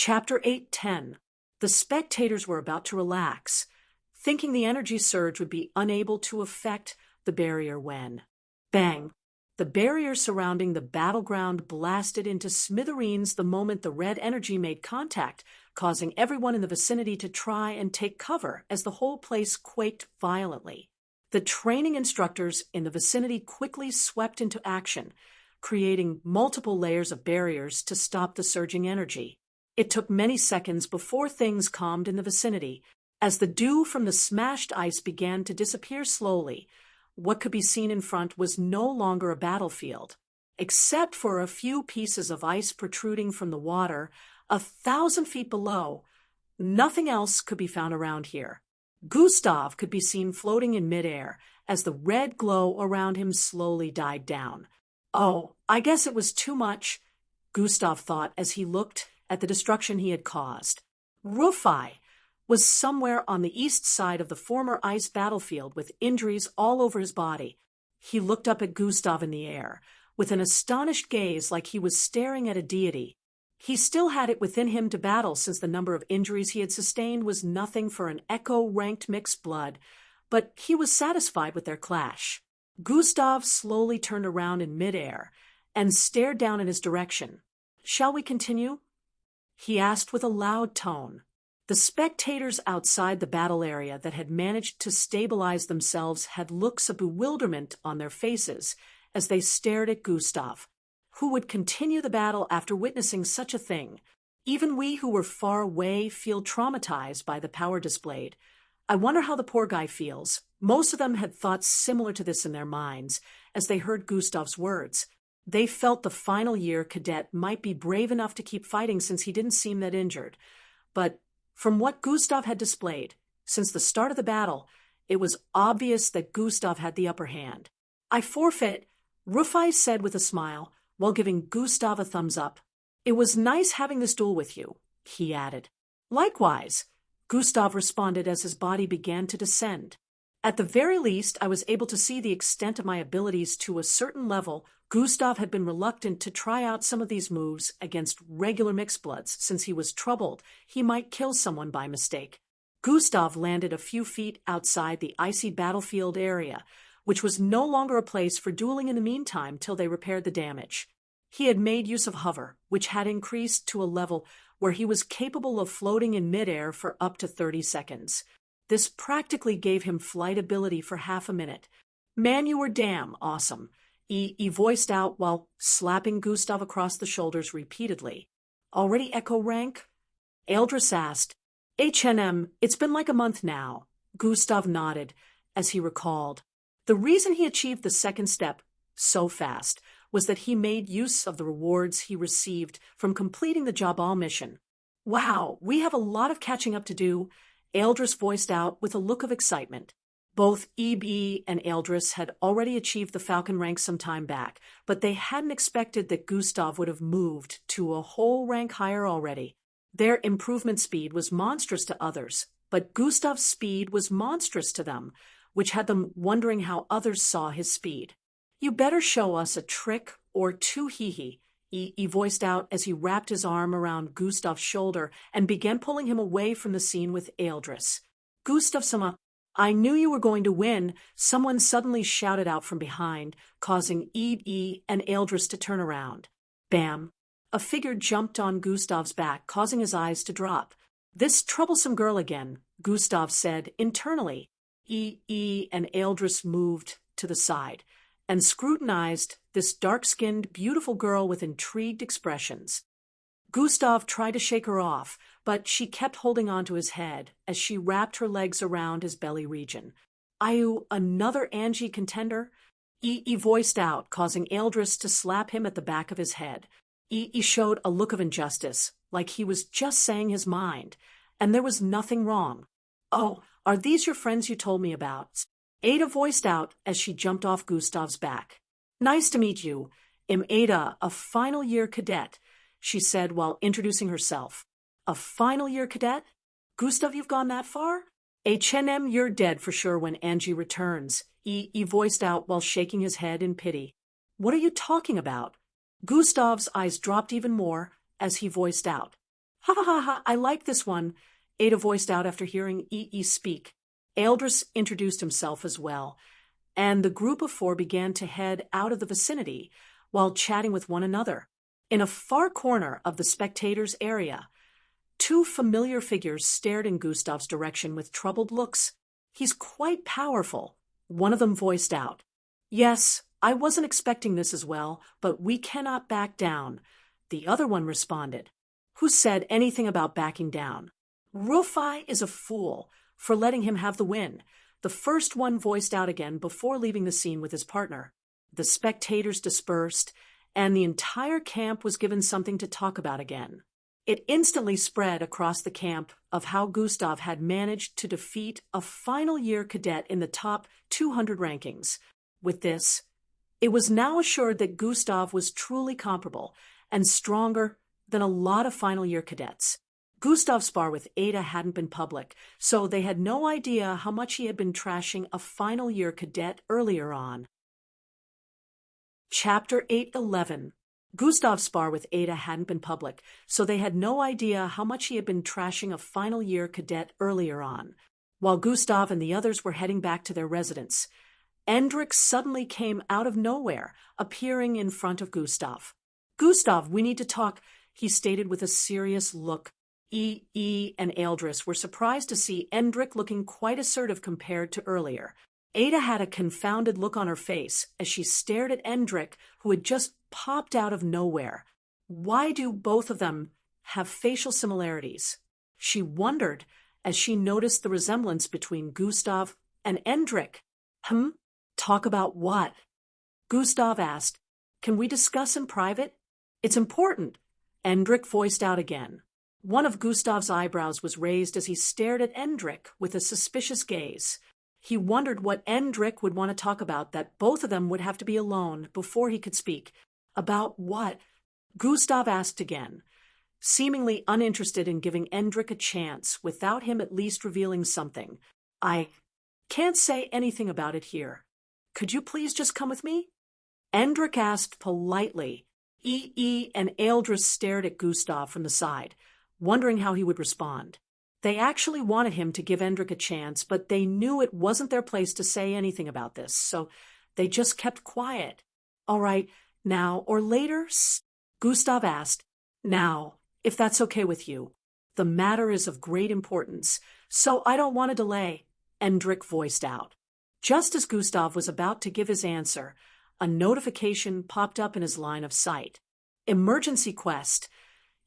Chapter 8:10. The spectators were about to relax, thinking the energy surge would be unable to affect the barrier when, bang, the barrier surrounding the battleground blasted into smithereens the moment the red energy made contact, causing everyone in the vicinity to try and take cover as the whole place quaked violently. The training instructors in the vicinity quickly swept into action, creating multiple layers of barriers to stop the surging energy. It took many seconds before things calmed in the vicinity. As the dew from the smashed ice began to disappear slowly, what could be seen in front was no longer a battlefield. Except for a few pieces of ice protruding from the water 1,000 feet below, nothing else could be found around here. Gustav could be seen floating in midair as the red glow around him slowly died down. Oh, I guess it was too much, Gustav thought as he looked at the destruction he had caused. Rufai was somewhere on the east side of the former ice battlefield with injuries all over his body. He looked up at Gustav in the air, with an astonished gaze like he was staring at a deity. He still had it within him to battle since the number of injuries he had sustained was nothing for an Echo-ranked mixed blood, but he was satisfied with their clash. Gustav slowly turned around in midair and stared down in his direction. "Shall we continue?" he asked with a loud tone. The spectators outside the battle area that had managed to stabilize themselves had looks of bewilderment on their faces as they stared at Gustav. Who would continue the battle after witnessing such a thing? Even we who were far away feel traumatized by the power displayed. I wonder how the poor guy feels. Most of them had thoughts similar to this in their minds as they heard Gustav's words. They felt the final year cadet might be brave enough to keep fighting since he didn't seem that injured. But from what Gustav had displayed, since the start of the battle, it was obvious that Gustav had the upper hand. "I forfeit," Rufai said with a smile, while giving Gustav a thumbs up. "It was nice having this duel with you," he added. "Likewise," Gustav responded as his body began to descend. "At the very least, I was able to see the extent of my abilities to a certain level." Gustav had been reluctant to try out some of these moves against regular mixed-bloods since he was troubled he might kill someone by mistake. Gustav landed a few feet outside the icy battlefield area, which was no longer a place for dueling in the meantime till they repaired the damage. He had made use of hover, which had increased to a level where he was capable of floating in midair for up to 30 seconds. This practically gave him flight ability for half a minute. "Man, you were damn awesome," he voiced out while slapping Gustav across the shoulders repeatedly. "Already Echo rank?" Eldris asked. It's been like a month now," Gustav nodded as he recalled. The reason he achieved the second step so fast was that he made use of the rewards he received from completing the Jabal mission. "Wow, we have a lot of catching up to do," Eldris voiced out with a look of excitement. Both EB and Eldris had already achieved the Falcon rank some time back, but they hadn't expected that Gustav would have moved to a whole rank higher already. Their improvement speed was monstrous to others, but Gustav's speed was monstrous to them, which had them wondering how others saw his speed. "You better show us a trick or two, he voiced out as he wrapped his arm around Gustav's shoulder and began pulling him away from the scene with Eldris. "Gustav, I knew you were going to win," someone suddenly shouted out from behind, causing EB and Eldris to turn around. Bam! A figure jumped on Gustav's back, causing his eyes to drop. "This troublesome girl again," Gustav said internally. EE and Eldris moved to the side and scrutinized this dark-skinned, beautiful girl with intrigued expressions. Gustav tried to shake her off, but she kept holding on to his head as she wrapped her legs around his belly region. "Are you another Angie contender?" EE voiced out, causing Eldris to slap him at the back of his head. EE showed a look of injustice, like he was just saying his mind, and there was nothing wrong. "Oh, are these your friends you told me about?" Ada voiced out as she jumped off Gustav's back. "Nice to meet you. I'm Ada, a final-year cadet," she said while introducing herself. "A final-year cadet? Gustav, you've gone that far?" "HNM, you're dead for sure when Angie returns," he voiced out while shaking his head in pity. "What are you talking about?" Gustav's eyes dropped even more as he voiced out. Ha ha ha ha, I like this one, Ada voiced out after hearing E.E. speak. Eldris introduced himself as well, and the group of four began to head out of the vicinity while chatting with one another. In a far corner of the spectators' area, two familiar figures stared in Gustav's direction with troubled looks. He's quite powerful, one of them voiced out. Yes, I wasn't expecting this as well, but we cannot back down, the other one responded. Who said anything about backing down? Rufai is a fool for letting him have the win, the first one voiced out again before leaving the scene with his partner. The spectators dispersed, and the entire camp was given something to talk about again. It instantly spread across the camp of how Gustav had managed to defeat a final-year cadet in the top 200 rankings. With this, it was now assured that Gustav was truly comparable and stronger than a lot of final-year cadets. Gustav's spar with Ada hadn't been public, so they had no idea how much he had been trashing a final-year cadet earlier on. Chapter 8:11. Gustav's spar with Ada hadn't been public, so they had no idea how much he had been trashing a final-year cadet earlier on. While Gustav and the others were heading back to their residence, Endrik suddenly came out of nowhere, appearing in front of Gustav. Gustav, we need to talk, he stated with a serious look. E.E. and Eldris were surprised to see Endrik looking quite assertive compared to earlier. Ada had a confounded look on her face as she stared at Endrik, who had just popped out of nowhere. Why do both of them have facial similarities? She wondered as she noticed the resemblance between Gustav and Endrik. Talk about what? Gustav asked. Can we discuss in private? It's important, Endrik voiced out again. One of Gustav's eyebrows was raised as he stared at Endrik with a suspicious gaze. He wondered what Endrik would want to talk about, that both of them would have to be alone before he could speak. About what? Gustav asked again, seemingly uninterested in giving Endrik a chance without him at least revealing something. I can't say anything about it here. Could you please just come with me? Endrik asked politely. E.E. and Eldris stared at Gustav from the side, wondering how he would respond. They actually wanted him to give Endrik a chance, but they knew it wasn't their place to say anything about this, so they just kept quiet. All right, now or later? Gustav asked. Now, if that's okay with you. The matter is of great importance, so I don't want to delay, Endrik voiced out. Just as Gustav was about to give his answer, a notification popped up in his line of sight. Emergency quest.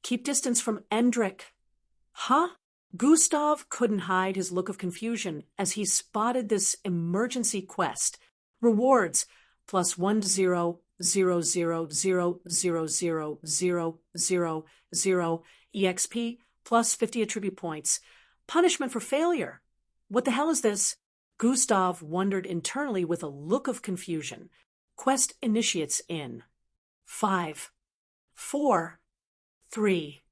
Keep distance from Endrik. Huh? Gustav couldn't hide his look of confusion as he spotted this emergency quest. Rewards +1 to 0, 0, 0, 0, 0, 0, 0, 0, 0, EXP +50 attribute points. Punishment for failure. What the hell is this? Gustav wondered internally with a look of confusion. Quest initiates in 5, 4, 3.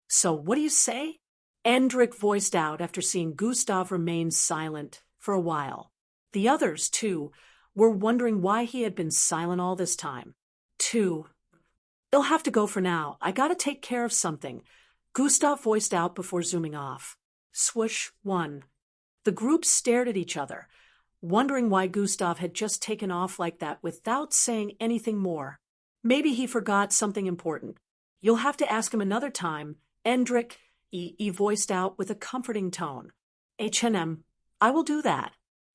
So what do you say? Endrik voiced out after seeing Gustav remain silent for a while. The others, too, were wondering why he had been silent all this time. 2. You'll have to go for now. I gotta take care of something, Gustav voiced out before zooming off. Swoosh. 1. The group stared at each other, wondering why Gustav had just taken off like that without saying anything more. Maybe he forgot something important. You'll have to ask him another time, Endrik, E.E. voiced out with a comforting tone. H&M, I will do that.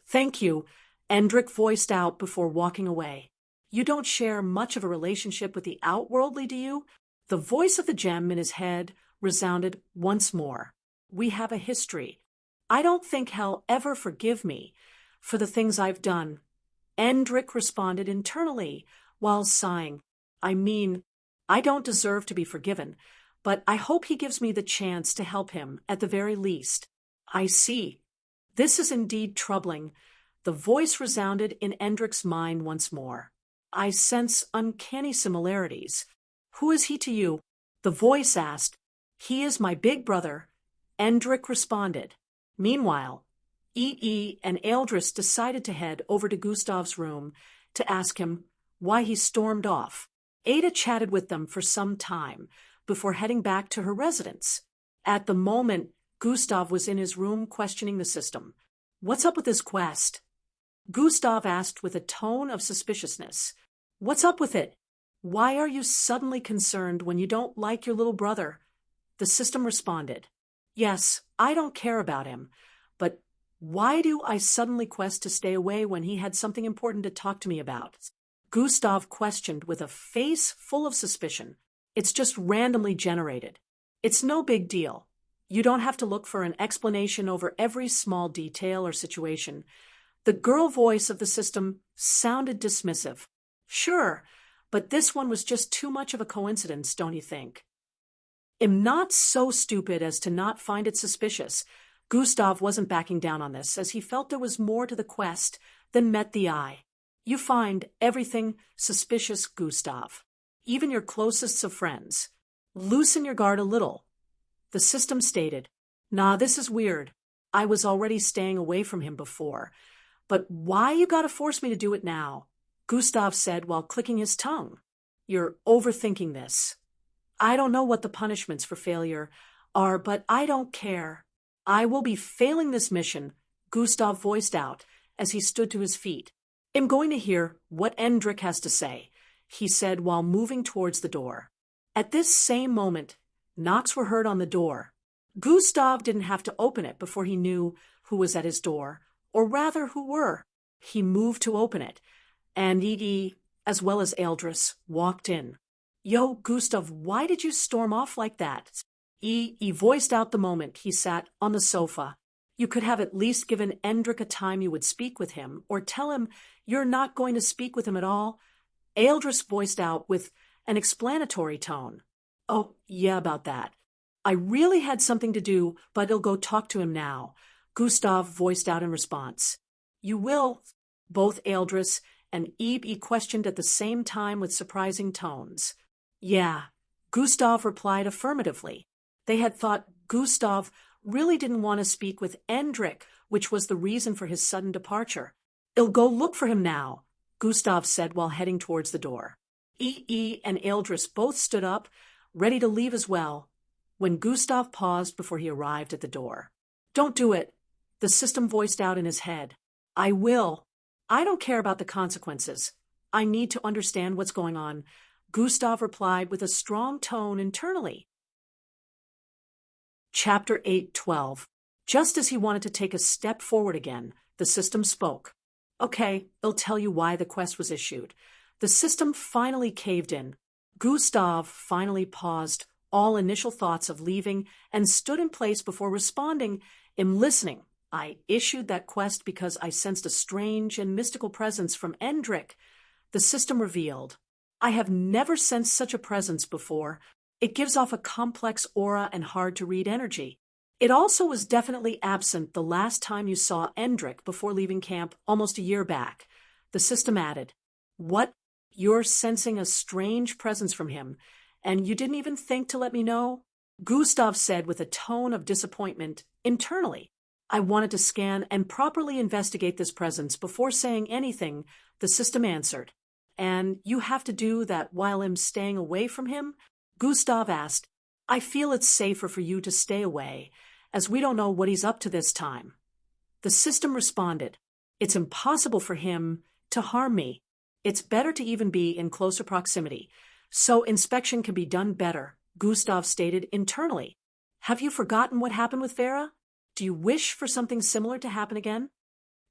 Thank you, Endrik voiced out before walking away. You don't share much of a relationship with the outworldly, do you? The voice of the gem in his head resounded once more. We have a history. I don't think he'll ever forgive me for the things I've done. Endrik responded internally while sighing. I mean, I don't deserve to be forgiven, but I hope he gives me the chance to help him at the very least. I see. This is indeed troubling. The voice resounded in Endrik's mind once more. I sense uncanny similarities. Who is he to you? The voice asked. He is my big brother, Endrik responded. Meanwhile, E.E. and Eldris decided to head over to Gustav's room to ask him why he stormed off. Ada chatted with them for some time before heading back to her residence. At the moment, Gustav was in his room questioning the system. "What's up with this quest?" Gustav asked with a tone of suspiciousness. "What's up with it? Why are you suddenly concerned when you don't like your little brother?" The system responded. "Yes, I don't care about him, but why do I suddenly quest to stay away when he had something important to talk to me about?" Gustav questioned with a face full of suspicion. "It's just randomly generated. It's no big deal. You don't have to look for an explanation over every small detail or situation." The girl voice of the system sounded dismissive. "Sure, but this one was just too much of a coincidence, don't you think?" "I'm not so stupid as to not find it suspicious." Gustav wasn't backing down on this, as he felt there was more to the quest than met the eye. "You find everything suspicious, Gustav. Even your closest of friends. Loosen your guard a little." The system stated, "Nah, this is weird. I was already staying away from him before. But why you gotta force me to do it now?" Gustav said while clicking his tongue. "You're overthinking this. I don't know what the punishments for failure are, but I don't care. I will be failing this mission," Gustav voiced out as he stood to his feet. "I'm going to hear what Endrik has to say," he said while moving towards the door. At this same moment, knocks were heard on the door. Gustav didn't have to open it before he knew who was at his door, or rather who were. He moved to open it, and Edie, as well as Eldris, walked in. "Yo, Gustav, why did you storm off like that?" He voiced out the moment he sat on the sofa. "You could have at least given Endrik a time you would speak with him, or tell him you're not going to speak with him at all." Eldris voiced out with an explanatory tone. "Oh, yeah, about that. I really had something to do, but I'll go talk to him now," Gustav voiced out in response. "You will?" Both Eldris and Ebe questioned at the same time with surprising tones. "Yeah," Gustav replied affirmatively. They had thought Gustav really didn't want to speak with Endrik, which was the reason for his sudden departure. "I'll go look for him now," Gustav said while heading towards the door. And Eldris both stood up, ready to leave as well, when Gustav paused before he arrived at the door. "Don't do it," the system voiced out in his head. "I will. I don't care about the consequences. I need to understand what's going on," Gustav replied with a strong tone internally. Chapter 8:12. Just as he wanted to take a step forward again, the system spoke. "Okay, I'll tell you why the quest was issued." The system finally caved in. Gustav finally paused all initial thoughts of leaving and stood in place before responding, "I'm listening. I issued that quest because I sensed a strange and mystical presence from Endrik," the system revealed. "I have never sensed such a presence before. It gives off a complex aura and hard-to-read energy. It also was definitely absent the last time you saw Endrik before leaving camp almost a year back," the system added. "What? You're sensing a strange presence from him, and you didn't even think to let me know?" Gustav said with a tone of disappointment internally. "I wanted to scan and properly investigate this presence before saying anything," the system answered. "And you have to do that while I'm staying away from him?" Gustav asked. "I feel it's safer for you to stay away, as we don't know what he's up to this time." The system responded. "It's impossible for him to harm me. It's better to even be in closer proximity, so inspection can be done better," Gustav stated internally. "Have you forgotten what happened with Vera? Do you wish for something similar to happen again?"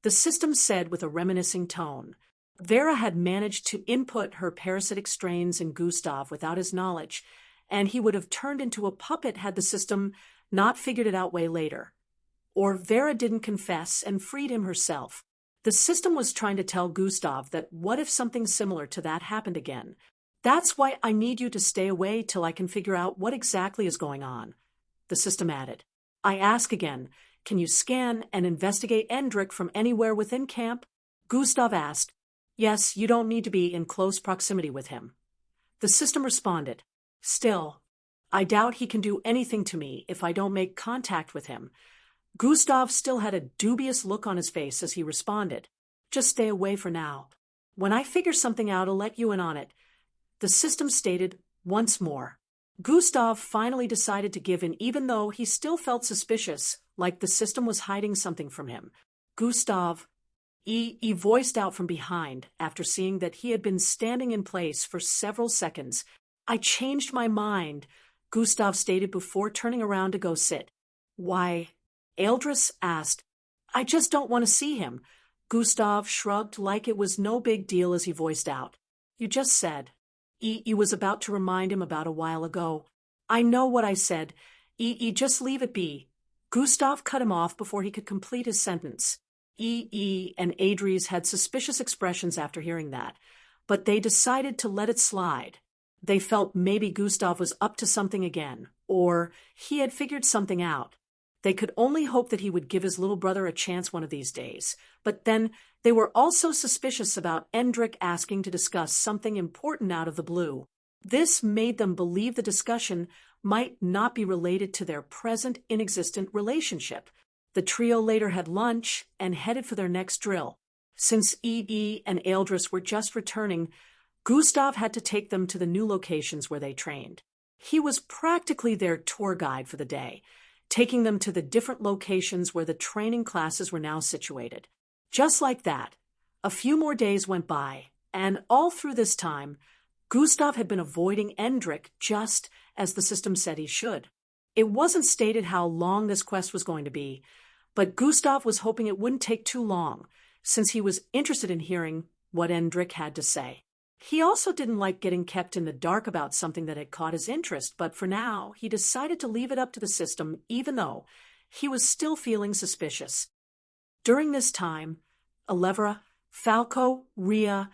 The system said with a reminiscing tone. Vera had managed to input her parasitic strains in Gustav without his knowledge, and he would have turned into a puppet had the system not figured it out way later. Or Vera didn't confess and freed him herself. The system was trying to tell Gustav that what if something similar to that happened again? "That's why I need you to stay away till I can figure out what exactly is going on," the system added. "I ask again, can you scan and investigate Endrik from anywhere within camp?" Gustav asked. "Yes, you don't need to be in close proximity with him." The system responded. "Still, I doubt he can do anything to me if I don't make contact with him." Gustav still had a dubious look on his face as he responded. "Just stay away for now. When I figure something out, I'll let you in on it," the system stated once more. Gustav finally decided to give in even though he still felt suspicious, like the system was hiding something from him. Gustav, he voiced out from behind after seeing that he had been standing in place for several seconds. I changed my mind, Gustav stated before turning around to go sit. Why? Eldris asked. I just don't want to see him. Gustav shrugged like it was no big deal as he voiced out. You just said. E was about to remind him about a while ago. I know what I said. Just leave it be. Gustav cut him off before he could complete his sentence. And Adries had suspicious expressions after hearing that, but they decided to let it slide. They felt maybe Gustav was up to something again, or he had figured something out. They could only hope that he would give his little brother a chance one of these days, but then they were also suspicious about Endrik asking to discuss something important out of the blue. This made them believe the discussion might not be related to their present inexistent relationship. The trio later had lunch and headed for their next drill. Since and Eldris were just returning, Gustav had to take them to the new locations where they trained. He was practically their tour guide for the day, taking them to the different locations where the training classes were now situated. Just like that, a few more days went by, and all through this time, Gustav had been avoiding Endrik just as the system said he should. It wasn't stated how long this quest was going to be, but Gustav was hoping it wouldn't take too long, since he was interested in hearing what Endrik had to say. He also didn't like getting kept in the dark about something that had caught his interest, but for now, he decided to leave it up to the system, even though he was still feeling suspicious. During this time, Alevra, Falco, Ria,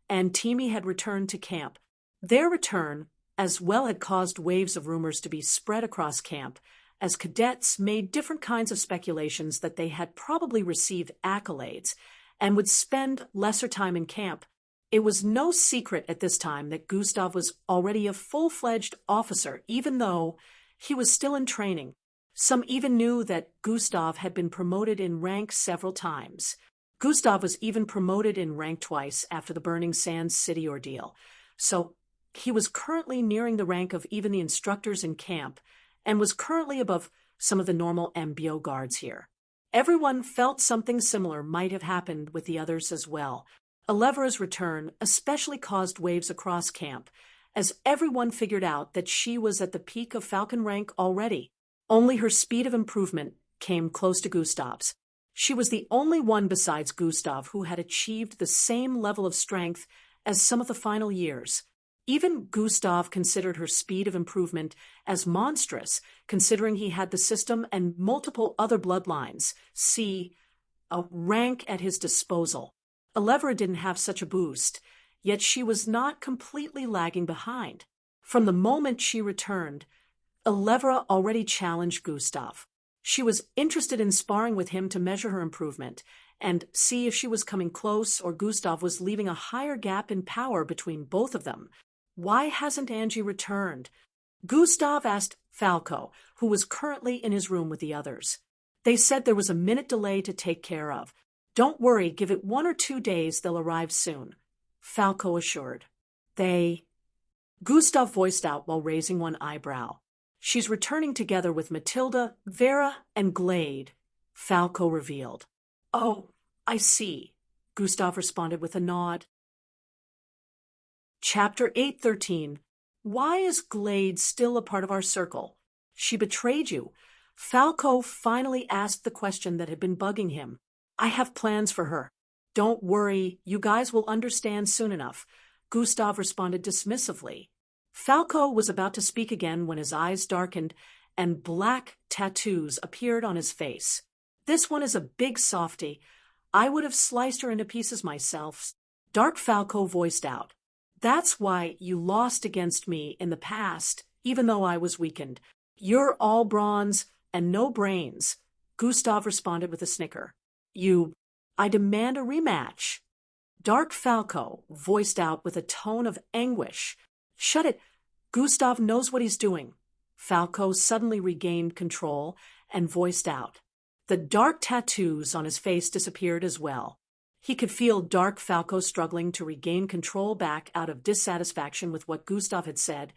and Timi had returned to camp. Their return, as well, had caused waves of rumors to be spread across camp, as cadets made different kinds of speculations that they had probably received accolades and would spend lesser time in camp. It was no secret at this time that Gustav was already a full-fledged officer, even though he was still in training. Some even knew that Gustav had been promoted in rank several times. Gustav was even promoted in rank twice after the Burning Sands City ordeal, so he was currently nearing the rank of even the instructors in camp and was currently above some of the normal MBO guards here. Everyone felt something similar might have happened with the others as well. Alevra's return especially caused waves across camp, as everyone figured out that she was at the peak of Falcon rank already. Only her speed of improvement came close to Gustav's. She was the only one besides Gustav who had achieved the same level of strength as some of the final years. Even Gustav considered her speed of improvement as monstrous, considering he had the system and multiple other bloodlines, a rank at his disposal. Alevra didn't have such a boost, yet she was not completely lagging behind. From the moment she returned, Alevra already challenged Gustav. She was interested in sparring with him to measure her improvement and see if she was coming close or Gustav was leaving a higher gap in power between both of them. Why hasn't Angie returned? Gustav asked Falco, who was currently in his room with the others. They said there was a minute delay to take care of. Don't worry, give it 1 or 2 days, they'll arrive soon, Falco assured. Gustav voiced out while raising one eyebrow. She's returning together with Matilda, Vera, and Glade, Falco revealed. Oh, I see, Gustav responded with a nod. Chapter 8:13. Why is Glade still a part of our circle? She betrayed you. Falco finally asked the question that had been bugging him. I have plans for her. Don't worry, you guys will understand soon enough, Gustav responded dismissively. Falco was about to speak again when his eyes darkened and black tattoos appeared on his face. This one is a big softy. I would have sliced her into pieces myself. Dark Falco voiced out. That's why you lost against me in the past, even though I was weakened. You're all bronze and no brains, Gustav responded with a snicker. I demand a rematch. Dark Falco voiced out with a tone of anguish. Shut it. Gustav knows what he's doing. Falco suddenly regained control and voiced out. The dark tattoos on his face disappeared as well. He could feel Dark Falco struggling to regain control back out of dissatisfaction with what Gustav had said,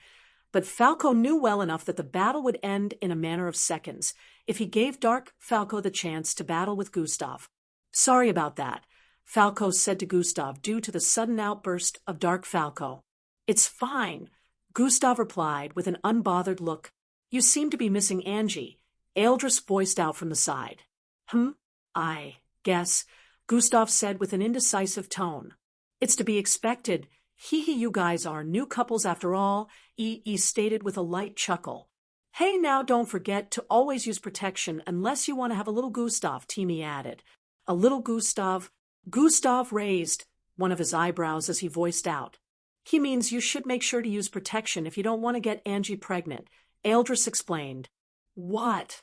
But Falco knew well enough that the battle would end in a matter of seconds if he gave Dark Falco the chance to battle with Gustav. Sorry about that, Falco said to Gustav due to the sudden outburst of Dark Falco. It's fine, Gustav replied with an unbothered look. You seem to be missing Angie, Eldris voiced out from the side. I guess, Gustav said with an indecisive tone. It's to be expected. You guys are new couples after all, stated with a light chuckle. Hey, now don't forget to always use protection unless you want to have a little Gustav, Timmy added. A little Gustav? Gustav raised one of his eyebrows as he voiced out. He means you should make sure to use protection if you don't want to get Angie pregnant, Eldris explained. What?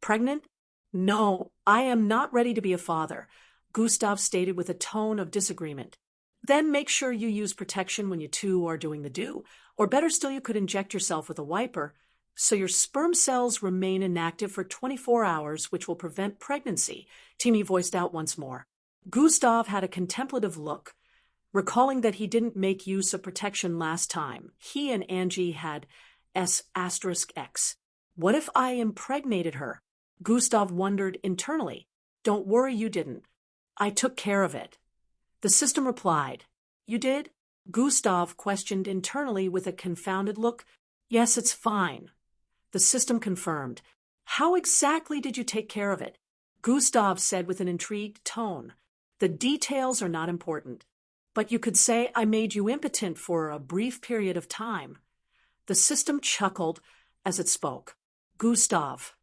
Pregnant? No, I am not ready to be a father, Gustav stated with a tone of disagreement. Then make sure you use protection when you two are doing the do, or better still you could inject yourself with a wiper, so your sperm cells remain inactive for 24 hours, which will prevent pregnancy, Timmy voiced out once more. Gustav had a contemplative look, recalling that he didn't make use of protection last time. He and Angie had S*X. What if I impregnated her? Gustav wondered internally. Don't worry, you didn't. I took care of it. The system replied. You did? Gustav questioned internally with a confounded look. Yes, it's fine. The system confirmed. How exactly did you take care of it? Gustav said with an intrigued tone. The details are not important. But you could say I made you impotent for a brief period of time. The system chuckled as it spoke. Gustav.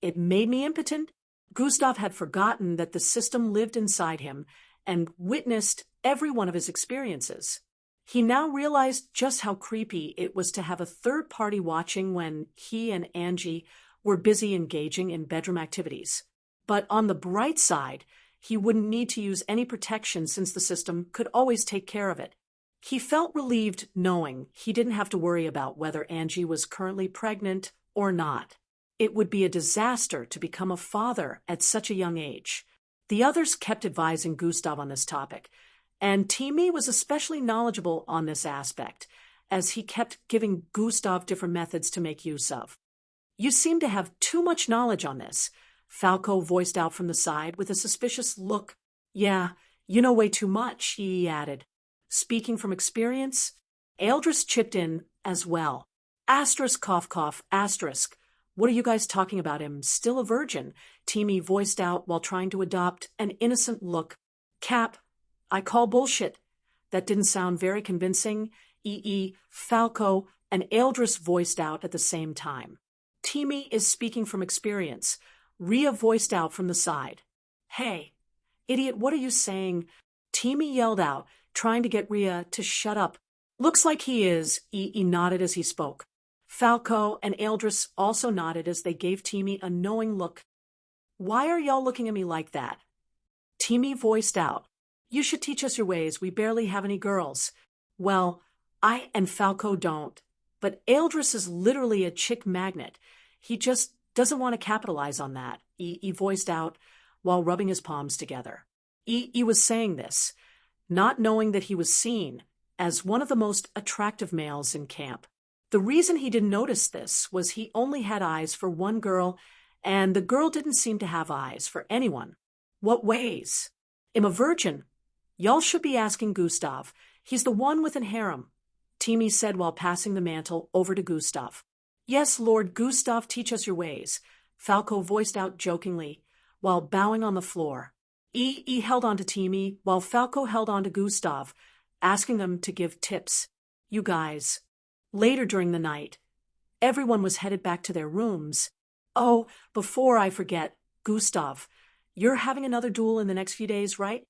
It made me impotent? Gustav had forgotten that the system lived inside him and witnessed every one of his experiences. He now realized just how creepy it was to have a third party watching when he and Angie were busy engaging in bedroom activities. But on the bright side, he wouldn't need to use any protection since the system could always take care of it. He felt relieved knowing he didn't have to worry about whether Angie was currently pregnant or not. It would be a disaster to become a father at such a young age. The others kept advising Gustav on this topic, and Timmy was especially knowledgeable on this aspect, as he kept giving Gustav different methods to make use of. You seem to have too much knowledge on this, Falco voiced out from the side with a suspicious look. Yeah, you know way too much, he added. Speaking from experience, Eldris chipped in as well. Asterisk cough cough, asterisk. What are you guys talking about? Him still a virgin, Timmy voiced out while trying to adopt an innocent look. Cap, I call bullshit. That didn't sound very convincing, Falco and Eldris voiced out at the same time. Timmy is speaking from experience, Rhea voiced out from the side. Hey, idiot, what are you saying? Timmy yelled out, trying to get Rhea to shut up. Looks like he is, nodded as he spoke. Falco and Eldris also nodded as they gave Timmy a knowing look. Why are y'all looking at me like that? Timmy voiced out. You should teach us your ways. We barely have any girls. Well, I and Falco don't. But Eldris is literally a chick magnet. He just doesn't want to capitalize on that, he voiced out while rubbing his palms together. He was saying this, not knowing that he was seen as one of the most attractive males in camp. The reason he didn't notice this was he only had eyes for one girl, and the girl didn't seem to have eyes for anyone. What ways? I'm a virgin. Y'all should be asking Gustav. He's the one with an harem, Timmy said while passing the mantle over to Gustav. Yes, Lord Gustav, teach us your ways, Falco voiced out jokingly, while bowing on the floor. He held on to Timmy, while Falco held on to Gustav, asking them to give tips. You guys. Later during the night, everyone was headed back to their rooms. Oh, before I forget, Gustav, you're having another duel in the next few days, right?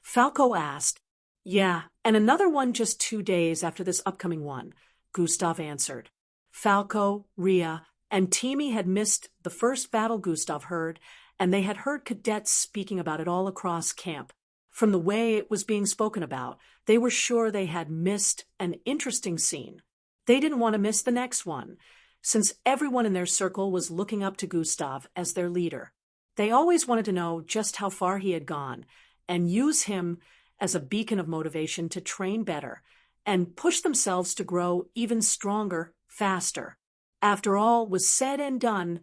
Falco asked. Yeah, and another one just 2 days after this upcoming one, Gustav answered. Falco, Rhea, and Timmy had missed the first battle Gustav heard, and they had heard cadets speaking about it all across camp. From the way it was being spoken about, they were sure they had missed an interesting scene. They didn't want to miss the next one, since everyone in their circle was looking up to Gustav as their leader. They always wanted to know just how far he had gone, and use him as a beacon of motivation to train better and push themselves to grow even stronger, faster. After all was said and done,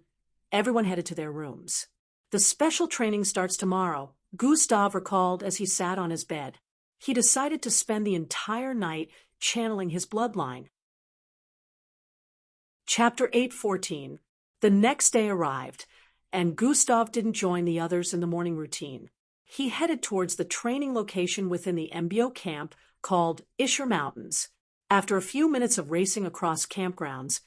everyone headed to their rooms. The special training starts tomorrow, Gustav recalled as he sat on his bed. He decided to spend the entire night channeling his bloodline. Chapter 8:14. The next day arrived, and Gustav didn't join the others in the morning routine. He headed towards the training location within the MBO camp called Isher Mountains. After a few minutes of racing across campgrounds,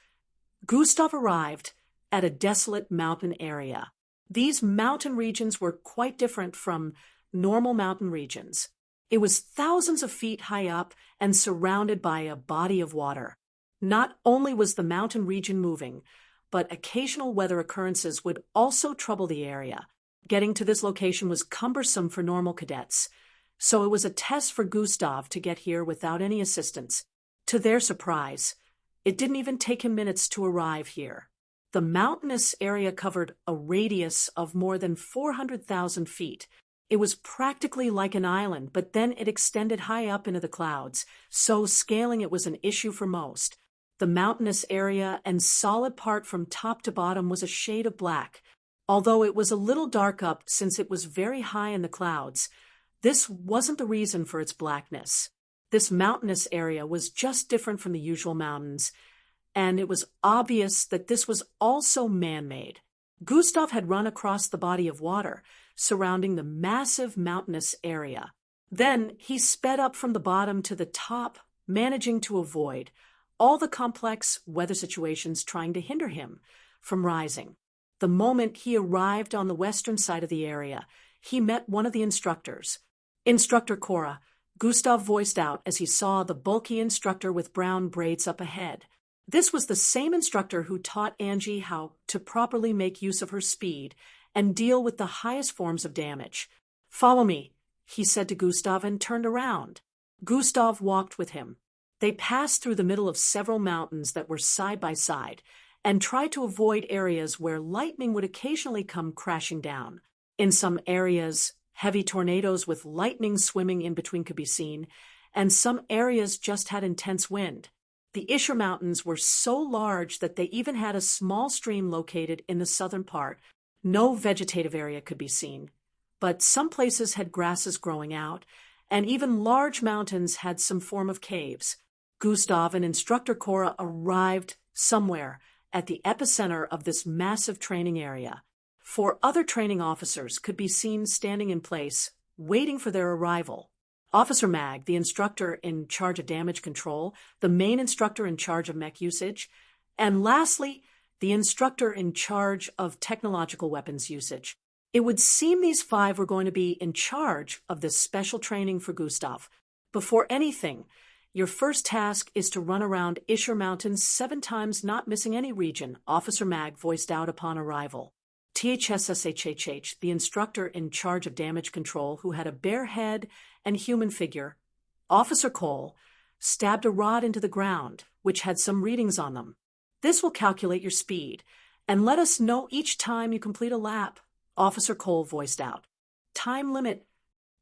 Gustav arrived at a desolate mountain area. These mountain regions were quite different from normal mountain regions. It was thousands of feet high up and surrounded by a body of water. Not only was the mountain region moving, but occasional weather occurrences would also trouble the area. Getting to this location was cumbersome for normal cadets, so it was a test for Gustav to get here without any assistance. To their surprise, it didn't even take him minutes to arrive here. The mountainous area covered a radius of more than 400,000 feet. It was practically like an island, but then it extended high up into the clouds, so scaling it was an issue for most. The mountainous area and solid part from top to bottom was a shade of black. Although it was a little dark up since it was very high in the clouds, this wasn't the reason for its blackness. This mountainous area was just different from the usual mountains, and it was obvious that this was also man-made. Gustav had run across the body of water surrounding the massive mountainous area. Then he sped up from the bottom to the top, managing to avoid all the complex weather situations trying to hinder him from rising. The moment he arrived on the western side of the area, he met one of the instructors. "Instructor Cora," Gustav voiced out as he saw the bulky instructor with brown braids up ahead. This was the same instructor who taught Angie how to properly make use of her speed and deal with the highest forms of damage. "Follow me," he said to Gustav and turned around. Gustav walked with him. They passed through the middle of several mountains that were side by side and tried to avoid areas where lightning would occasionally come crashing down. In some areas, heavy tornadoes with lightning swimming in between could be seen, and some areas just had intense wind. The Isher Mountains were so large that they even had a small stream located in the southern part. No vegetative area could be seen, but some places had grasses growing out, and even large mountains had some form of caves. Gustav and Instructor Cora arrived somewhere at the epicenter of this massive training area. 4 other training officers could be seen standing in place, waiting for their arrival. Officer Mag, the instructor in charge of damage control, the main instructor in charge of mech usage, and lastly, the instructor in charge of technological weapons usage. It would seem these 5 were going to be in charge of this special training for Gustav. Before anything, your first task is to run around Isher Mountains 7 times, not missing any region, Officer Mag voiced out upon arrival. THSSHHH, the instructor in charge of damage control, who had a bare head and human figure, Officer Cole, stabbed a rod into the ground, which had some readings on them. "This will calculate your speed, and let us know each time you complete a lap," Officer Cole voiced out. "Time limit?"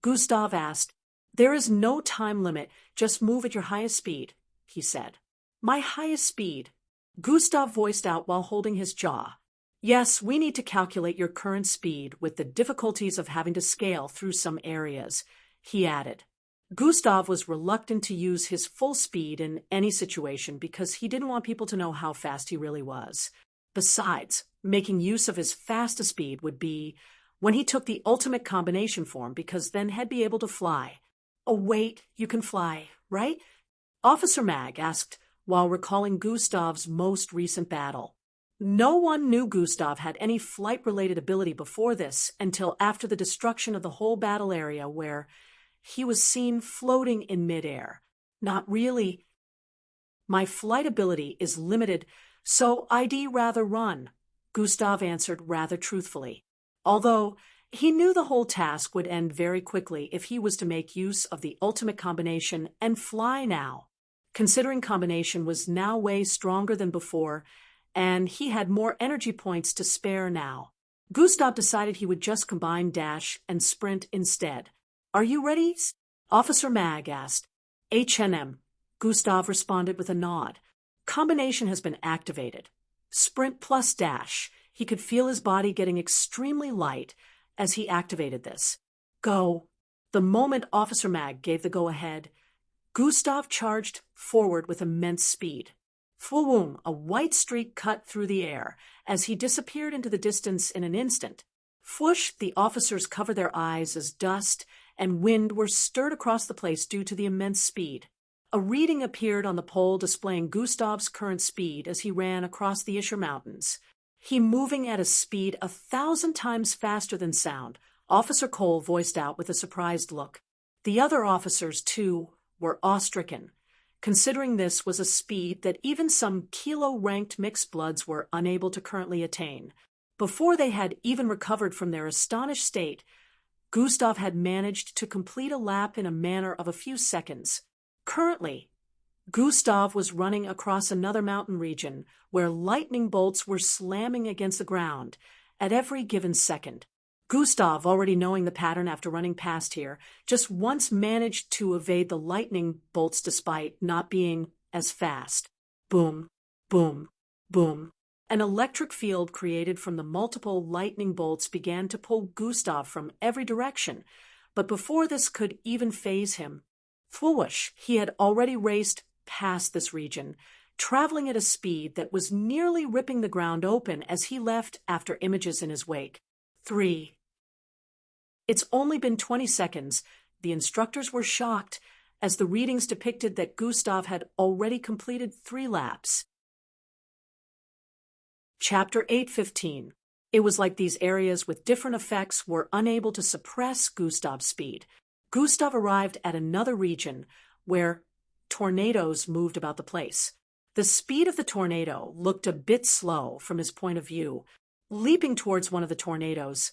Gustav asked. "There is no time limit, just move at your highest speed," he said. "My highest speed," Gustav voiced out while holding his jaw. "Yes, we need to calculate your current speed with the difficulties of having to scale through some areas," he added. Gustav was reluctant to use his full speed in any situation because he didn't want people to know how fast he really was. Besides, making use of his fastest speed would be when he took the ultimate combination form, because then he'd be able to fly. "Oh, wait, you can fly, right?" Officer Mag asked while recalling Gustav's most recent battle. No one knew Gustav had any flight-related ability before this until after the destruction of the whole battle area, where he was seen floating in midair. "Not really. My flight ability is limited, so I'd rather run," Gustav answered rather truthfully. Although he knew the whole task would end very quickly if he was to make use of the ultimate combination and fly now. Considering combination was now way stronger than before, and he had more energy points to spare now, Gustav decided he would just combine dash and sprint instead. "Are you ready?" Officer Mag asked. "HNM," Gustav responded with a nod. Combination has been activated. Sprint plus dash. He could feel his body getting extremely light as he activated this. Go. The moment Officer Mag gave the go-ahead, Gustav charged forward with immense speed. Fwoom, a white streak cut through the air as he disappeared into the distance in an instant. Fwoosh, the officers covered their eyes as dust and wind were stirred across the place due to the immense speed. A reading appeared on the pole displaying Gustav's current speed as he ran across the Isher Mountains. He moving at a speed 1,000 times faster than sound, Officer Cole voiced out with a surprised look. The other officers, too, were awe-stricken, considering this was a speed that even some kilo-ranked mixed bloods were unable to currently attain. Before they had even recovered from their astonished state, Gustav had managed to complete a lap in a matter of a few seconds. Currently, Gustav was running across another mountain region where lightning bolts were slamming against the ground at every given second. Gustav, already knowing the pattern after running past here, just once managed to evade the lightning bolts despite not being as fast. Boom, boom, boom. An electric field created from the multiple lightning bolts began to pull Gustav from every direction, but before this could even faze him, Fwoosh, he had already raced past this region, traveling at a speed that was nearly ripping the ground open as he left after images in his wake. 3. It's only been 20 seconds. The instructors were shocked as the readings depicted that Gustav had already completed 3 laps. Chapter 8:15. It was like these areas with different effects were unable to suppress Gustav's speed. Gustav arrived at another region where tornadoes moved about the place. The speed of the tornado looked a bit slow from his point of view. Leaping towards one of the tornadoes,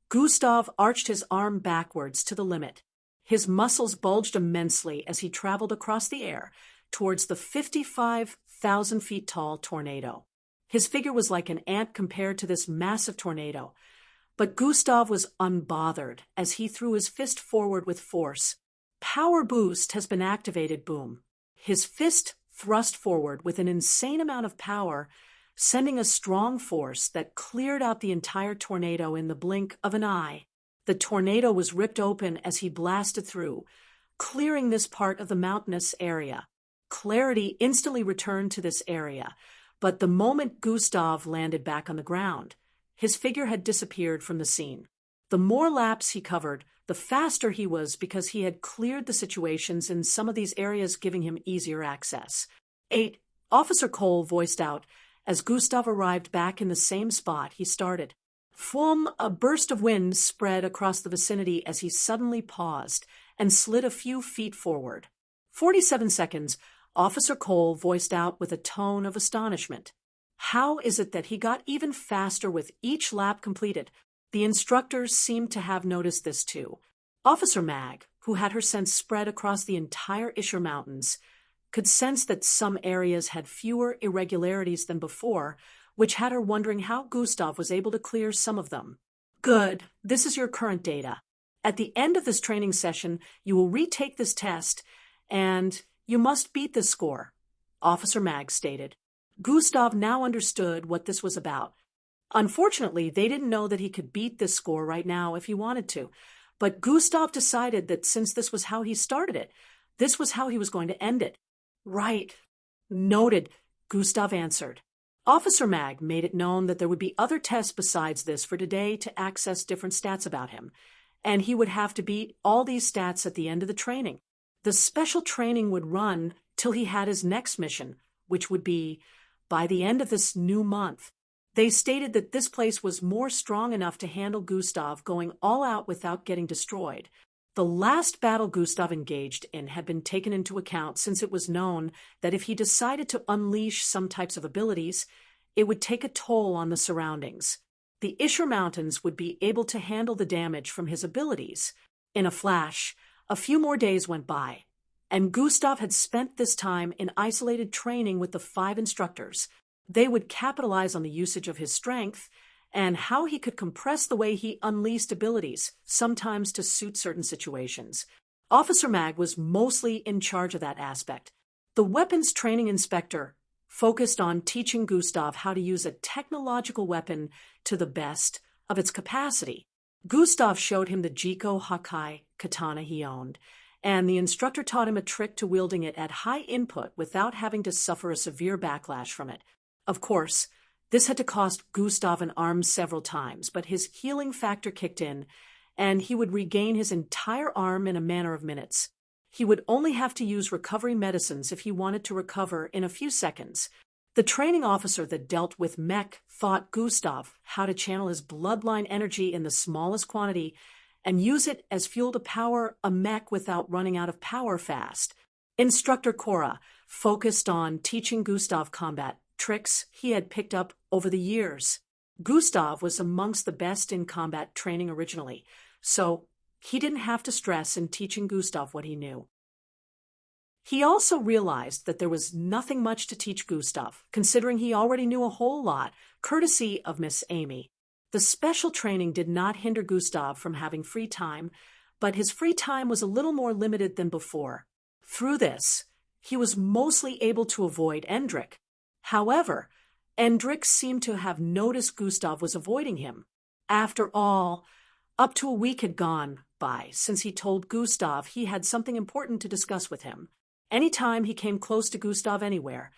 Gustav arched his arm backwards to the limit. His muscles bulged immensely as he traveled across the air towards the 55,000 feet tall tornado. His figure was like an ant compared to this massive tornado, but Gustav was unbothered as he threw his fist forward with force. Power boost has been activated, boom. His fist thrust forward with an insane amount of power, sending a strong force that cleared out the entire tornado in the blink of an eye. The tornado was ripped open as he blasted through, clearing this part of the mountainous area. Clarity instantly returned to this area, but the moment Gustav landed back on the ground, his figure had disappeared from the scene. The more laps he covered, the faster he was because he had cleared the situations in some of these areas, giving him easier access. 8. Officer Cole voiced out as Gustav arrived back in the same spot he started. From a burst of wind spread across the vicinity as he suddenly paused and slid a few feet forward. 47 seconds, Officer Cole voiced out with a tone of astonishment. How is it that he got even faster with each lap completed? The instructors seemed to have noticed this too. Officer Mag, who had her sense spread across the entire Isher Mountains, could sense that some areas had fewer irregularities than before, which had her wondering how Gustav was able to clear some of them. Good, this is your current data. At the end of this training session, you will retake this test, and you must beat this score, Officer Mag stated. Gustav now understood what this was about. Unfortunately, they didn't know that he could beat this score right now if he wanted to, but Gustav decided that since this was how he started it, this was how he was going to end it. Right. Noted, Gustav answered. Officer Mag made it known that there would be other tests besides this for today to access different stats about him, and he would have to beat all these stats at the end of the training. The special training would run till he had his next mission, which would be by the end of this new month. They stated that this place was more strong enough to handle Gustav going all out without getting destroyed. The last battle Gustav engaged in had been taken into account since it was known that if he decided to unleash some types of abilities, it would take a toll on the surroundings. The Isher Mountains would be able to handle the damage from his abilities. In a flash, a few more days went by, and Gustav had spent this time in isolated training with the 5 instructors. They would capitalize on the usage of his strength and how he could compress the way he unleashed abilities, sometimes to suit certain situations. Officer Mag was mostly in charge of that aspect. The weapons training inspector focused on teaching Gustav how to use a technological weapon to the best of its capacity. Gustav showed him the Jiko Hakai katana he owned, and the instructor taught him a trick to wielding it at high input without having to suffer a severe backlash from it. Of course, this had to cost Gustav an arm several times, but his healing factor kicked in, and he would regain his entire arm in a matter of minutes. He would only have to use recovery medicines if he wanted to recover in a few seconds. The training officer that dealt with mech taught Gustav how to channel his bloodline energy in the smallest quantity and use it as fuel to power a mech without running out of power fast. Instructor Cora focused on teaching Gustav combat tricks he had picked up over the years. Gustav was amongst the best in combat training originally, so he didn't have to stress in teaching Gustav what he knew. He also realized that there was nothing much to teach Gustav, considering he already knew a whole lot, courtesy of Miss Amy. The special training did not hinder Gustav from having free time, but his free time was a little more limited than before. Through this, he was mostly able to avoid Endrik. However, Endrik seemed to have noticed Gustav was avoiding him. After all, up to a week had gone by since he told Gustav he had something important to discuss with him. Anytime he came close to Gustav anywhere,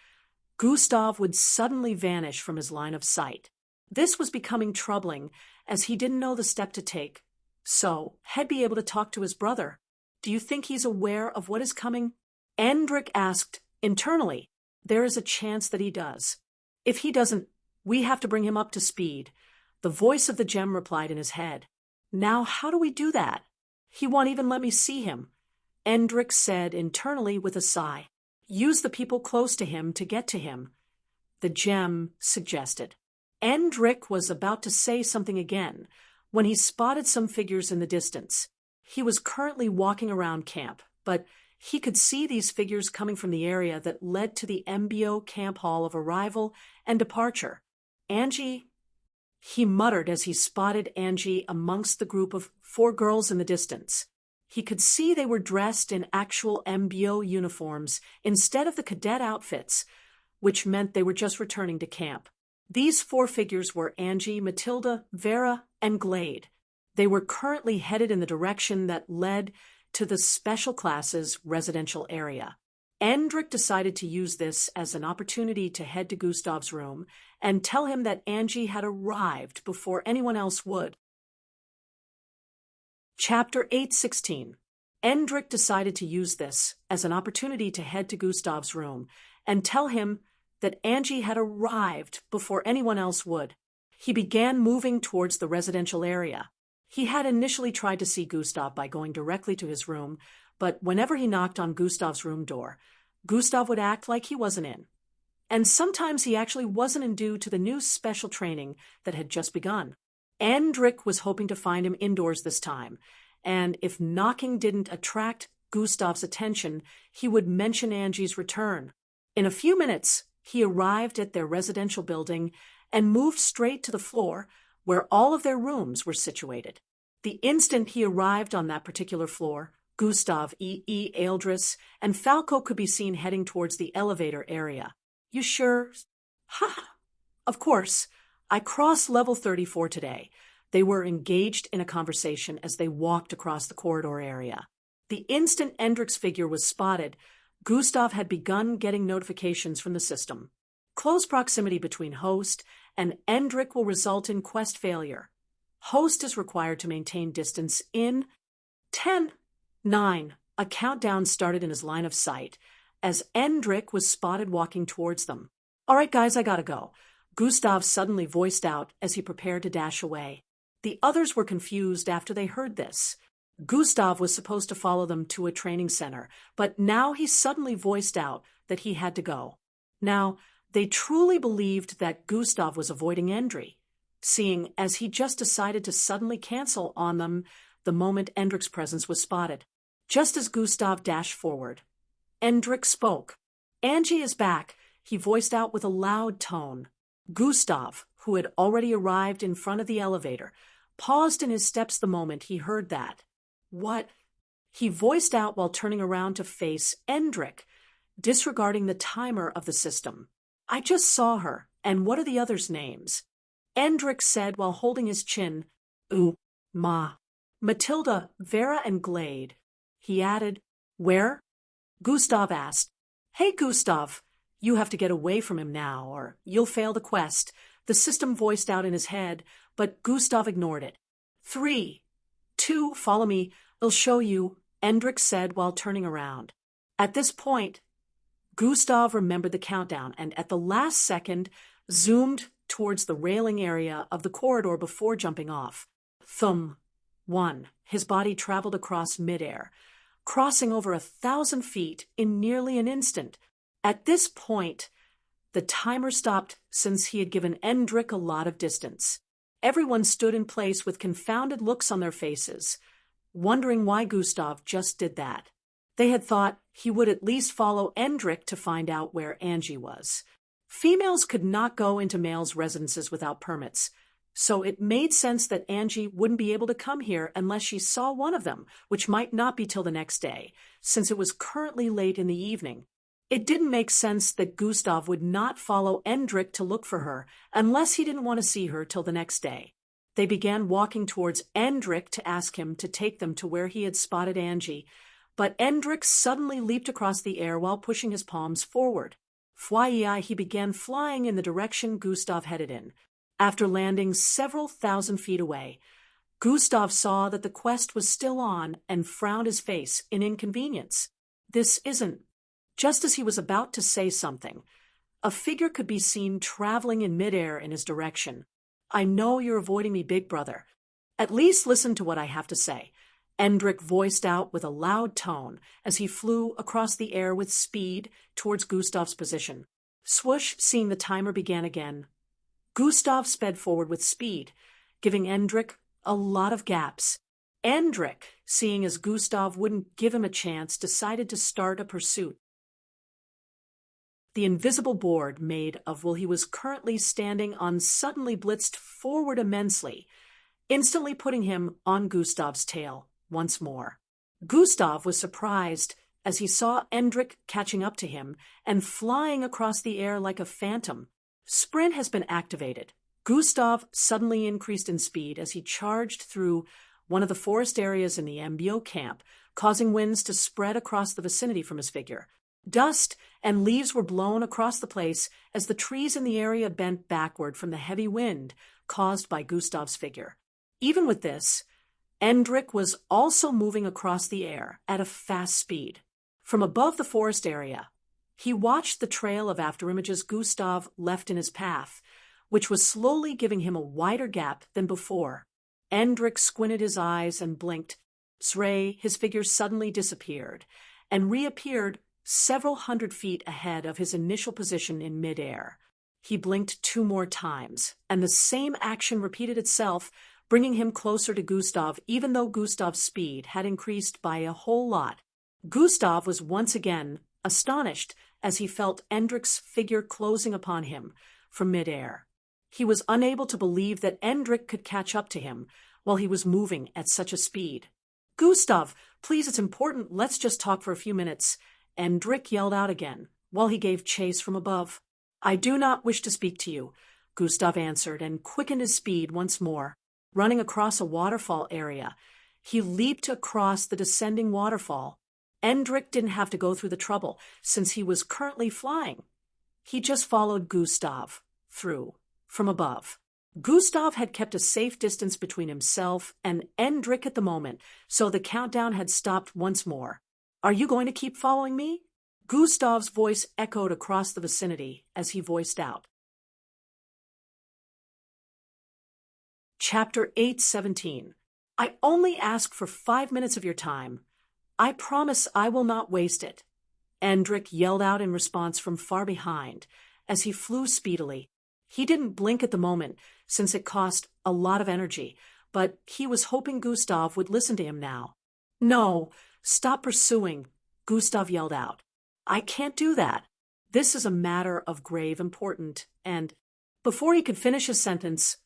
Gustav would suddenly vanish from his line of sight. This was becoming troubling, as he didn't know the step to take. So, he'd be able to talk to his brother. Do you think he's aware of what is coming? Endrik asked internally. There is a chance that he does. If he doesn't, we have to bring him up to speed. The voice of the gem replied in his head. Now, how do we do that? He won't even let me see him. Endrik said internally with a sigh. Use the people close to him to get to him, the gem suggested. Endrik was about to say something again when he spotted some figures in the distance. He was currently walking around camp, but he could see these figures coming from the area that led to the MBO camp hall of arrival and departure. Angie, he muttered as he spotted Angie amongst the group of 4 girls in the distance. He could see they were dressed in actual MBO uniforms instead of the cadet outfits, which meant they were just returning to camp. These 4 figures were Angie, Matilda, Vera, and Glade. They were currently headed in the direction that led to the special classes residential area. Endrik decided to use this as an opportunity to head to Gustav's room and tell him that Angie had arrived before anyone else would. Chapter 8:16. Endrik decided to use this as an opportunity to head to Gustav's room and tell him that Angie had arrived before anyone else would. He began moving towards the residential area. He had initially tried to see Gustav by going directly to his room, but whenever he knocked on Gustav's room door, Gustav would act like he wasn't in. And sometimes he actually wasn't in due to the new special training that had just begun. Endrik was hoping to find him indoors this time, and if knocking didn't attract Gustav's attention, he would mention Angie's return. In a few minutes, he arrived at their residential building and moved straight to the floor where all of their rooms were situated. The instant he arrived on that particular floor, Gustav, Eldris, and Falco could be seen heading towards the elevator area. You sure? Ha! Of course. I crossed level 34 today. They were engaged in a conversation as they walked across the corridor area. The instant Endrik's figure was spotted, Gustav had begun getting notifications from the system. Close proximity between host and Endrik will result in quest failure. Host is required to maintain distance in 10, 9. A countdown started in his line of sight as Endrik was spotted walking towards them. All right, guys, I gotta go. Gustav suddenly voiced out as he prepared to dash away. The others were confused after they heard this. Gustav was supposed to follow them to a training center, but now he suddenly voiced out that he had to go. Now, they truly believed that Gustav was avoiding Endri, seeing as he just decided to suddenly cancel on them the moment Endrik's presence was spotted. Just as Gustav dashed forward, Endrik spoke. Angie is back, he voiced out with a loud tone. Gustav, who had already arrived in front of the elevator, paused in his steps the moment he heard that. What? He voiced out while turning around to face Endrik. disregarding the timer of the system. I just saw her, and what are the others' names? Endrick said while holding his chin. Ooh, ma. Matilda, Vera, and Glade. He added, where? Gustav asked. Hey, Gustav, you have to get away from him now, or you'll fail the quest. The system voiced out in his head, but Gustav ignored it. 3, 2, follow me, I'll show you, Endrick said while turning around. At this point, Gustav remembered the countdown and at the last second zoomed towards the railing area of the corridor before jumping off. Thumb. 1. His body traveled across midair, crossing over 1,000 feet in nearly an instant. At this point, the timer stopped since he had given Endrick a lot of distance. Everyone stood in place with confounded looks on their faces, wondering why Gustav just did that. They had thought he would at least follow Endrick to find out where Angie was. Females could not go into males' residences without permits, so it made sense that Angie wouldn't be able to come here unless she saw one of them, which might not be till the next day, since it was currently late in the evening. It didn't make sense that Gustav would not follow Endrick to look for her unless he didn't want to see her till the next day. They began walking towards Endrick to ask him to take them to where he had spotted Angie, but Endrick suddenly leaped across the air while pushing his palms forward. He began flying in the direction Gustav headed in. After landing several thousand feet away, Gustav saw that the quest was still on and frowned his face in inconvenience. This isn't. Just as he was about to say something, a figure could be seen traveling in midair in his direction. I know you're avoiding me, big brother. At least listen to what I have to say, Endrick voiced out with a loud tone as he flew across the air with speed towards Gustav's position. Swoosh, seeing the timer began again. Gustav sped forward with speed, giving Endrick a lot of gaps. Endrick, seeing as Gustav wouldn't give him a chance, decided to start a pursuit. The invisible board made of while he was currently standing on suddenly blitzed forward immensely, instantly putting him on Gustav's tail once more. Gustav was surprised as he saw Endrick catching up to him and flying across the air like a phantom. Sprint has been activated. Gustav suddenly increased in speed as he charged through one of the forest areas in the MBO camp, causing winds to spread across the vicinity from his figure. Dust and leaves were blown across the place as the trees in the area bent backward from the heavy wind caused by Gustav's figure. Even with this, Endrick was also moving across the air at a fast speed. From above the forest area, he watched the trail of afterimages Gustav left in his path, which was slowly giving him a wider gap than before. Endrick squinted his eyes and blinked. His figure suddenly disappeared and reappeared several hundred feet ahead of his initial position in midair. He blinked 2 more times, and the same action repeated itself, bringing him closer to Gustav, even though Gustav's speed had increased by a whole lot. Gustav was once again astonished as he felt Endrick's figure closing upon him from midair. He was unable to believe that Endrick could catch up to him while he was moving at such a speed. "Gustav, please, it's important. Let's just talk for a few minutes," Endrick yelled out again, while he gave chase from above. "I do not wish to speak to you," Gustav answered and quickened his speed once more. Running across a waterfall area, he leaped across the descending waterfall. Endrick didn't have to go through the trouble, since he was currently flying. He just followed Gustav through from above. Gustav had kept a safe distance between himself and Endrick at the moment, so the countdown had stopped once more. "Are you going to keep following me?" Gustav's voice echoed across the vicinity as he voiced out. Chapter 8:17. I only ask for 5 minutes of your time. I promise I will not waste it, Endrick yelled out in response from far behind as he flew speedily. He didn't blink at the moment, since it cost a lot of energy, but he was hoping Gustav would listen to him now. "No, stop pursuing," Gustav yelled out. "I can't do that. This is a matter of grave importance," and before he could finish his sentence,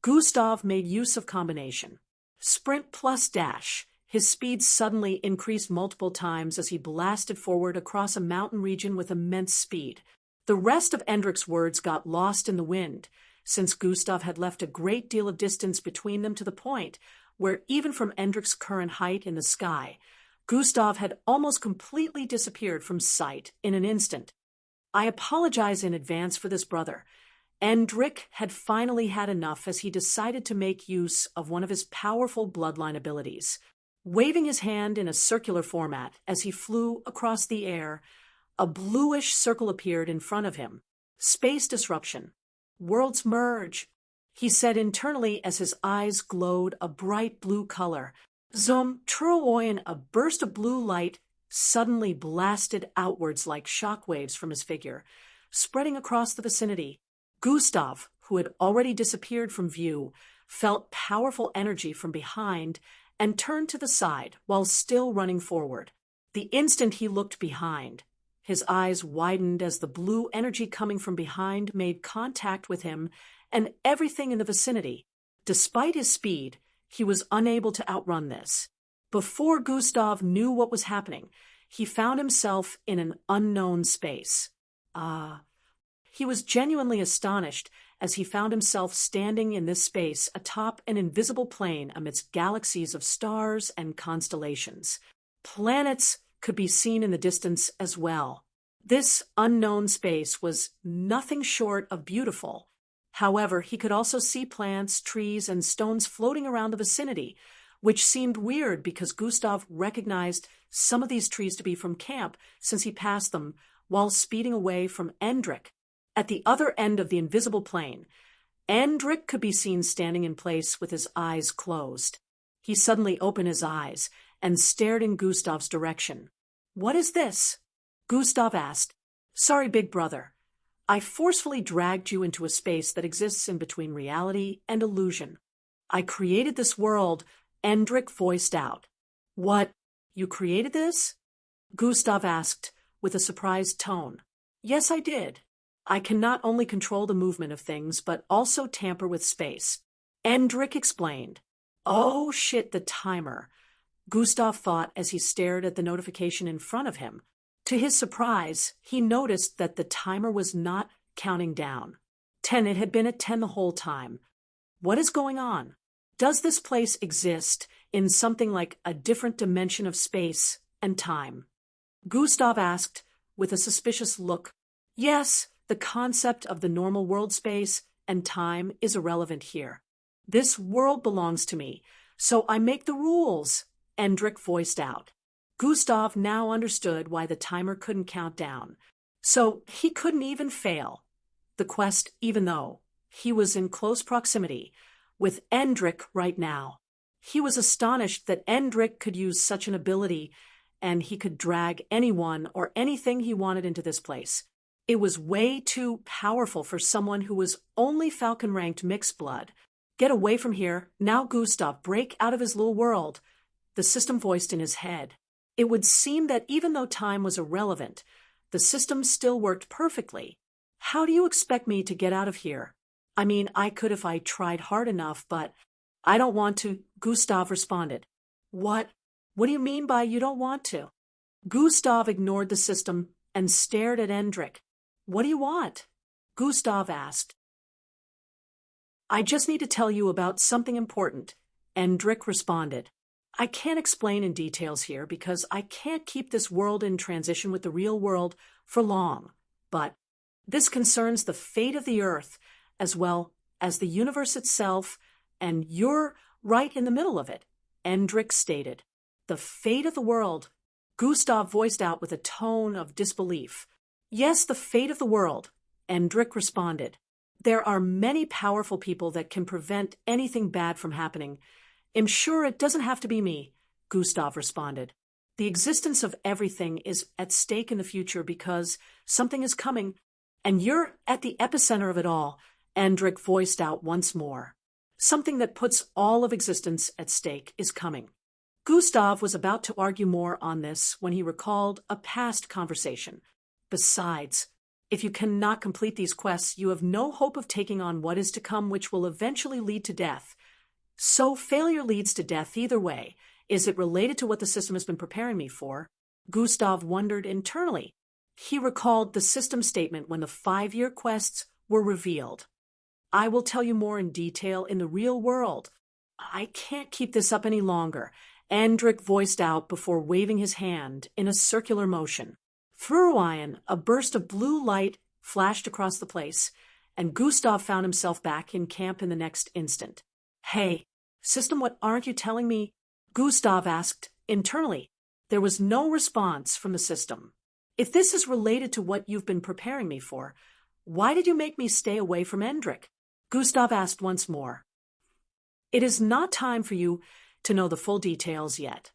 Gustav made use of combination. Sprint plus dash, His speed suddenly increased multiple times as he blasted forward across a mountain region with immense speed. The rest of Endrick's words got lost in the wind, since Gustav had left a great deal of distance between them to the point where, even from Endrick's current height in the sky, Gustav had almost completely disappeared from sight in an instant. I apologize in advance for this, brother. Endrick had finally had enough as he decided to make use of one of his powerful bloodline abilities. Waving his hand in a circular format as he flew across the air, a bluish circle appeared in front of him. Space disruption. Worlds merge, he said internally as his eyes glowed a bright blue color. Zum Truoyen, a burst of blue light suddenly blasted outwards like shock waves from his figure, spreading across the vicinity. Gustav, who had already disappeared from view, felt powerful energy from behind and turned to the side while still running forward. The instant he looked behind, his eyes widened as the blue energy coming from behind made contact with him and everything in the vicinity. Despite his speed, he was unable to outrun this. Before Gustav knew what was happening, he found himself in an unknown space. He was genuinely astonished as he found himself standing in this space atop an invisible plane amidst galaxies of stars and constellations. Planets could be seen in the distance as well. This unknown space was nothing short of beautiful. However, he could also see plants, trees, and stones floating around the vicinity, which seemed weird because Gustav recognized some of these trees to be from camp since he passed them while speeding away from Endrick. At the other end of the invisible plane, Endrick could be seen standing in place with his eyes closed. He suddenly opened his eyes and stared in Gustav's direction. "What is this?" Gustav asked. "Sorry, big brother. I forcefully dragged you into a space that exists in between reality and illusion. I created this world," Endrick voiced out. "What? You created this?" Gustav asked with a surprised tone. "Yes, I did. I can not only control the movement of things, but also tamper with space," Endrick explained. "Oh shit, the timer," Gustav thought as he stared at the notification in front of him. To his surprise, he noticed that the timer was not counting down. 10, it had been at 10 the whole time. What is going on? Does this place exist in something like a different dimension of space and time? Gustav asked with a suspicious look. Yes, the concept of the normal world space and time is irrelevant here. This world belongs to me, so I make the rules, Endrick voiced out. Gustav now understood why the timer couldn't count down. So he couldn't even fail the quest even though he was in close proximity with Endrick right now. He was astonished that Endrick could use such an ability and he could drag anyone or anything he wanted into this place. It was way too powerful for someone who was only Falcon-ranked mixed blood. "Get away from here, now Gustav, break out of his little world," the system voiced in his head. It would seem that even though time was irrelevant, the system still worked perfectly. "How do you expect me to get out of here? I mean, I could if I tried hard enough, but I don't want to," Gustav responded. What do you mean by you don't want to?" Gustav ignored the system and stared at Endrick. "What do you want?" Gustav asked. "I just need to tell you about something important," Endrick responded. "I can't explain in details here because I can't keep this world in transition with the real world for long, but this concerns the fate of the Earth as well as the universe itself, and you're right in the middle of it," Endrick stated. "The fate of the world," Gustav voiced out with a tone of disbelief. "Yes, the fate of the world," Endrick responded. "There are many powerful people that can prevent anything bad from happening. I'm sure it doesn't have to be me," Gustav responded. "The existence of everything is at stake in the future because something is coming, and you're at the epicenter of it all," Endrick voiced out once more. "Something that puts all of existence at stake is coming." Gustav was about to argue more on this when he recalled a past conversation. "Besides, if you cannot complete these quests, you have no hope of taking on what is to come, which will eventually lead to death. So failure leads to death either way. Is it related to what the system has been preparing me for? Gustav wondered internally. He recalled the system statement when the 5-year quests were revealed. I will tell you more in detail in the real world. I can't keep this up any longer, Endrik voiced out before waving his hand in a circular motion. Through a burst of blue light flashed across the place, and Gustav found himself back in camp in the next instant. Hey, system, what aren't you telling me? Gustav asked internally. There was no response from the system. If this is related to what you've been preparing me for, why did you make me stay away from Endrik? Gustav asked once more. It is not time for you to know the full details yet.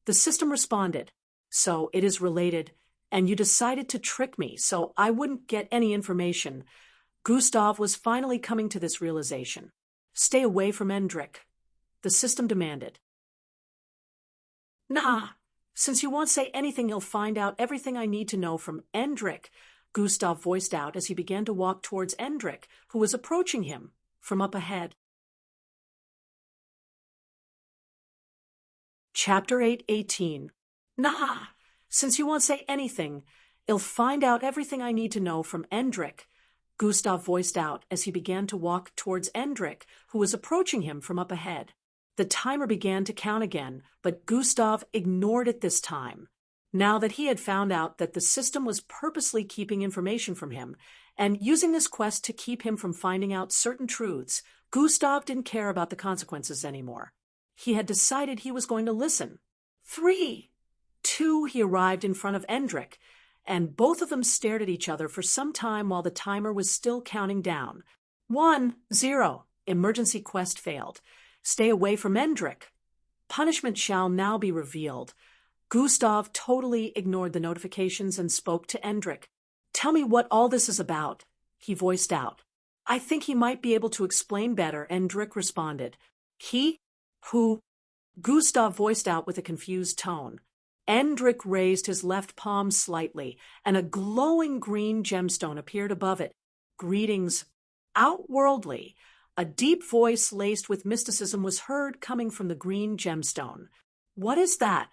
The system responded. So it is related, and you decided to trick me so I wouldn't get any information. Gustav was finally coming to this realization. Stay away from Endrik, the system demanded. Nah, since you won't say anything, you'll find out everything I need to know from Endrik, Gustav voiced out as he began to walk towards Endrik, who was approaching him from up ahead. Chapter 8:18. Nah, since you won't say anything, you'll find out everything I need to know from Endrik, Gustav voiced out as he began to walk towards Endrik, who was approaching him from up ahead. The timer began to count again, but Gustav ignored it this time. Now that he had found out that the system was purposely keeping information from him and using this quest to keep him from finding out certain truths, Gustav didn't care about the consequences anymore. He had decided he was going to listen. 3, 2, he arrived in front of Endrik, and both of them stared at each other for some time while the timer was still counting down. 1, 0, emergency quest failed. Stay away from Endrik. Punishment shall now be revealed. Gustav totally ignored the notifications and spoke to Endrik. Tell me what all this is about, he voiced out. I think he might be able to explain better, Endrik responded. He? Who? Gustav voiced out with a confused tone. Endrik raised his left palm slightly, and a glowing green gemstone appeared above it. Greetings. Outworldly. A deep voice laced with mysticism was heard coming from the green gemstone. What is that?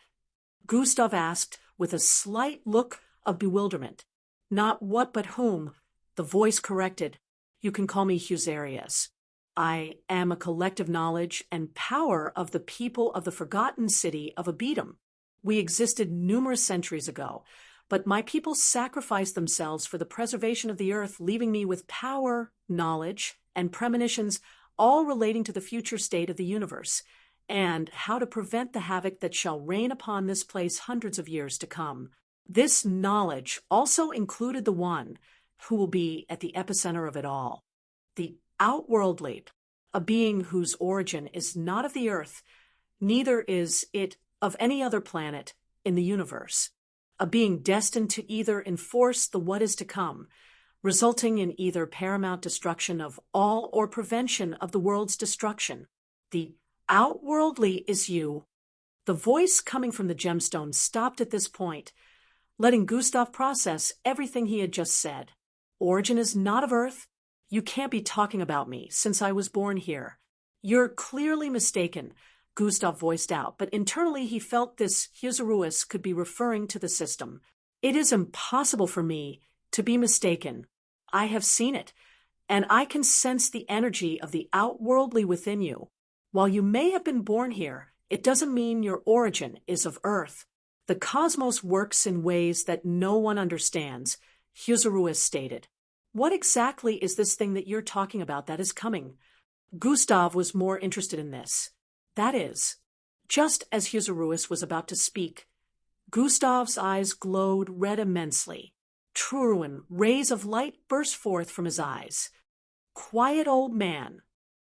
Gustav asked with a slight look of bewilderment. Not what but whom, the voice corrected. You can call me Husarius. I am a collective knowledge and power of the people of the forgotten city of Abedum. We existed numerous centuries ago, but my people sacrificed themselves for the preservation of the earth, leaving me with power, knowledge, and premonitions, all relating to the future state of the universe, and how to prevent the havoc that shall reign upon this place hundreds of years to come. This knowledge also included the one who will be at the epicenter of it all, the Outworldly, a being whose origin is not of the earth, neither is it of any other planet in the universe, a being destined to either enforce the what is to come, resulting in either paramount destruction of all or prevention of the world's destruction. The Outworldly is you. The voice coming from the gemstone stopped at this point, letting Gustav process everything he had just said. Origin is not of Earth. You can't be talking about me since I was born here. You're clearly mistaken, Gustav voiced out, but internally he felt this Husarius could be referring to the system. It is impossible for me to be mistaken. I have seen it, and I can sense the energy of the Outworldly within you. While you may have been born here, it doesn't mean your origin is of Earth. The cosmos works in ways that no one understands, Husarius stated. What exactly is this thing that you're talking about that is coming? Gustav was more interested in this. That is, just as Husarius was about to speak, Gustav's eyes glowed red immensely. Truruan, rays of light burst forth from his eyes. Quiet old man.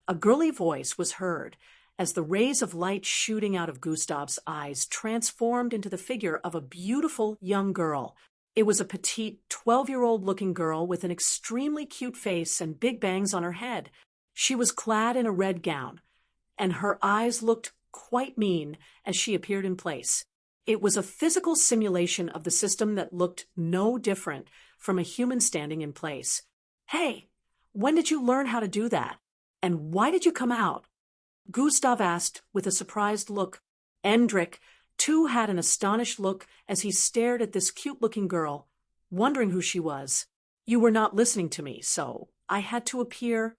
A girly voice was heard as the rays of light shooting out of Gustav's eyes transformed into the figure of a beautiful young girl. It was a petite, 12-year-old looking girl with an extremely cute face and big bangs on her head. She was clad in a red gown, and her eyes looked quite mean as she appeared in place. It was a physical simulation of the system that looked no different from a human standing in place. Hey, when did you learn how to do that? And why did you come out? Gustav asked with a surprised look. Endrick, too, had an astonished look as he stared at this cute-looking girl, wondering who she was. You were not listening to me, so I had to appear.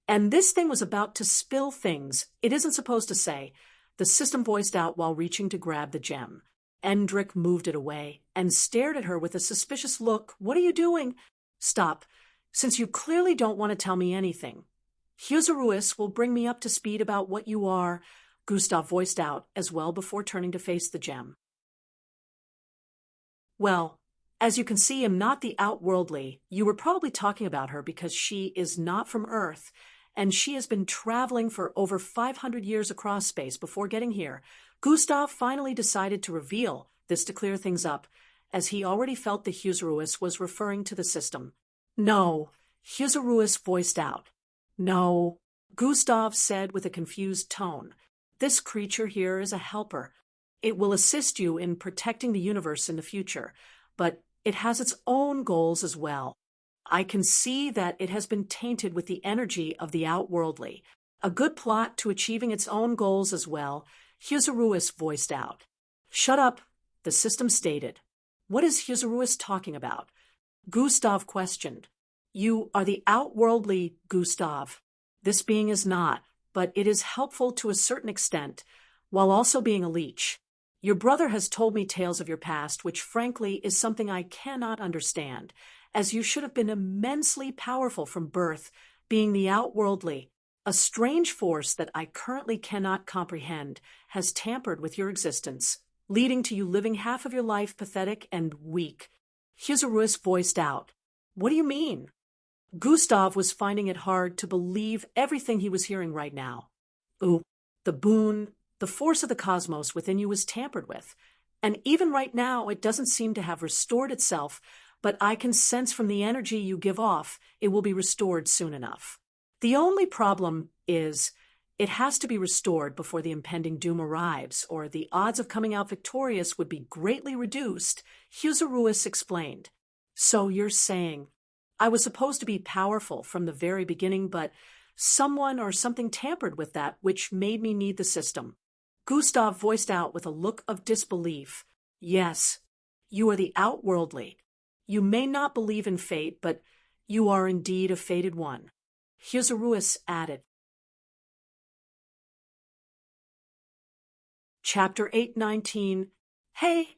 And this thing was about to spill things it isn't supposed to say, the system voiced out while reaching to grab the gem. Endrick moved it away and stared at her with a suspicious look. What are you doing? Stop, since you clearly don't want to tell me anything. Husaruis will bring me up to speed about what you are, Gustav voiced out as well before turning to face the gem. Well, as you can see, I'm not the outworldly. You were probably talking about her because she is not from Earth, and she has been traveling for over 500 years across space before getting here. Gustav finally decided to reveal this to clear things up, as he already felt the Husaruis was referring to the system. No, Husaruis voiced out. No, Gustav said with a confused tone. This creature here is a helper. It will assist you in protecting the universe in the future, but it has its own goals as well. I can see that it has been tainted with the energy of the outworldly. A good plot to achieving its own goals as well, Husaruis voiced out. Shut up, the system stated. What is Husaruis talking about? Gustav questioned. You are the outworldly, Gustav. This being is not, but it is helpful to a certain extent, while also being a leech. Your brother has told me tales of your past, which frankly is something I cannot understand, as you should have been immensely powerful from birth, being the outworldly. A strange force that I currently cannot comprehend has tampered with your existence, leading to you living half of your life pathetic and weak. Husaruis voiced out. What do you mean? Gustav was finding it hard to believe everything he was hearing right now. Ooh, the boon, the force of the cosmos within you was tampered with, and even right now it doesn't seem to have restored itself, but I can sense from the energy you give off it will be restored soon enough. The only problem is it has to be restored before the impending doom arrives, or the odds of coming out victorious would be greatly reduced, Husaruis explained. So you're saying, I was supposed to be powerful from the very beginning, but someone or something tampered with that, which made me need the system. Gustav voiced out with a look of disbelief. Yes, you are the outworldly. You may not believe in fate, but you are indeed a fated one. Husaruis added. Chapter 819. Hey,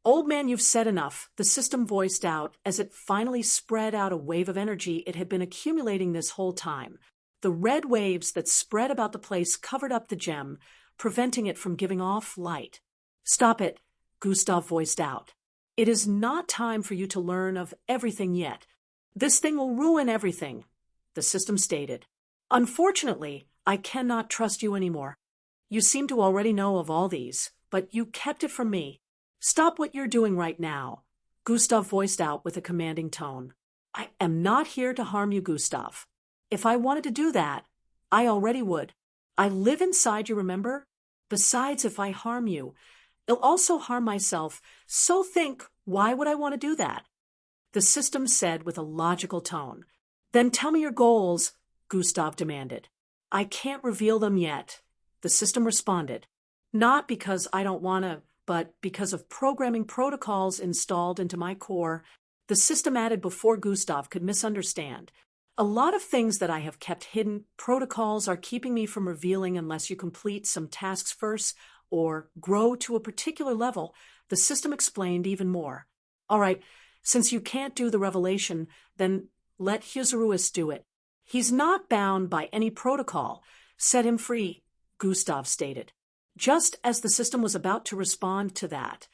old man, you've said enough, the system voiced out as it finally spread out a wave of energy it had been accumulating this whole time. The red waves that spread about the place covered up the gem, preventing it from giving off light. Stop it, Gustav voiced out. It is not time for you to learn of everything yet. This thing will ruin everything, the system stated. Unfortunately, I cannot trust you anymore. You seem to already know of all these, but you kept it from me. Stop what you're doing right now, Gustav voiced out with a commanding tone. I am not here to harm you, Gustav. If I wanted to do that, I already would. I live inside you, remember? Besides, if I harm you, it'll also harm myself, so think, why would I want to do that? The system said with a logical tone. Then tell me your goals, Gustav demanded. I can't reveal them yet, the system responded. Not because I don't want to, but because of programming protocols installed into my core, the system added before Gustav could misunderstand. A lot of things that I have kept hidden, protocols are keeping me from revealing unless you complete some tasks first or grow to a particular level, the system explained even more. All right, since you can't do the revelation, then let Husaruis do it. He's not bound by any protocol. Set him free, Gustav stated. Just as the system was about to respond to that,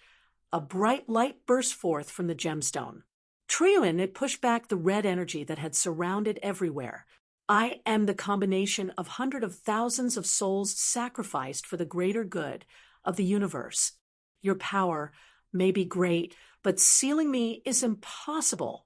a bright light burst forth from the gemstone. Triuin, it pushed back the red energy that had surrounded everywhere. I am the combination of hundreds of thousands of souls sacrificed for the greater good of the universe. Your power may be great, but sealing me is impossible.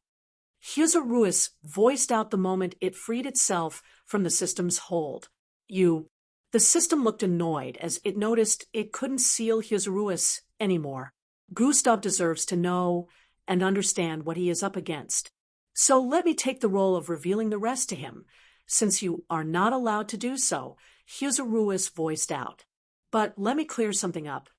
Husaruis voiced out the moment it freed itself from the system's hold. The system looked annoyed as it noticed it couldn't seal Husaruis anymore. Gustav deserves to know and understand what he is up against. So let me take the role of revealing the rest to him, since you are not allowed to do so, Husaruis voiced out. But let me clear something up.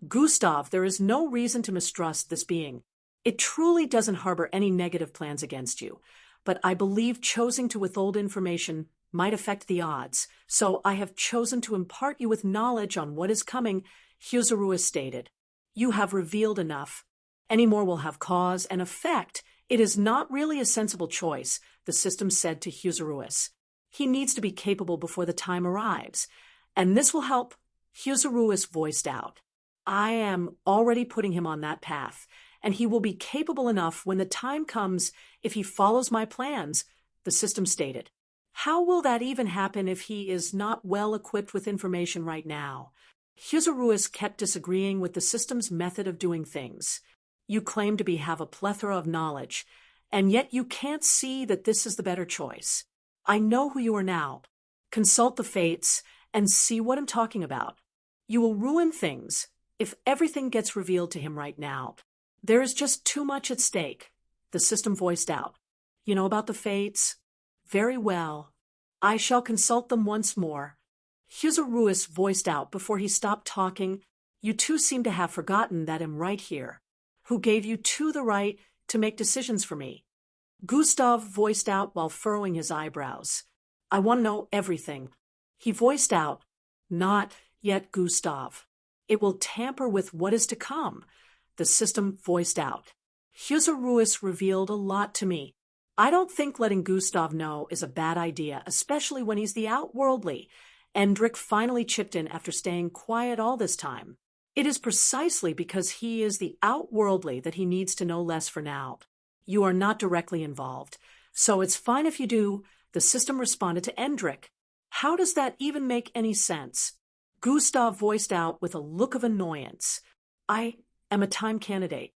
Gustav, there is no reason to mistrust this being. It truly doesn't harbor any negative plans against you, but I believe choosing to withhold information might affect the odds, so I have chosen to impart you with knowledge on what is coming, Huzuru stated. You have revealed enough. Any more will have cause and effect. It is not really a sensible choice, the system said to Huzuru. He needs to be capable before the time arrives, and this will help, Huzuru voiced out. I am already putting him on that path, and he will be capable enough when the time comes if he follows my plans, the system stated. How will that even happen if he is not well equipped with information right now? Huzuru kept disagreeing with the system's method of doing things. You claim to have a plethora of knowledge, and yet you can't see that this is the better choice. I know who you are now. Consult the fates and see what I'm talking about. You will ruin things if everything gets revealed to him right now. There is just too much at stake, the system voiced out. You know about the fates? Very well. I shall consult them once more. Huzuru voiced out before he stopped talking. You two seem to have forgotten that I'm right here. Who gave you two the right to make decisions for me? Gustav voiced out while furrowing his eyebrows. I want to know everything. He voiced out. Not yet, Gustav. It will tamper with what is to come, the system voiced out. Huzuru revealed a lot to me. I don't think letting Gustav know is a bad idea, especially when he's the outworldly. Endrick finally chipped in after staying quiet all this time. It is precisely because he is the outworldly that he needs to know less for now. You are not directly involved, so it's fine if you do, the system responded to Endrick. How does that even make any sense? Gustav voiced out with a look of annoyance. I am a time candidate.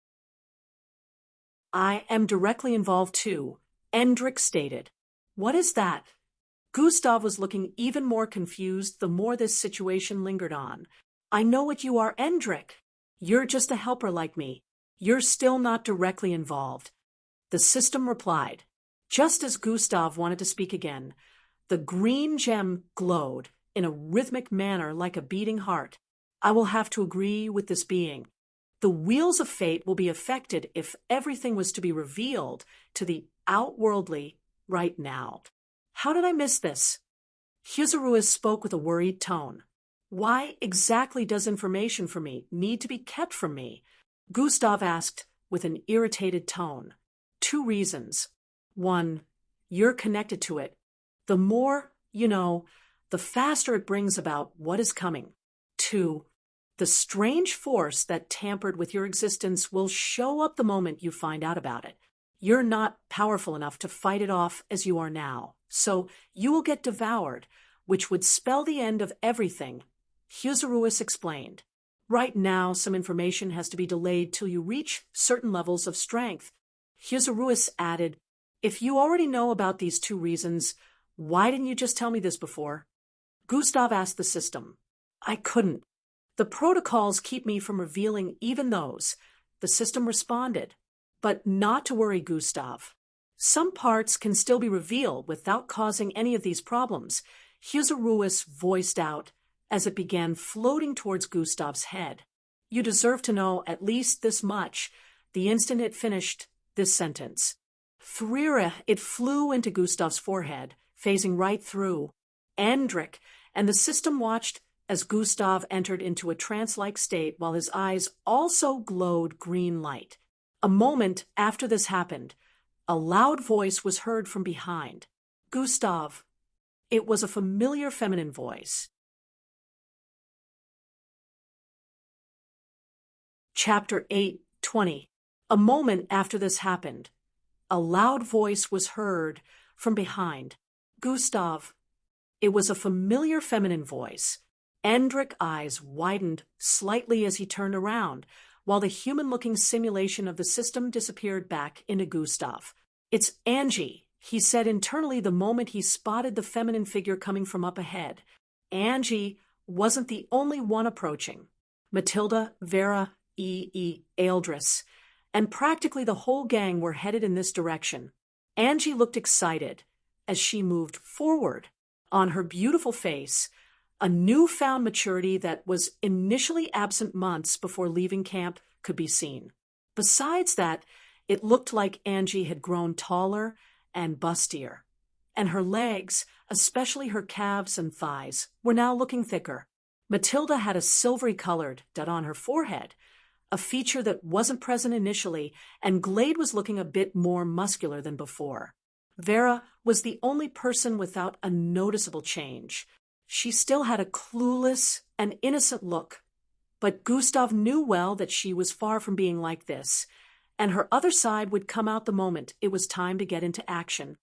I am directly involved too, Endrick stated. What is that? Gustav was looking even more confused the more this situation lingered on. I know what you are, Endrick. You're just a helper like me. You're still not directly involved. The system replied. Just as Gustav wanted to speak again, the green gem glowed in a rhythmic manner like a beating heart. I will have to agree with this being. The wheels of fate will be affected if everything was to be revealed to the outworldly right now. How did I miss this? Huzuru spoke with a worried tone. Why exactly does information from me need to be kept from me? Gustav asked with an irritated tone. 2 reasons. 1, you're connected to it. The more you know, the faster it brings about what is coming. 2, the strange force that tampered with your existence will show up the moment you find out about it. You're not powerful enough to fight it off as you are now, so you will get devoured, which would spell the end of everything, Huzuru explained. Right now, some information has to be delayed till you reach certain levels of strength. Huzuru added, if you already know about these 2 reasons, why didn't you just tell me this before? Gustav asked the system. I couldn't. The protocols keep me from revealing even those, the system responded. But not to worry, Gustav. Some parts can still be revealed without causing any of these problems, Huzuru voiced out as it began floating towards Gustav's head. You deserve to know at least this much, the instant it finished this sentence. Thrira, it flew into Gustav's forehead, phasing right through. Endrick and the system watched as Gustav entered into a trance-like state while his eyes also glowed green light. A moment after this happened, a loud voice was heard from behind. Gustav. It was a familiar feminine voice. Chapter 8:20. A moment after this happened, a loud voice was heard from behind. Gustav. It was a familiar feminine voice. Endrick's eyes widened slightly as he turned around, while the human-looking simulation of the system disappeared back into Gustav. It's Angie, he said internally the moment he spotted the feminine figure coming from up ahead. Angie wasn't the only one approaching. Matilda, Vera, Eldris, and practically the whole gang were headed in this direction. Angie looked excited as she moved forward. On her beautiful face, A newfound maturity that was initially absent months before leaving camp could be seen. Besides that, it looked like Angie had grown taller and bustier, and her legs, especially her calves and thighs, were now looking thicker. Matilda had a silvery-colored dot on her forehead, a feature that wasn't present initially, and Glade was looking a bit more muscular than before. Vera was the only person without a noticeable change. She still had a clueless and innocent look, but Gustav knew well that she was far from being like this, and her other side would come out the moment it was time to get into action.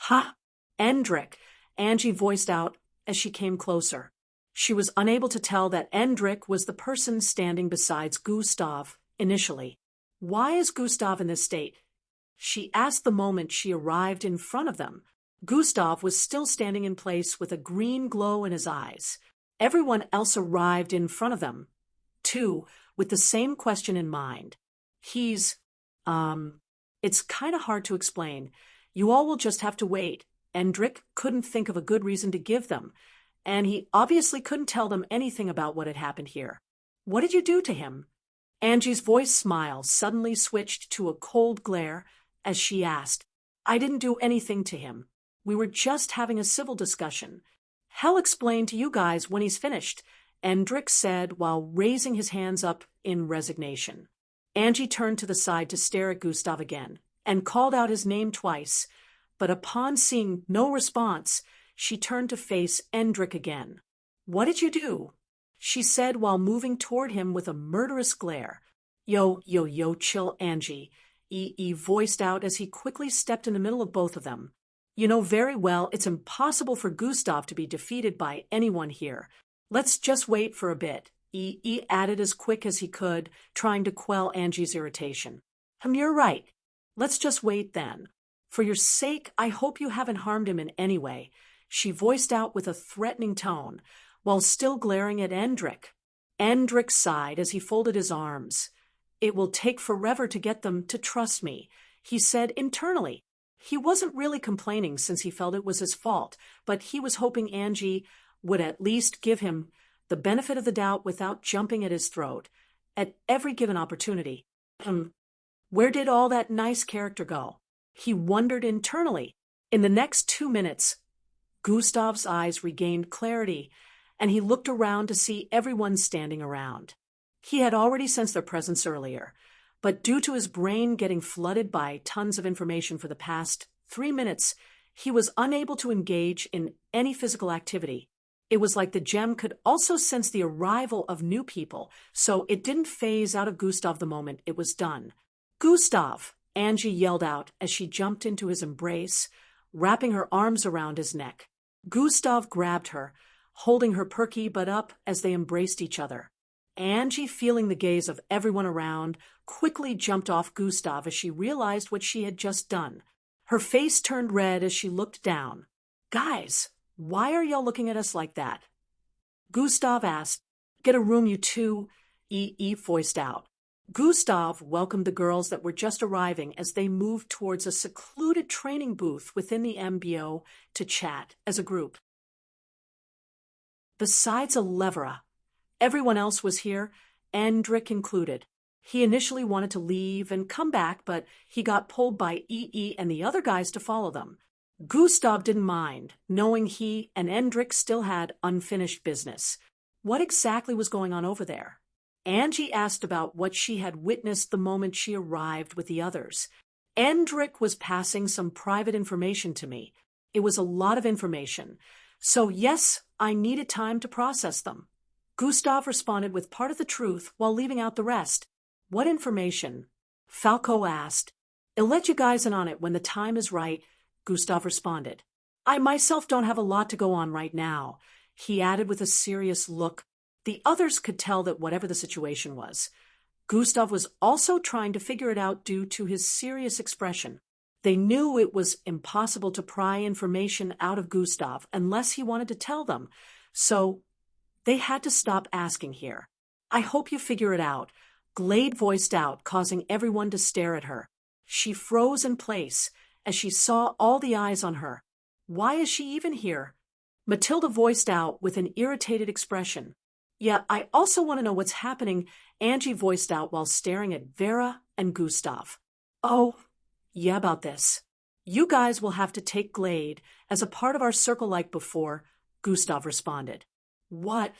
"Ha! Endrick," Angie voiced out as she came closer. She was unable to tell that Endrick was the person standing beside Gustav initially. "Why is Gustav in this state?" she asked the moment she arrived in front of them. Gustav was still standing in place with a green glow in his eyes. Everyone else arrived in front of them, too, with the same question in mind. It's kind of hard to explain. You all will just have to wait. Endrick couldn't think of a good reason to give them, and he obviously couldn't tell them anything about what had happened here. "What did you do to him?" Angie's voice smile suddenly switched to a cold glare as she asked. "I didn't do anything to him. We were just having a civil discussion. He'll explain to you guys when he's finished," Endrick said while raising his hands up in resignation. Angie turned to the side to stare at Gustav again and called out his name twice, but upon seeing no response, she turned to face Endrick again. "What did you do?" she said while moving toward him with a murderous glare. Yo, chill, Angie," E voiced out as he quickly stepped in the middle of both of them. "You know very well it's impossible for Gustav to be defeated by anyone here. Let's just wait for a bit," E added as quick as he could, trying to quell Angie's irritation. You're right. Let's just wait then. For your sake, I hope you haven't harmed him in any way," she voiced out with a threatening tone, while still glaring at Endrick. Endrick sighed as he folded his arms. "It will take forever to get them to trust me," he said internally. He wasn't really complaining since he felt it was his fault, but he was hoping Angie would at least give him the benefit of the doubt without jumping at his throat at every given opportunity. Where did all that nice character go? He wondered internally. In the next 2 minutes, Gustav's eyes regained clarity, and he looked around to see everyone standing around. He had already sensed their presence earlier, but due to his brain getting flooded by tons of information for the past 3 minutes, he was unable to engage in any physical activity. It was like the gem could also sense the arrival of new people, so it didn't phase out of Gustav the moment it was done. "Gustav!" Angie yelled out as she jumped into his embrace, wrapping her arms around his neck. Gustav grabbed her, holding her perky butt up as they embraced each other. Angie, feeling the gaze of everyone around, quickly jumped off Gustav as she realized what she had just done. Her face turned red as she looked down. "Guys, why are y'all looking at us like that?" Gustav asked. "Get a room, you two," E voiced out. Gustav welcomed the girls that were just arriving as they moved towards a secluded training booth within the MBO to chat as a group. Besides Alevra, everyone else was here, Endrick included. He initially wanted to leave and come back, but he got pulled by E and the other guys to follow them. Gustav didn't mind, knowing he and Endrick still had unfinished business. What exactly was going on over there? Angie asked about what she had witnessed the moment she arrived with the others. Endrick was passing some private information to me. It was a lot of information. So yes, I needed time to process them. Gustav responded with part of the truth while leaving out the rest. "What information?" Falco asked. "I'll let you guys in on it when the time is right," Gustav responded. "I myself don't have a lot to go on right now," he added with a serious look. The others could tell that whatever the situation was, Gustav was also trying to figure it out due to his serious expression. They knew it was impossible to pry information out of Gustav unless he wanted to tell them, so they had to stop asking here. "I hope you figure it out," Glade voiced out, causing everyone to stare at her. She froze in place as she saw all the eyes on her. Why is she even here? Matilda voiced out with an irritated expression. Yeah, I also want to know what's happening, Angie voiced out while staring at Vera and Gustav. Oh, yeah, about this. You guys will have to take Glade as a part of our circle like before, Gustav responded. What?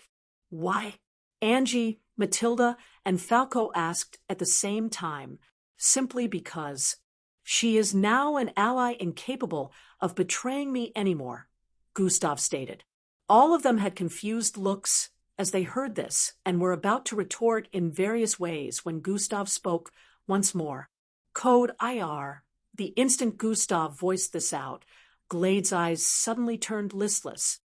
Why? Angie, Matilda, and Falco asked at the same time, simply because. She is now an ally incapable of betraying me anymore, Gustav stated. All of them had confused looks as they heard this and were about to retort in various ways when Gustav spoke once more. Code IR. The instant Gustav voiced this out, Glade's eyes suddenly turned listless.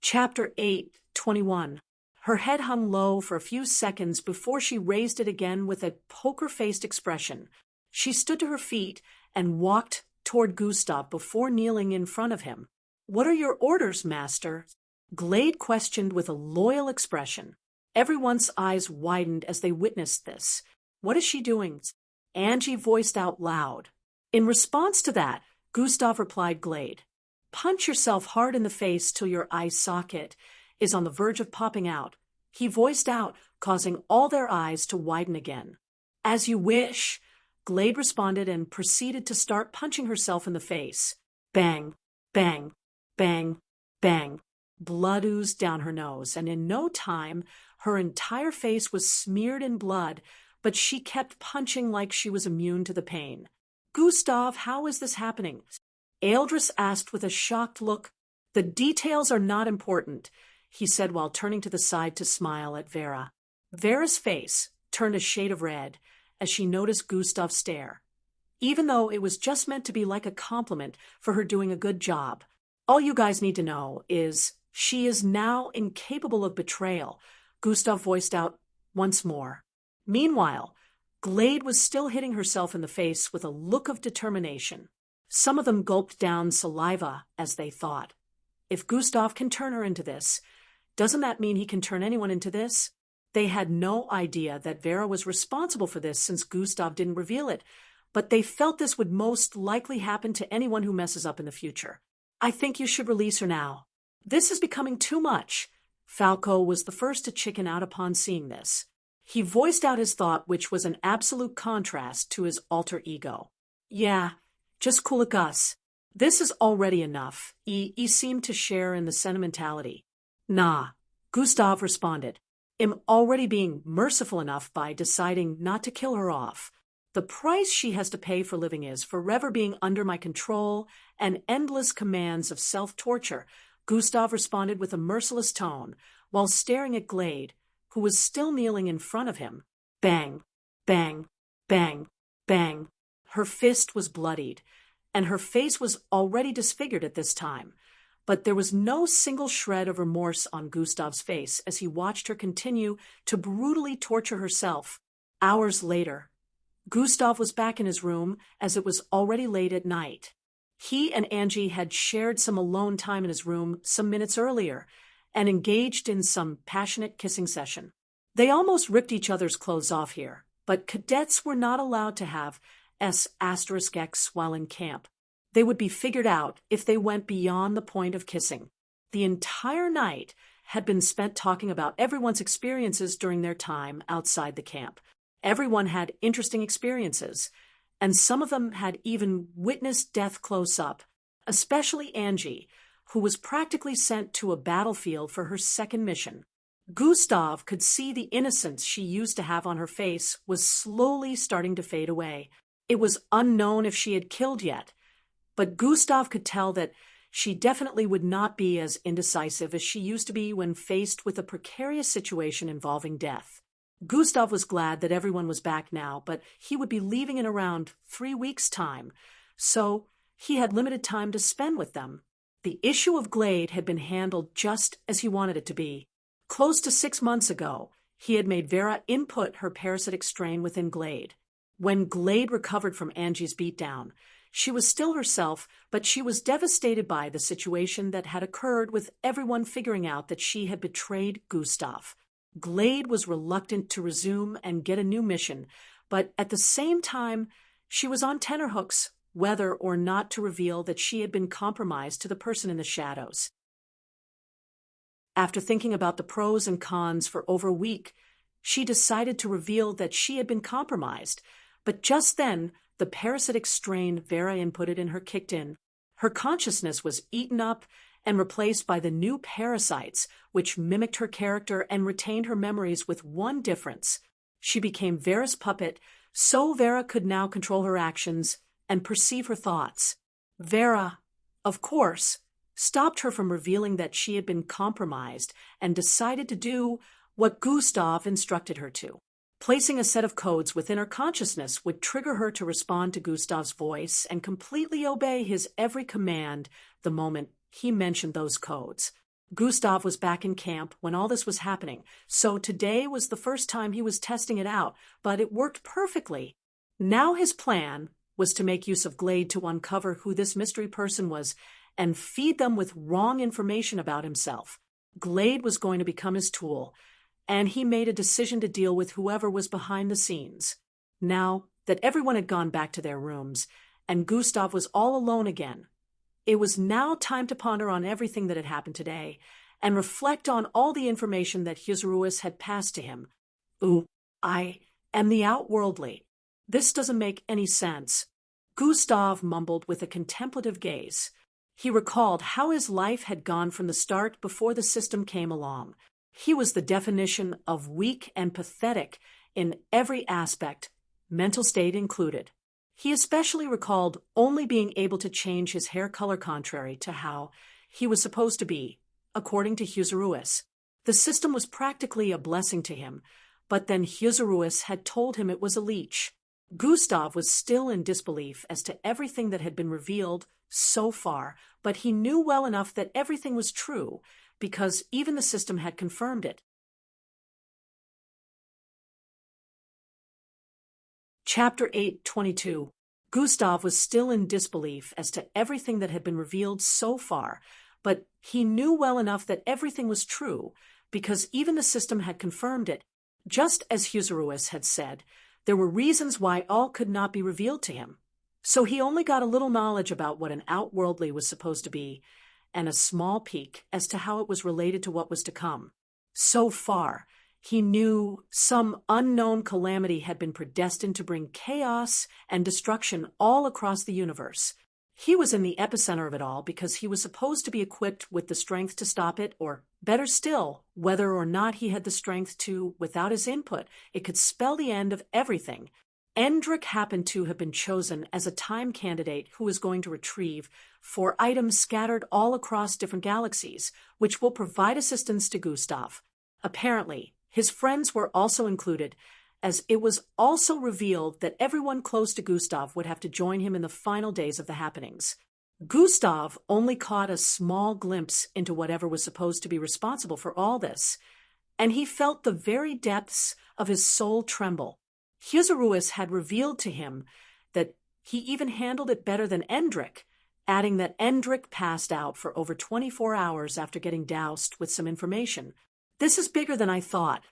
Chapter 8:21. Her head hung low for a few seconds before she raised it again with a poker-faced expression. She stood to her feet and walked toward Gustav before kneeling in front of him. What are your orders, master? Glade questioned with a loyal expression. Everyone's eyes widened as they witnessed this. What is she doing? Angie voiced out loud. In response to that, Gustav replied Glade. Punch yourself hard in the face till your eye socket is on the verge of popping out. He voiced out, causing all their eyes to widen again. As you wish, Glade responded and proceeded to start punching herself in the face. Bang, bang, bang, bang. Blood oozed down her nose, and in no time, her entire face was smeared in blood, but she kept punching like she was immune to the pain. Gustav, how is this happening? Eldris asked with a shocked look. The details are not important, he said while turning to the side to smile at Vera. Vera's face turned a shade of red as she noticed Gustav's stare. Even though it was just meant to be like a compliment for her doing a good job, all you guys need to know is she is now incapable of betrayal, Gustav voiced out once more. Meanwhile, Glade was still hitting herself in the face with a look of determination. Some of them gulped down saliva as they thought. If Gustav can turn her into this, doesn't that mean he can turn anyone into this? They had no idea that Vera was responsible for this since Gustav didn't reveal it, but they felt this would most likely happen to anyone who messes up in the future. I think you should release her now. This is becoming too much. Falco was the first to chicken out upon seeing this. He voiced out his thought, which was an absolute contrast to his alter ego. Yeah, just cool it, Gus. This is already enough. He seemed to share in the sentimentality. Nah, Gustav responded. I'm already being merciful enough by deciding not to kill her off. The price she has to pay for living is forever being under my control and endless commands of self-torture, Gustav responded with a merciless tone while staring at Glade, who was still kneeling in front of him. Bang, bang, bang, bang. Her fist was bloodied, and her face was already disfigured at this time. But there was no single shred of remorse on Gustav's face as he watched her continue to brutally torture herself. Hours later, Gustav was back in his room as it was already late at night. He and Angie had shared some alone time in his room some minutes earlier and engaged in some passionate kissing session. They almost ripped each other's clothes off here, but cadets were not allowed to have S*X while in camp. They would be figured out if they went beyond the point of kissing. The entire night had been spent talking about everyone's experiences during their time outside the camp. Everyone had interesting experiences, and some of them had even witnessed death close up, especially Angie, who was practically sent to a battlefield for her second mission. Gustav could see the innocence she used to have on her face was slowly starting to fade away. It was unknown if she had killed yet, but Gustav could tell that she definitely would not be as indecisive as she used to be when faced with a precarious situation involving death. Gustav was glad that everyone was back now, but he would be leaving in around 3 weeks' time, so he had limited time to spend with them. The issue of Glade had been handled just as he wanted it to be. Close to 6 months ago, he had made Vera input her parasitic strain within Glade. When Glade recovered from Angie's beatdown, she was still herself, but she was devastated by the situation that had occurred with everyone figuring out that she had betrayed Gustav. Glade was reluctant to resume and get a new mission, but at the same time, she was on tenterhooks whether or not to reveal that she had been compromised to the person in the shadows. After thinking about the pros and cons for over a week, she decided to reveal that she had been compromised, but just then, the parasitic strain Vera inputted in her kicked in. Her consciousness was eaten up and replaced by the new parasites, which mimicked her character and retained her memories with one difference. She became Vera's puppet, so Vera could now control her actions and perceive her thoughts. Vera, of course, stopped her from revealing that she had been compromised and decided to do what Gustav instructed her to. Placing a set of codes within her consciousness would trigger her to respond to Gustav's voice and completely obey his every command the moment he mentioned those codes. Gustav was back in camp when all this was happening, so today was the first time he was testing it out, but it worked perfectly. Now his plan was to make use of Glade to uncover who this mystery person was and feed them with wrong information about himself. Glade was going to become his tool, and he made a decision to deal with whoever was behind the scenes. Now that everyone had gone back to their rooms, and Gustav was all alone again, it was now time to ponder on everything that had happened today, and reflect on all the information that Hysarus had passed to him. I am the outworldly. This doesn't make any sense. Gustav mumbled with a contemplative gaze. He recalled how his life had gone from the start before the system came along. He was the definition of weak and pathetic in every aspect, mental state included. He especially recalled only being able to change his hair color contrary to how he was supposed to be, according to Hysarus. The system was practically a blessing to him, but then Hysarus had told him it was a leech. Gustav was still in disbelief as to everything that had been revealed so far, but he knew well enough that everything was true, because even the system had confirmed it. Chapter 8:22. Gustav was still in disbelief as to everything that had been revealed so far, but he knew well enough that everything was true, because even the system had confirmed it. Just as Hysarus had said, there were reasons why all could not be revealed to him. So he only got a little knowledge about what an outworldly was supposed to be, and a small peek as to how it was related to what was to come. So far, he knew some unknown calamity had been predestined to bring chaos and destruction all across the universe. He was in the epicenter of it all because he was supposed to be equipped with the strength to stop it, or better still, whether or not he had the strength to, without his input, it could spell the end of everything. Endrick happened to have been chosen as a time candidate who is going to retrieve 4 items scattered all across different galaxies, which will provide assistance to Gustav. Apparently, his friends were also included, as it was also revealed that everyone close to Gustav would have to join him in the final days of the happenings. Gustav only caught a small glimpse into whatever was supposed to be responsible for all this, and he felt the very depths of his soul tremble. Hysarus had revealed to him that he even handled it better than Endrick, adding that Endrick passed out for over 24 hours after getting doused with some information. "This is bigger than I thought,"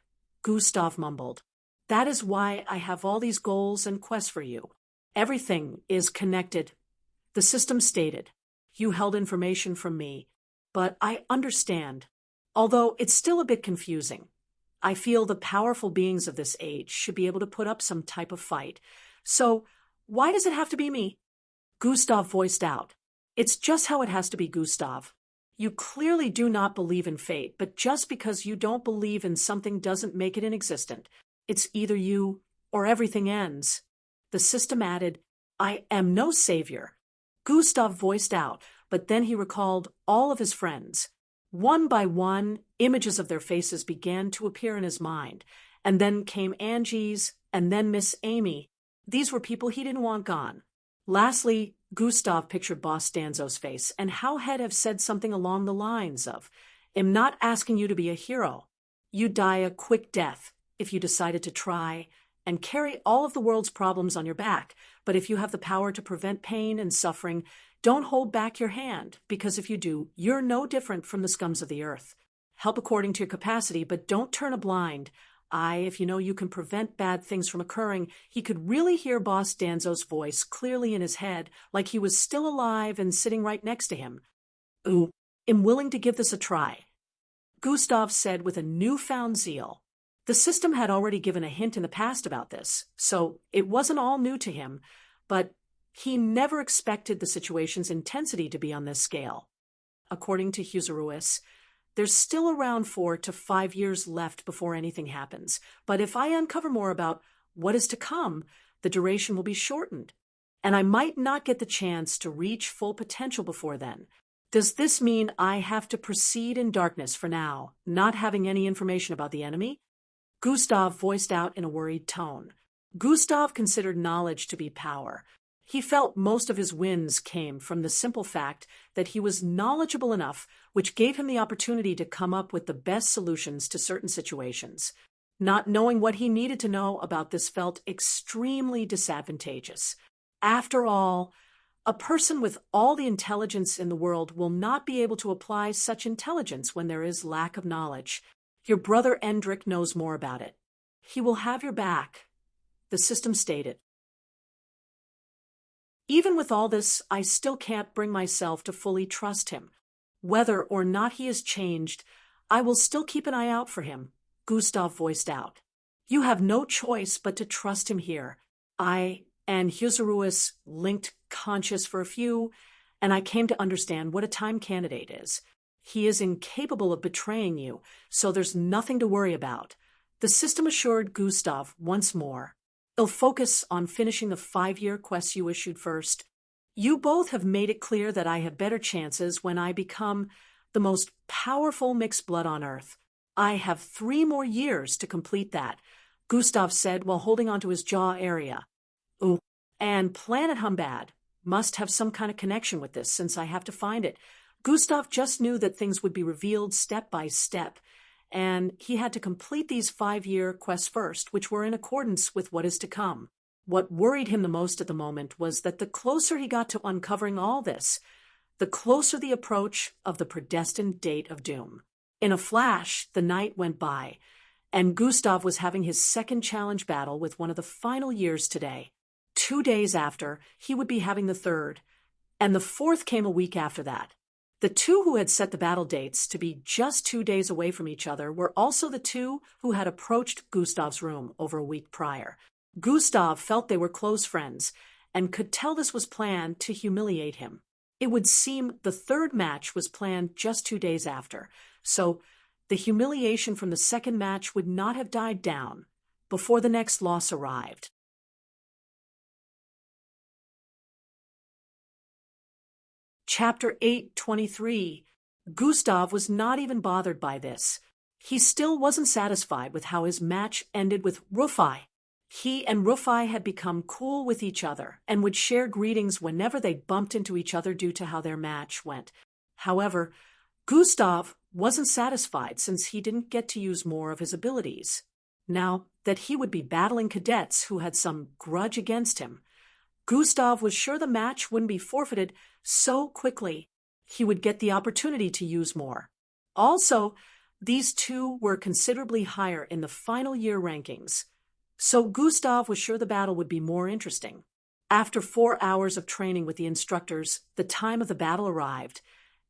Gustav mumbled. "That is why I have all these goals and quests for you. Everything is connected." The system stated, "You held information from me, but I understand. Although it's still a bit confusing. I feel the powerful beings of this age should be able to put up some type of fight. So why does it have to be me?" Gustav voiced out, "It's just how it has to be, Gustav. You clearly do not believe in fate, but just because you don't believe in something doesn't make it inexistent. It's either you or everything ends." The system added, "I am no savior." Gustav voiced out, but then he recalled all of his friends. One by one, images of their faces began to appear in his mind, and then came Angie's, and then Miss Amy. These were people he didn't want gone. Lastly, Gustav pictured Boss Danzo's face, and how he'd have said something along the lines of, "I'm not asking you to be a hero. You die a quick death if you decided to try and carry all of the world's problems on your back, but if you have the power to prevent pain and suffering, don't hold back your hand, because if you do, you're no different from the scums of the earth. Help according to your capacity, but don't turn a blind If you know you can prevent bad things from occurring, he could really hear Boss Danzo's voice clearly in his head, like he was still alive and sitting right next to him. Ooh, am willing to give this a try, Gustav said with a newfound zeal. The system had already given a hint in the past about this, so it wasn't all new to him, but he never expected the situation's intensity to be on this scale. According to Huseruis, there's still around 4 to 5 years left before anything happens, but if I uncover more about what is to come, the duration will be shortened, and I might not get the chance to reach full potential before then. Does this mean I have to proceed in darkness for now, not having any information about the enemy? Gustav voiced out in a worried tone. Gustav considered knowledge to be power. He felt most of his wins came from the simple fact that he was knowledgeable enough, which gave him the opportunity to come up with the best solutions to certain situations. Not knowing what he needed to know about this felt extremely disadvantageous. After all, a person with all the intelligence in the world will not be able to apply such intelligence when there is lack of knowledge. Your brother Endrik knows more about it. He will have your back, the system stated. Even with all this, I still can't bring myself to fully trust him. Whether or not he has changed, I will still keep an eye out for him, Gustav voiced out. You have no choice but to trust him here. I and Huseruis linked conscious for a few, and I came to understand what a time candidate is. He is incapable of betraying you, so there's nothing to worry about. The system assured Gustav once more. It'll focus on finishing the 5-year quests you issued first. You both have made it clear that I have better chances when I become the most powerful mixed blood on Earth. I have 3 more years to complete that, Gustav said while holding onto his jaw area. Ooh, and Planet Humbad must have some kind of connection with this since I have to find it. Gustav just knew that things would be revealed step by step, and he had to complete these 5-year quests first, which were in accordance with what is to come. What worried him the most at the moment was that the closer he got to uncovering all this, the closer the approach of the predestined date of doom. In a flash, the night went by, and Gustav was having his second challenge battle with one of the final years today. 2 days after, he would be having the third, and the fourth came a week after that. The two who had set the battle dates to be just 2 days away from each other were also the two who had approached Gustav's room over a week prior. Gustav felt they were close friends and could tell this was planned to humiliate him. It would seem the third match was planned just 2 days after, so the humiliation from the second match would not have died down before the next loss arrived. Chapter 8:23. Gustav was not even bothered by this. He still wasn't satisfied with how his match ended with Rufai. He and Rufai had become cool with each other and would share greetings whenever they bumped into each other due to how their match went. However, Gustav wasn't satisfied since he didn't get to use more of his abilities. Now that he would be battling cadets who had some grudge against him, Gustav was sure the match wouldn't be forfeited so quickly. He would get the opportunity to use more. Also, these two were considerably higher in the final year rankings, so Gustav was sure the battle would be more interesting. After 4 hours of training with the instructors, the time of the battle arrived,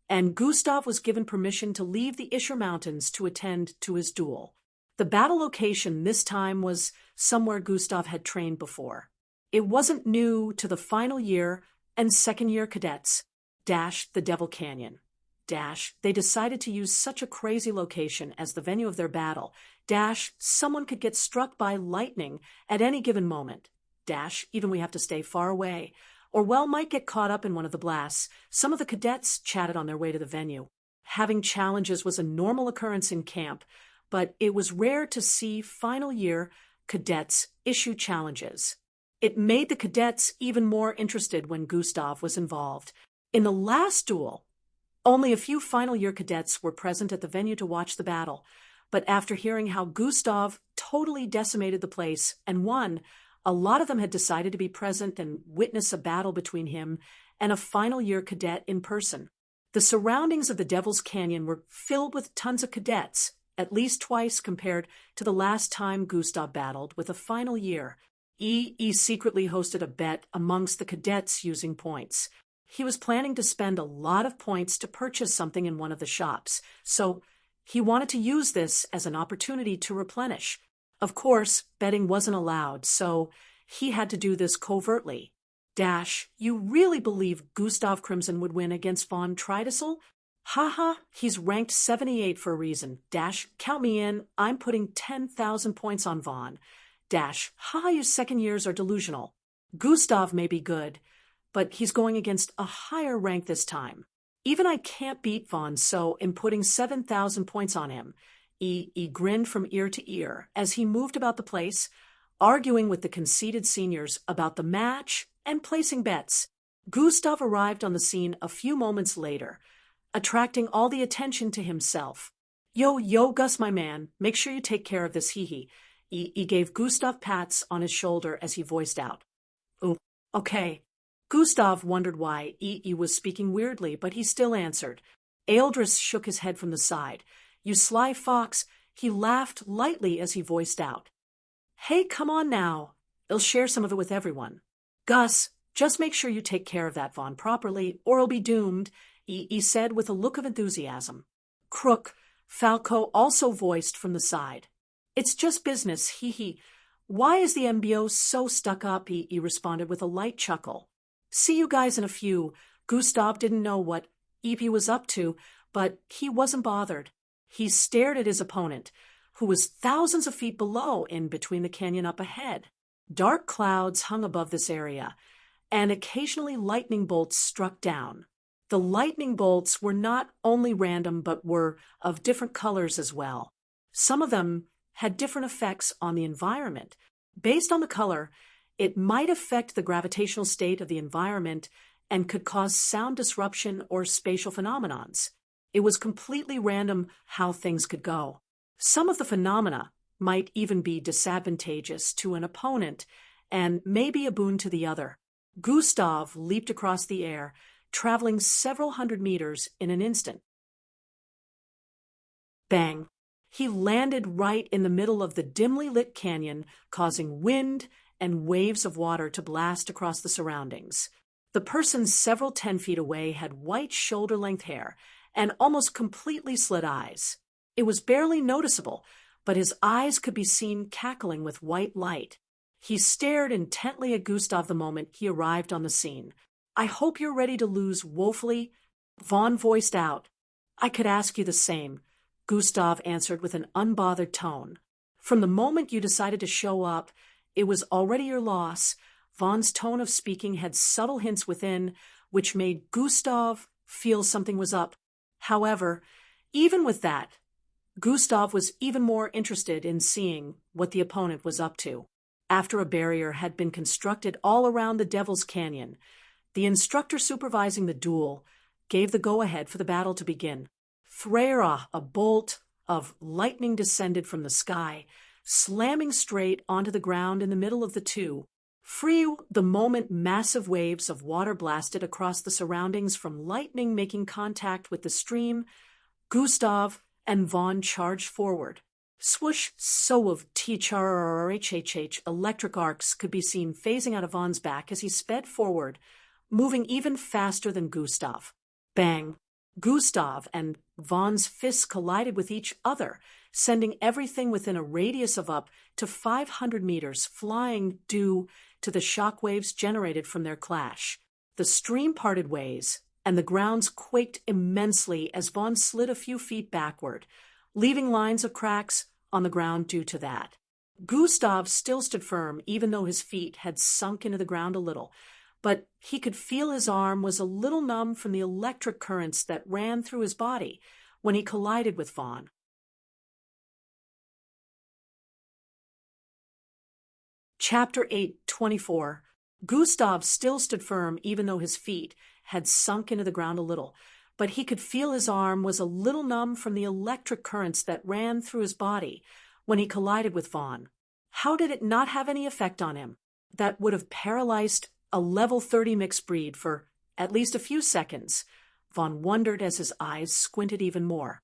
and Gustav was given permission to leave the Isher Mountains to attend to his duel. The battle location this time was somewhere Gustav had trained before. It wasn't new to the final year and second-year cadets. The Devil Canyon. They decided to use such a crazy location as the venue of their battle. Someone could get struck by lightning at any given moment. Even we have to stay far away. Or might get caught up in one of the blasts. Some of the cadets chatted on their way to the venue. Having challenges was a normal occurrence in camp, but it was rare to see final year cadets issue challenges. It made the cadets even more interested when Gustav was involved. In the last duel, only a few final year cadets were present at the venue to watch the battle, but after hearing how Gustav totally decimated the place and won, a lot of them had decided to be present and witness a battle between him and a final year cadet in person. The surroundings of the Devil's Canyon were filled with tons of cadets, at least twice compared to the last time Gustav battled with a final year. He secretly hosted a bet amongst the cadets using points. He was planning to spend a lot of points to purchase something in one of the shops, so he wanted to use this as an opportunity to replenish. Of course, betting wasn't allowed, so he had to do this covertly. You really believe Gustav Crimson would win against von Tridesel? Haha, he's ranked 78 for a reason. Count me in, I'm putting 10,000 points on Von. Haha, you second years are delusional. Gustav may be good, but he's going against a higher rank this time. Even I can't beat Von, so am putting 7,000 points on him. He grinned from ear to ear as he moved about the place, arguing with the conceited seniors about the match and placing bets. Gustav arrived on the scene a few moments later, attracting all the attention to himself. Yo, Gus, my man, make sure you take care of this hee-hee. He gave Gustav pats on his shoulder as he voiced out. Oh, okay. Gustav wondered why he was speaking weirdly, but he still answered. Eldris shook his head from the side. You sly fox, he laughed lightly as he voiced out. Hey, come on now. I'll share some of it with everyone. Gus, just make sure you take care of that Von properly, or he'll be doomed, he said with a look of enthusiasm. Crook, Falco also voiced from the side. It's just business, hee-hee. Why is the MBO so stuck up, he responded with a light chuckle. See you guys in a few. Gustav didn't know what EP was up to, but he wasn't bothered. He stared at his opponent, who was thousands of feet below in between the canyon up ahead. Dark clouds hung above this area, and occasionally lightning bolts struck down. The lightning bolts were not only random but were of different colors as well. Some of them had different effects on the environment. Based on the color, it might affect the gravitational state of the environment and could cause sound disruption or spatial phenomenons. It was completely random how things could go. Some of the phenomena might even be disadvantageous to an opponent and maybe a boon to the other. Gustav leaped across the air, traveling several hundred meters in an instant. Bang! He landed right in the middle of the dimly lit canyon, causing wind and waves of water to blast across the surroundings. The person several 10 feet away had white shoulder-length hair and almost completely slit eyes. It was barely noticeable, but his eyes could be seen cackling with white light. He stared intently at Gustav the moment he arrived on the scene. I hope you're ready to lose woefully. Von voiced out. I could ask you the same, Gustav answered with an unbothered tone. From the moment you decided to show up, it was already your loss. Von's tone of speaking had subtle hints within, which made Gustav feel something was up. However, even with that, Gustav was even more interested in seeing what the opponent was up to. After a barrier had been constructed all around the Devil's Canyon, the instructor supervising the duel gave the go-ahead for the battle to begin. Threra, a bolt of lightning descended from the sky, slamming straight onto the ground in the middle of the two. Free the moment massive waves of water blasted across the surroundings from lightning making contact with the stream, Gustav and Von charged forward. Swoosh, so of THRHHH electric arcs could be seen phasing out of Von's back as he sped forward, moving even faster than Gustav. Bang! Gustav and Von's fists collided with each other, sending everything within a radius of up to 500 meters flying due to the shock waves generated from their clash. The stream parted ways, and the grounds quaked immensely as Von slid a few feet backward, leaving lines of cracks on the ground due to that. Gustav still stood firm, even though his feet had sunk into the ground a little, but he could feel his arm was a little numb from the electric currents that ran through his body when he collided with Von. Chapter 8:24. Gustav still stood firm even though his feet had sunk into the ground a little, but he could feel his arm was a little numb from the electric currents that ran through his body when he collided with Von. How did it not have any effect on him? That would have paralyzed a level 30 mixed breed for at least a few seconds. Von wondered as his eyes squinted even more.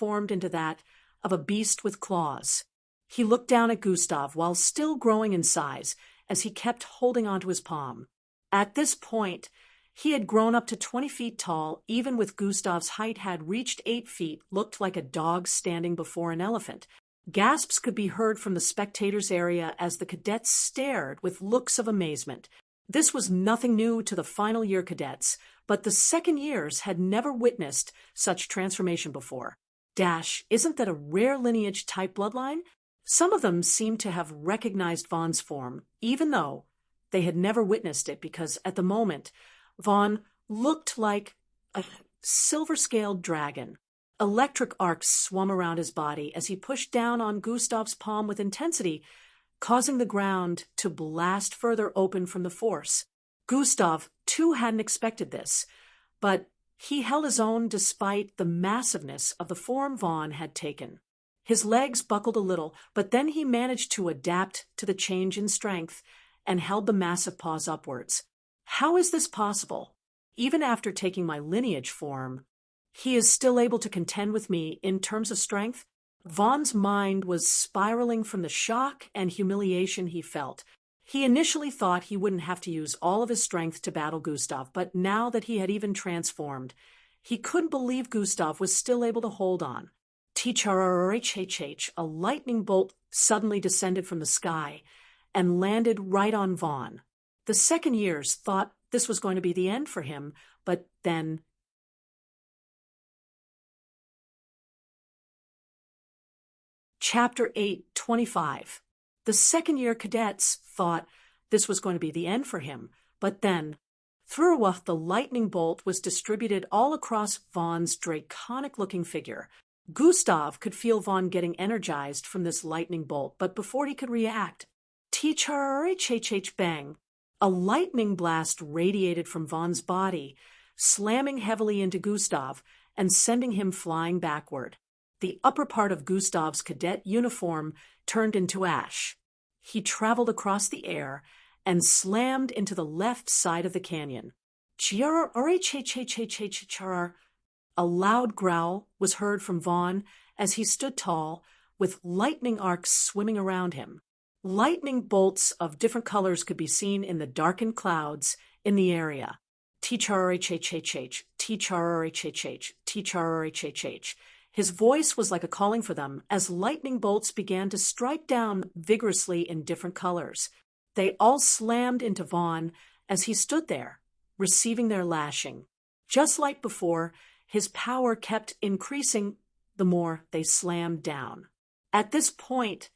transformed into that of a beast with claws. He looked down at Gustav while still growing in size as he kept holding onto his palm. At this point, he had grown up to 20 feet tall, even with Gustav's height had reached 8 feet, looked like a dog standing before an elephant. Gasps could be heard from the spectators' area as the cadets stared with looks of amazement. This was nothing new to the final year cadets, but the second years had never witnessed such transformation before. Isn't that a rare lineage type bloodline? Some of them seemed to have recognized Vaughn's form, even though they had never witnessed it, because at the moment, Vaughn looked like a silver-scaled dragon. Electric arcs swum around his body as he pushed down on Gustav's palm with intensity, causing the ground to blast further open from the force. Gustav, too, hadn't expected this, but he held his own despite the massiveness of the form Vaughn had taken. His legs buckled a little, but then he managed to adapt to the change in strength and held the massive paws upwards. How is this possible? Even after taking my lineage form, he is still able to contend with me in terms of strength? Vaughn's mind was spiraling from the shock and humiliation he felt. He initially thought he wouldn't have to use all of his strength to battle Gustav, but now that he had even transformed, he couldn't believe Gustav was still able to hold on. T-H-H-H, a lightning bolt suddenly descended from the sky and landed right on Vaughn. The second years thought this was going to be the end for him, but then... Chapter 8:25. The second-year cadets thought this was going to be the end for him, but then, through the lightning bolt was distributed all across Vaughn's draconic-looking figure. Gustav could feel Vaughn getting energized from this lightning bolt, but before he could react, T-H-H-H bang, a lightning blast radiated from Vaughn's body, slamming heavily into Gustav and sending him flying backward. The upper part of Gustav's cadet uniform turned into ash. He traveled across the air and slammed into the left side of the canyon. A loud growl was heard from Vaughn as he stood tall, with lightning arcs swimming around him. Lightning bolts of different colors could be seen in the darkened clouds in the area. T-H-H-H-H, T-H-H-H-H, T-H-H-H-H. His voice was like a calling for them as lightning bolts began to strike down vigorously in different colors. They all slammed into Vaughn as he stood there, receiving their lashing. Just like before, his power kept increasing the more they slammed down. At this point,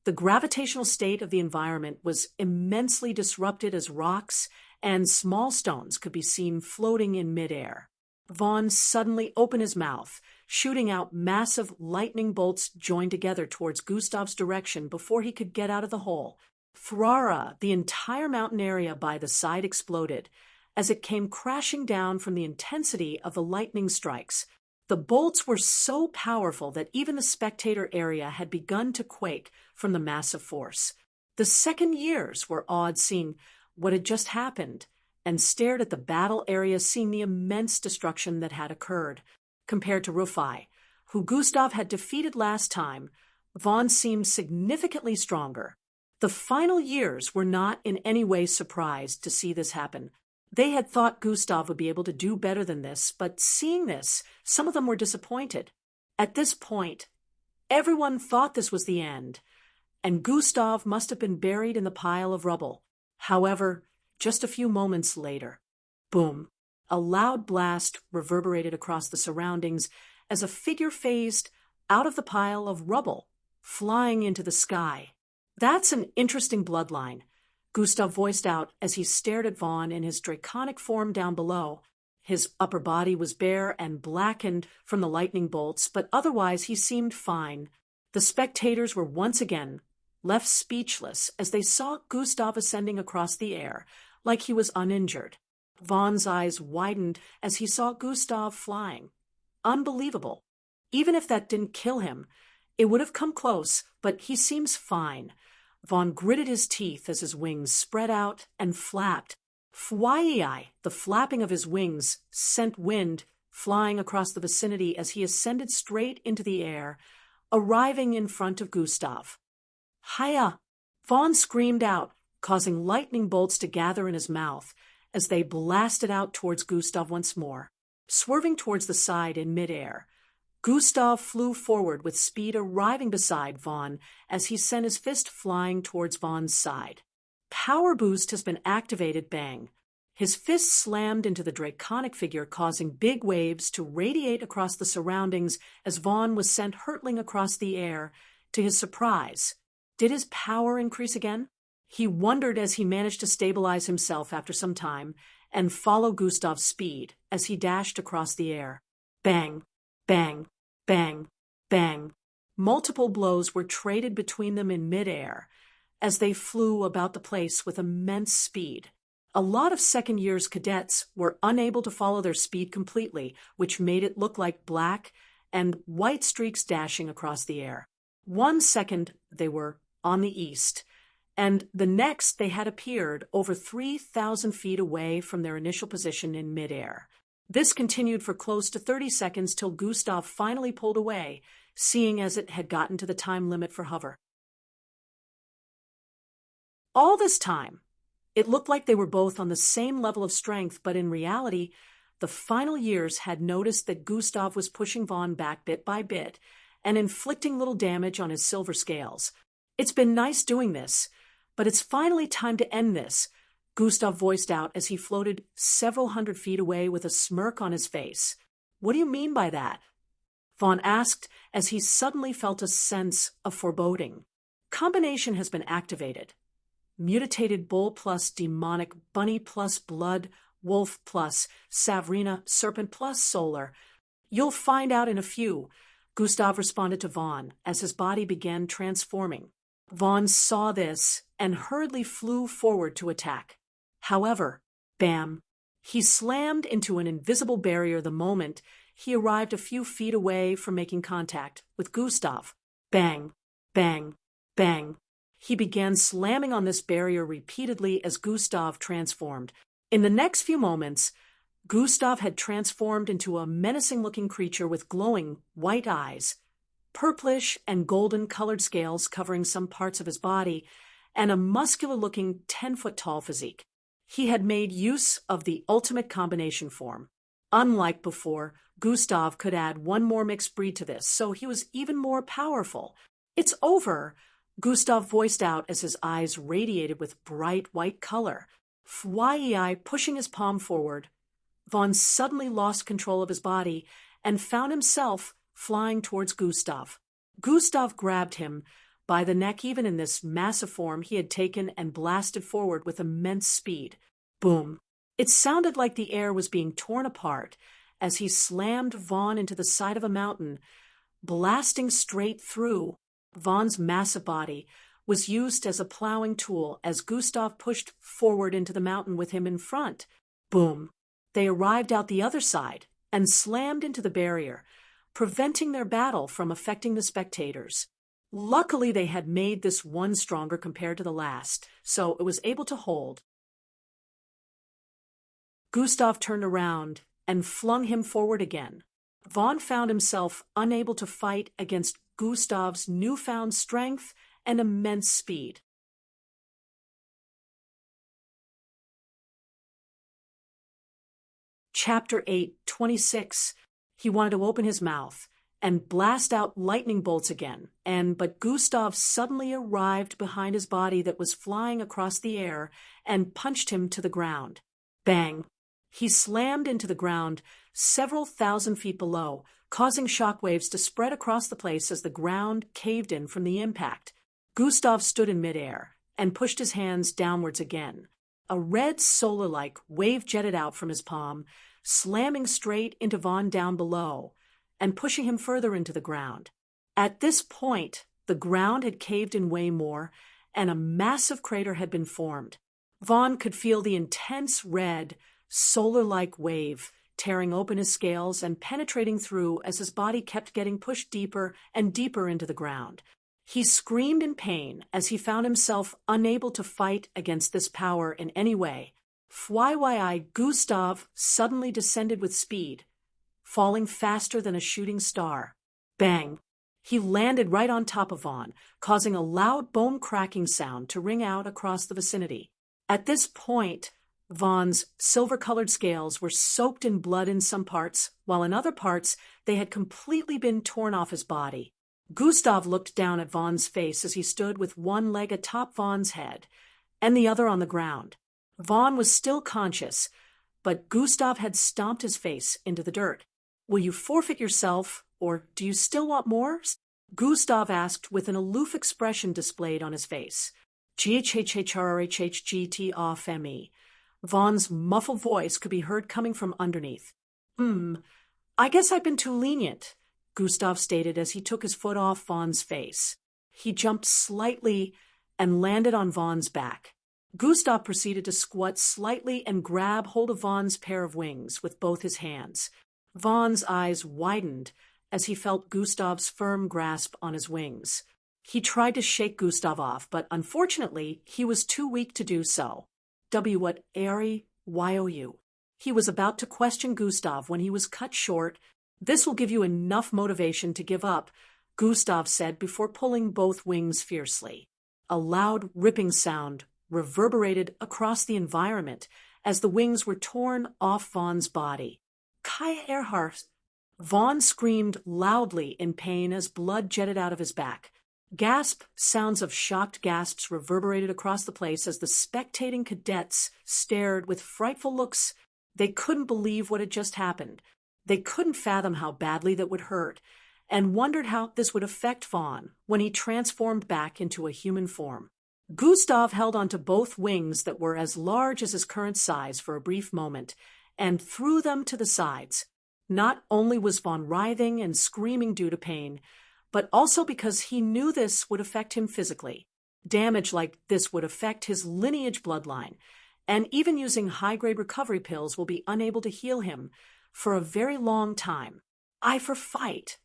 the gravitational state of the environment was immensely disrupted as rocks and small stones could be seen floating in midair. Vaughn suddenly opened his mouth, shooting out massive lightning bolts joined together towards Gustav's direction before he could get out of the hole. Thrara, the entire mountain area by the side exploded as it came crashing down from the intensity of the lightning strikes. The bolts were so powerful that even the spectator area had begun to quake from the massive force. The second years were awed seeing what had just happened and stared at the battle area seeing the immense destruction that had occurred. Compared to Rufai, who Gustav had defeated last time, Vaughn seemed significantly stronger. The final years were not in any way surprised to see this happen. They had thought Gustav would be able to do better than this, but seeing this, some of them were disappointed. At this point, everyone thought this was the end, and Gustav must have been buried in the pile of rubble. However, just a few moments later, boom, a loud blast reverberated across the surroundings as a figure phased out of the pile of rubble, flying into the sky. That's an interesting bloodline, Gustav voiced out as he stared at Vaughn in his draconic form down below. His upper body was bare and blackened from the lightning bolts, but otherwise he seemed fine. The spectators were once again left speechless as they saw Gustav ascending across the air like he was uninjured. Vaughn's eyes widened as he saw Gustav flying. Unbelievable. Even if that didn't kill him, it would have come close, but he seems fine. Vaughn gritted his teeth as his wings spread out and flapped. Fwai, the flapping of his wings sent wind flying across the vicinity as he ascended straight into the air, arriving in front of Gustav. Hiya! Vaughn screamed out, causing lightning bolts to gather in his mouth as they blasted out towards Gustav once more. Swerving towards the side in midair, Gustav flew forward with speed, arriving beside Vaughn as he sent his fist flying towards Vaughn's side. Power boost has been activated, bang. His fist slammed into the draconic figure, causing big waves to radiate across the surroundings as Vaughn was sent hurtling across the air. To his surprise, Did his power increase again? He wondered as he managed to stabilize himself after some time and follow Gustav's speed as he dashed across the air. Bang, bang, bang, bang. Multiple blows were traded between them in midair as they flew about the place with immense speed. A lot of second year's cadets were unable to follow their speed completely, which made it look like black and white streaks dashing across the air. 1 second they were on the east, and the next they had appeared over 3,000 feet away from their initial position in midair. This continued for close to 30 seconds till Gustav finally pulled away, seeing as it had gotten to the time limit for hover. All this time, it looked like they were both on the same level of strength, but in reality, the final years had noticed that Gustav was pushing Vaughn back bit by bit and inflicting little damage on his silver scales. It's been nice doing this, but it's finally time to end this, Gustav voiced out as he floated several hundred feet away with a smirk on his face. What do you mean by that? Vaughn asked as he suddenly felt a sense of foreboding. Combination has been activated. Mutated bull plus demonic, bunny plus blood, wolf plus Savrina, serpent plus solar. You'll find out in a few, Gustav responded to Vaughn as his body began transforming. Vaughn saw this and hurriedly flew forward to attack. However, bam, he slammed into an invisible barrier the moment he arrived a few feet away from making contact with Gustav. Bang, bang, bang. He began slamming on this barrier repeatedly as Gustav transformed. In the next few moments, Gustav had transformed into a menacing-looking creature with glowing white eyes, purplish and golden-colored scales covering some parts of his body, and a muscular-looking 10-foot-tall physique. He had made use of the ultimate combination form. Unlike before, Gustav could add one more mixed breed to this, so he was even more powerful. It's over, Gustav voiced out as his eyes radiated with bright white color. Fwai pushing his palm forward, Vaughn suddenly lost control of his body and found himself flying towards Gustav. Gustav grabbed him by the neck. Even in this massive form he had taken, and blasted forward with immense speed. Boom! It sounded like the air was being torn apart as he slammed Vaughn into the side of a mountain, blasting straight through. Vaughn's massive body was used as a plowing tool as Gustav pushed forward into the mountain with him in front. Boom! They arrived out the other side and slammed into the barrier, preventing their battle from affecting the spectators. Luckily, they had made this one stronger compared to the last, so it was able to hold. Gustav turned around and flung him forward again. Vaughn found himself unable to fight against Gustav's newfound strength and immense speed. Chapter 8:26. He wanted to open his mouth and blast out lightning bolts again, but Gustav suddenly arrived behind his body that was flying across the air and punched him to the ground. Bang! He slammed into the ground several thousand feet below, causing shockwaves to spread across the place as the ground caved in from the impact. Gustav stood in midair and pushed his hands downwards again. A red solar-like wave jetted out from his palm, slamming straight into Vaughn down below and pushing him further into the ground. At this point, the ground had caved in way more, and a massive crater had been formed. Vaughn could feel the intense red, solar-like wave tearing open his scales and penetrating through as his body kept getting pushed deeper and deeper into the ground. He screamed in pain as he found himself unable to fight against this power in any way. Fwai Gustav suddenly descended with speed, falling faster than a shooting star. Bang! He landed right on top of Vaughn, causing a loud bone-cracking sound to ring out across the vicinity. At this point, Vaughn's silver-colored scales were soaked in blood in some parts, while in other parts they had completely been torn off his body. Gustav looked down at Vaughn's face as he stood with one leg atop Vaughn's head and the other on the ground. Vaughn was still conscious, but Gustav had stomped his face into the dirt. "Will you forfeit yourself, or do you still want more?" Gustav asked with an aloof expression displayed on his face. GHHHRHHGT off ME. Vaughn's muffled voice could be heard coming from underneath. I guess I've been too lenient, Gustav stated as he took his foot off Vaughn's face. He jumped slightly and landed on Vaughn's back. Gustav proceeded to squat slightly and grab hold of Vaughn's pair of wings with both his hands. Vaughn's eyes widened as he felt Gustav's firm grasp on his wings. He tried to shake Gustav off, but unfortunately, he was too weak to do so. What airy you? He was about to question Gustav when he was cut short. This will give you enough motivation to give up, Gustav said before pulling both wings fiercely. A loud ripping sound reverberated across the environment as the wings were torn off Vaughn's body. Kai Erhardt! Vaughn screamed loudly in pain as blood jetted out of his back. Sounds of shocked gasps reverberated across the place as the spectating cadets stared with frightful looks. They couldn't believe what had just happened. They couldn't fathom how badly that would hurt, and wondered how this would affect Vaughn when he transformed back into a human form. Gustav held onto both wings that were as large as his current size for a brief moment, and threw them to the sides. Not only was Vaughn writhing and screaming due to pain, but also because he knew this would affect him physically. Damage like this would affect his lineage bloodline, and even using high-grade recovery pills will be unable to heal him for a very long time. I for fight.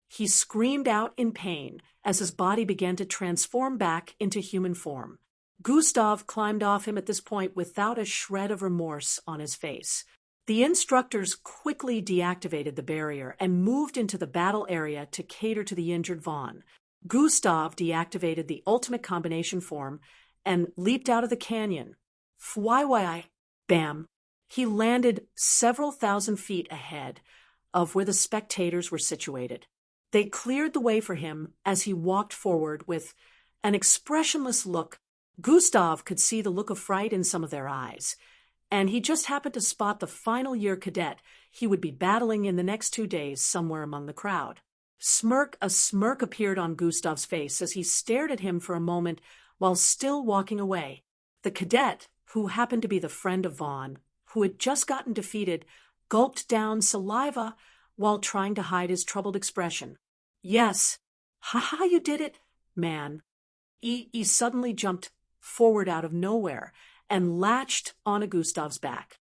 He screamed out in pain as his body began to transform back into human form. Gustav climbed off him at this point without a shred of remorse on his face. The instructors quickly deactivated the barrier and moved into the battle area to cater to the injured Vaughn. Gustav deactivated the ultimate combination form and leaped out of the canyon. Fwyi, bam! He landed several thousand feet ahead of where the spectators were situated. They cleared the way for him as he walked forward with an expressionless look. Gustav could see the look of fright in some of their eyes, and he just happened to spot the final year cadet he would be battling in the next 2 days somewhere among the crowd. A smirk appeared on Gustav's face as he stared at him for a moment while still walking away. The cadet, who happened to be the friend of Vaughn, who had just gotten defeated, gulped down saliva while trying to hide his troubled expression. Yes. Ha, you did it, man. He suddenly jumped forward out of nowhere and latched onto Gustav's back.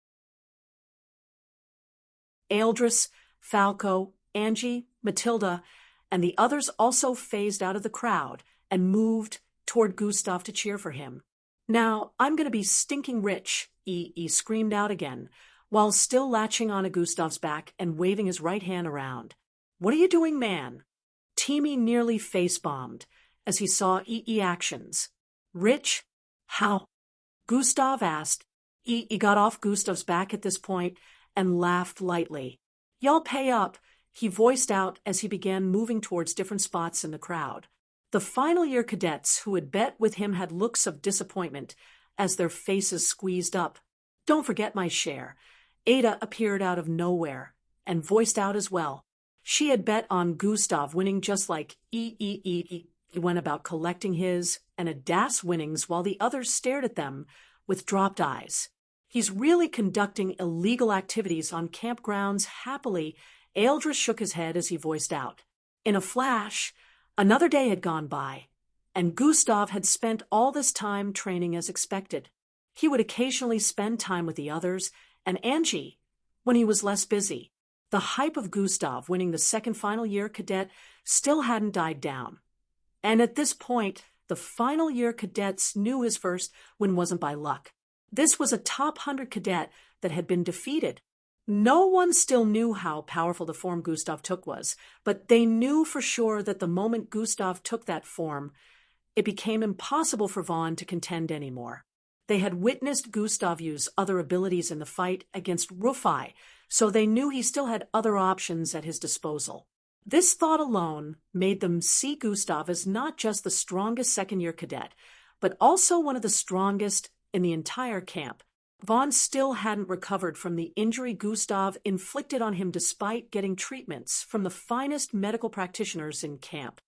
Eldris, Falco, Angie, Matilda, and the others also phased out of the crowd and moved toward Gustav to cheer for him. Now, I'm going to be stinking rich, he screamed out again, while still latching onto Gustav's back and waving his right hand around. What are you doing, man? Teamy nearly face-bombed as he saw actions. Rich? How? Gustav asked. He got off Gustav's back at this point and laughed lightly. Y'all pay up, he voiced out as he began moving towards different spots in the crowd. The final year cadets who had bet with him had looks of disappointment as their faces squeezed up. Don't forget my share. Ada appeared out of nowhere and voiced out as well. She had bet on Gustav winning just like He went about collecting his and Ada's winnings while the others stared at them with dropped eyes. He's really conducting illegal activities on campgrounds happily. Eldris shook his head as he voiced out. In a flash, another day had gone by, and Gustav had spent all this time training as expected. He would occasionally spend time with the others and Angie when he was less busy. The hype of Gustav winning the second final year cadet still hadn't died down. And at this point, the final year cadets knew his first win wasn't by luck. This was a top 100 cadet that had been defeated. No one still knew how powerful the form Gustav took was, but they knew for sure that the moment Gustav took that form, it became impossible for Vaughn to contend anymore. They had witnessed Gustav use other abilities in the fight against Rufai, so they knew he still had other options at his disposal. This thought alone made them see Gustav as not just the strongest second-year cadet, but also one of the strongest in the entire camp. Vaughn still hadn't recovered from the injury Gustav inflicted on him despite getting treatments from the finest medical practitioners in camp.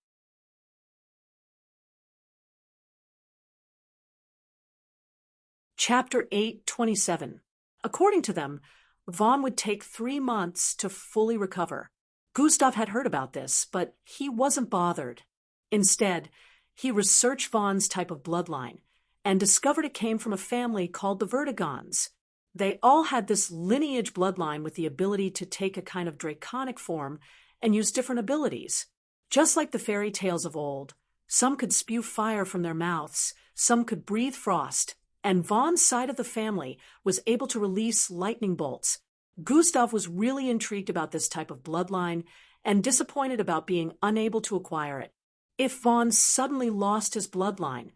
Chapter 8:27. According to them, Vaughn would take 3 months to fully recover. Gustav had heard about this, but he wasn't bothered. Instead, he researched Vaughn's type of bloodline and discovered it came from a family called the Vertigons. They all had this lineage bloodline with the ability to take a kind of draconic form and use different abilities. Just like the fairy tales of old, some could spew fire from their mouths, some could breathe frost, and Vaughn's side of the family was able to release lightning bolts. Gustav was really intrigued about this type of bloodline and disappointed about being unable to acquire it. If Vaughn suddenly lost his bloodline,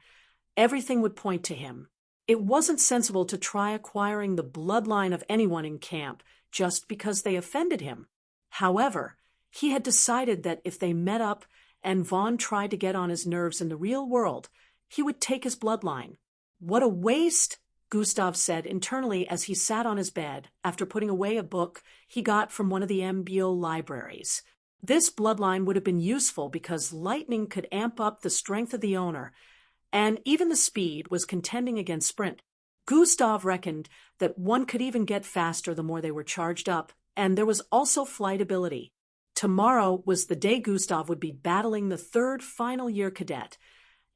everything would point to him. It wasn't sensible to try acquiring the bloodline of anyone in camp just because they offended him. However, he had decided that if they met up and Vaughn tried to get on his nerves in the real world, he would take his bloodline. What a waste, Gustav said internally as he sat on his bed after putting away a book he got from one of the MBO libraries. This bloodline would have been useful because lightning could amp up the strength of the owner, and even the speed was contending against sprint. Gustav reckoned that one could even get faster the more they were charged up, and there was also flight ability. Tomorrow was the day Gustav would be battling the 3rd final year cadet,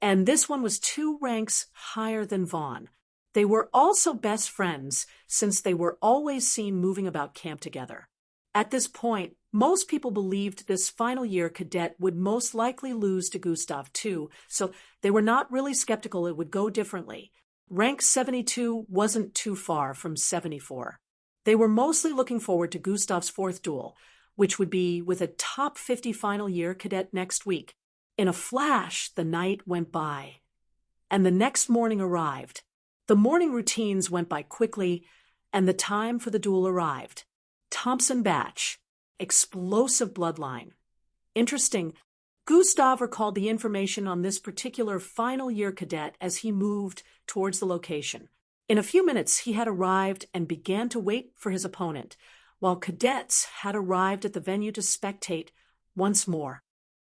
and this one was 2 ranks higher than Vaughn. They were also best friends since they were always seen moving about camp together. At this point, most people believed this final year cadet would most likely lose to Gustav too, so they were not really skeptical it would go differently. Rank 72 wasn't too far from 74. They were mostly looking forward to Gustav's 4th duel, which would be with a top 50 final year cadet next week. In a flash, the night went by, and the next morning arrived. The morning routines went by quickly, and the time for the duel arrived. Thompson batch. Explosive bloodline. Interesting. Gustav recalled the information on this particular final year cadet as he moved towards the location. In a few minutes, he had arrived and began to wait for his opponent, while cadets had arrived at the venue to spectate once more.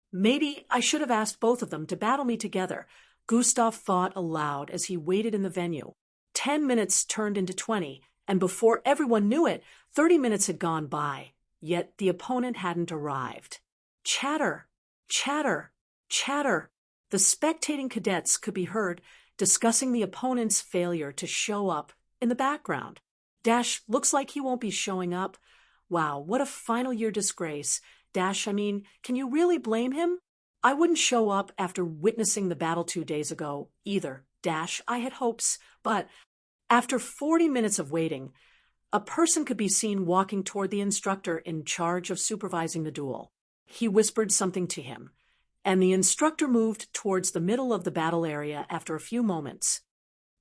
Maybe I should have asked both of them to battle me together, Gustav thought aloud as he waited in the venue. 10 minutes turned into 20, and before everyone knew it, 30 minutes had gone by, yet the opponent hadn't arrived. Chatter, chatter, chatter. The spectating cadets could be heard discussing the opponent's failure to show up in the background. Dash, looks like he won't be showing up. Wow, what a final year disgrace. Dash, can you really blame him? I wouldn't show up after witnessing the battle 2 days ago either. Dash, I had hopes, but after 40 minutes of waiting, a person could be seen walking toward the instructor in charge of supervising the duel. He whispered something to him, and the instructor moved towards the middle of the battle area after a few moments.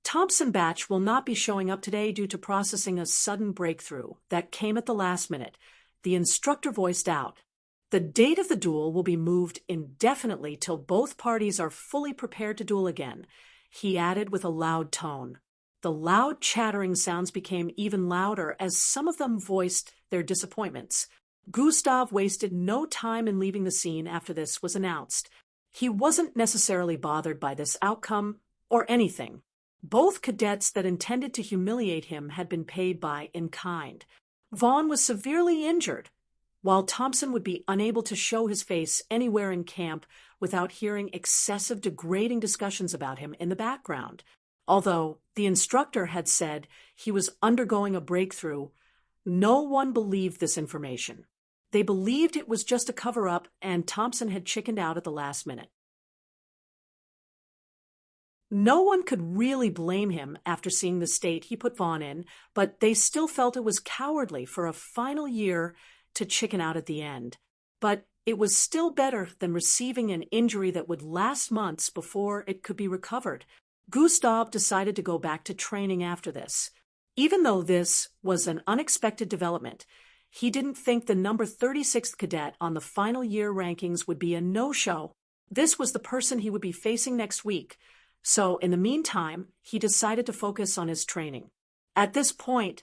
Thompson batch will not be showing up today due to processing a sudden breakthrough that came at the last minute, the instructor voiced out. The date of the duel will be moved indefinitely till both parties are fully prepared to duel again, he added with a loud tone. The loud chattering sounds became even louder as some of them voiced their disappointments. Gustav wasted no time in leaving the scene after this was announced. He wasn't necessarily bothered by this outcome or anything. Both cadets that intended to humiliate him had been paid by in kind. Vaughn was severely injured, while Thompson would be unable to show his face anywhere in camp without hearing excessive degrading discussions about him in the background. Although the instructor had said he was undergoing a breakthrough, no one believed this information. They believed it was just a cover-up and Thompson had chickened out at the last minute. No one could really blame him after seeing the state he put Vaughn in, but they still felt it was cowardly for a final year to chicken out at the end. But it was still better than receiving an injury that would last months before it could be recovered. Gustav decided to go back to training after this. Even though this was an unexpected development, he didn't think the number 36th cadet on the final year rankings would be a no-show. This was the person he would be facing next week. So, in the meantime, he decided to focus on his training. At this point,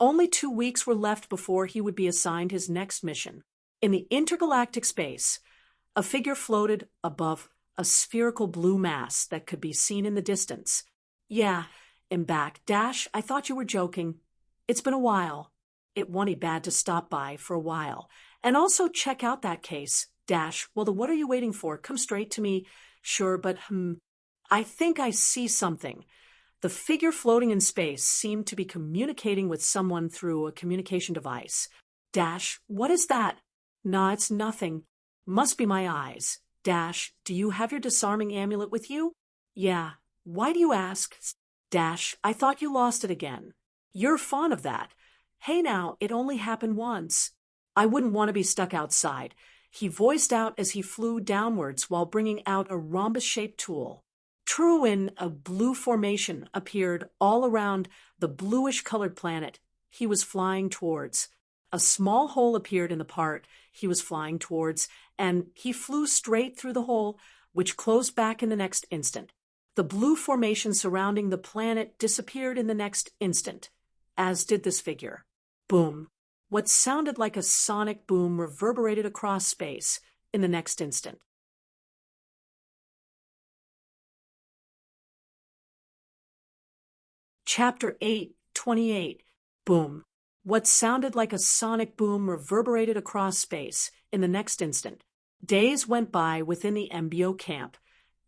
only 2 weeks were left before he would be assigned his next mission. In the intergalactic space, a figure floated above a spherical blue mass that could be seen in the distance. Yeah, him back. I thought you were joking. It's been a while. It wanted bad to stop by for a while. And also check out that case. Well, what are you waiting for? Come straight to me. Sure, but I think I see something. The figure floating in space seemed to be communicating with someone through a communication device. What is that? Nah, it's nothing. Must be my eyes. Do you have your disarming amulet with you? Yeah. Why do you ask? I thought you lost it again. You're fond of that. Hey now, it only happened once. I wouldn't want to be stuck outside. He voiced out as he flew downwards while bringing out a rhombus-shaped tool. True, in a blue formation appeared all around the bluish-colored planet he was flying towards. A small hole appeared in the part he was flying towards, and he flew straight through the hole, which closed back in the next instant. The blue formation surrounding the planet disappeared in the next instant, as did this figure. Boom. What sounded like a sonic boom reverberated across space in the next instant. Chapter 8:28. Boom. What sounded like a sonic boom reverberated across space in the next instant. Days went by within the MBO camp,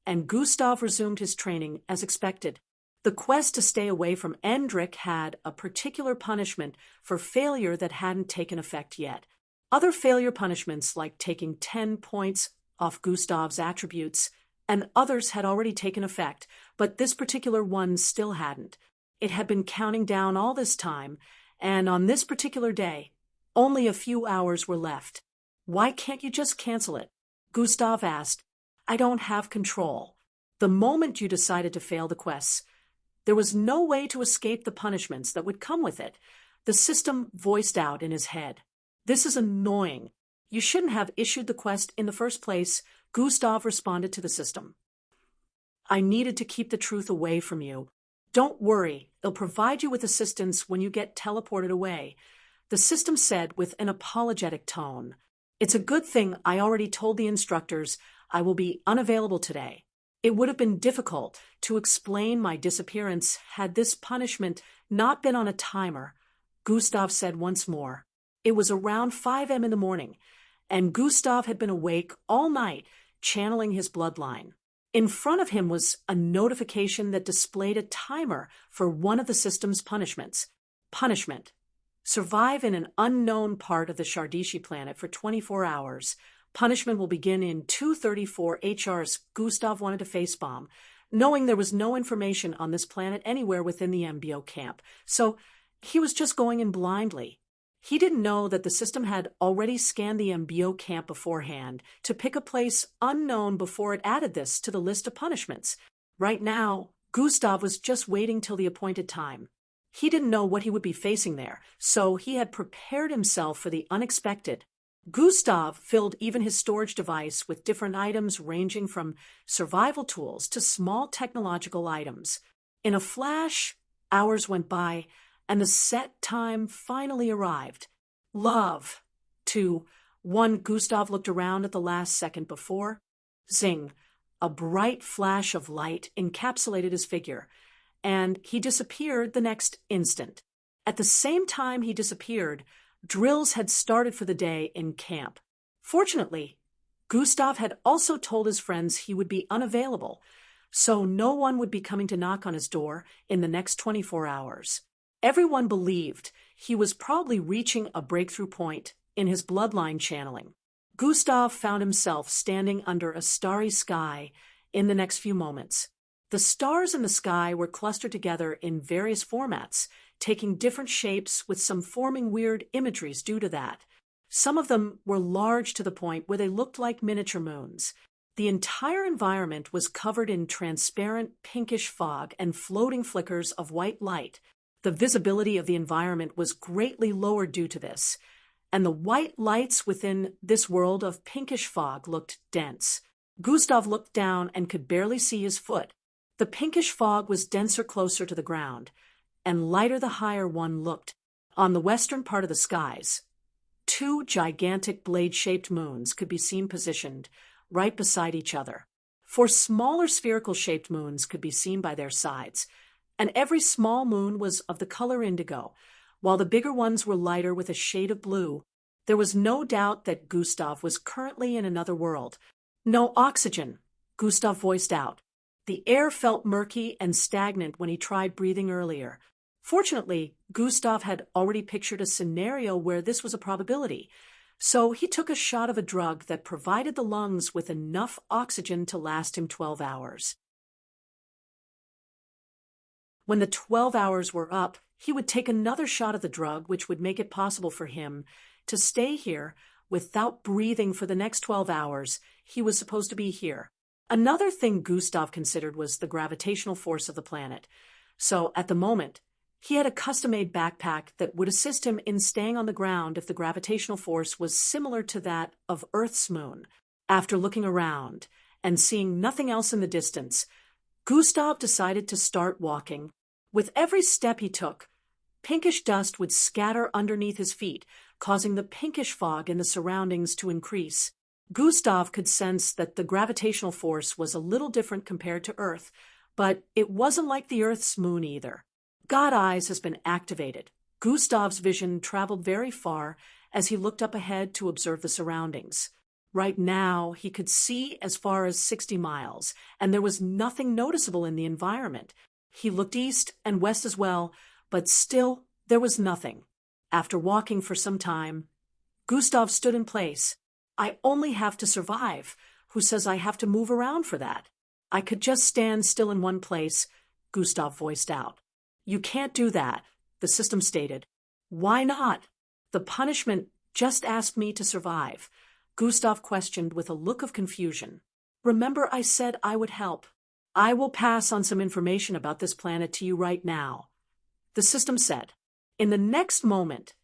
and Gustav resumed his training as expected. The quest to stay away from Endrick had a particular punishment for failure that hadn't taken effect yet. Other failure punishments, like taking 10 points off Gustav's attributes, and others had already taken effect, but this particular one still hadn't. It had been counting down all this time, and on this particular day, only a few hours were left. Why can't you just cancel it? Gustav asked. I don't have control. The moment you decided to fail the quests, there was no way to escape the punishments that would come with it. The system voiced out in his head. This is annoying. You shouldn't have issued the quest in the first place, Gustav responded to the system. I needed to keep the truth away from you. Don't worry, it'll provide you with assistance when you get teleported away, the system said with an apologetic tone. It's a good thing I already told the instructors I will be unavailable today. It would have been difficult to explain my disappearance had this punishment not been on a timer, Gustav said once more. It was around 5 a.m. in the morning, and Gustav had been awake all night, channeling his bloodline. In front of him was a notification that displayed a timer for one of the system's punishments. Punishment. Survive in an unknown part of the Shardishi planet for 24 hours. Punishment will begin in 2:34 HRs. Gustav wanted to facepalm, knowing there was no information on this planet anywhere within the MBO camp, so he was just going in blindly. He didn't know that the system had already scanned the MBO camp beforehand to pick a place unknown before it added this to the list of punishments. Right now, Gustav was just waiting till the appointed time. He didn't know what he would be facing there, so he had prepared himself for the unexpected. Gustav filled even his storage device with different items ranging from survival tools to small technological items. In a flash, hours went by, and the set time finally arrived. Love. 2. 1. Gustav looked around at the last second before. Zing. A bright flash of light encapsulated his figure, and he disappeared the next instant. At the same time he disappeared, drills had started for the day in camp. Fortunately, Gustav had also told his friends he would be unavailable, so no one would be coming to knock on his door in the next 24 hours. Everyone believed he was probably reaching a breakthrough point in his bloodline channeling. Gustav found himself standing under a starry sky in the next few moments. The stars in the sky were clustered together in various formats, taking different shapes with some forming weird imageries due to that. Some of them were large to the point where they looked like miniature moons. The entire environment was covered in transparent pinkish fog and floating flickers of white light. The visibility of the environment was greatly lowered due to this, and the white lights within this world of pinkish fog looked dense. Gustav looked down and could barely see his foot. The pinkish fog was denser closer to the ground, and lighter the higher one looked. On the western part of the skies, 2 gigantic blade-shaped moons could be seen positioned right beside each other. 4 smaller spherical-shaped moons could be seen by their sides. and every small moon was of the color indigo, while the bigger ones were lighter with a shade of blue. There was no doubt that Gustav was currently in another world. No oxygen, Gustav voiced out. The air felt murky and stagnant when he tried breathing earlier. Fortunately, Gustav had already pictured a scenario where this was a probability, so he took a shot of a drug that provided the lungs with enough oxygen to last him 12 hours. When the 12 hours were up, he would take another shot of the drug, which would make it possible for him to stay here without breathing for the next 12 hours. He was supposed to be here. Another thing Gustav considered was the gravitational force of the planet. So, at the moment, he had a custom-made backpack that would assist him in staying on the ground if the gravitational force was similar to that of Earth's moon. After looking around and seeing nothing else in the distance, Gustav decided to start walking. With every step he took, pinkish dust would scatter underneath his feet, causing the pinkish fog in the surroundings to increase. Gustav could sense that the gravitational force was a little different compared to Earth, but it wasn't like the Earth's moon either. God Eyes has been activated. Gustav's vision traveled very far as he looked up ahead to observe the surroundings. Right now, he could see as far as 60 miles, and there was nothing noticeable in the environment. He looked east and west as well, but still there was nothing. After walking for some time, Gustav stood in place. I only have to survive. Who says I have to move around for that? I could just stand still in one place, Gustav voiced out. You can't do that, the system stated. Why not? The punishment just asked me to survive, Gustav questioned with a look of confusion. Remember I said I would help. I will pass on some information about this planet to you right now, the system said. In the next moment,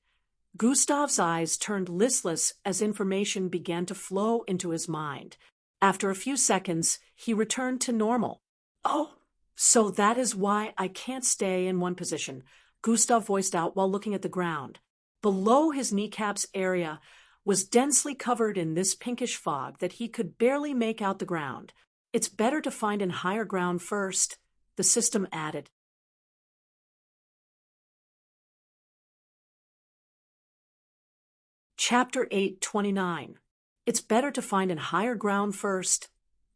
Gustav's eyes turned listless as information began to flow into his mind. After a few seconds, he returned to normal. Oh, so that is why I can't stay in one position, Gustav voiced out while looking at the ground. Below his kneecaps area was densely covered in this pinkish fog that he could barely make out the ground. It's better to find an higher ground first, the system added. Chapter 8:29. It's better to find an higher ground first,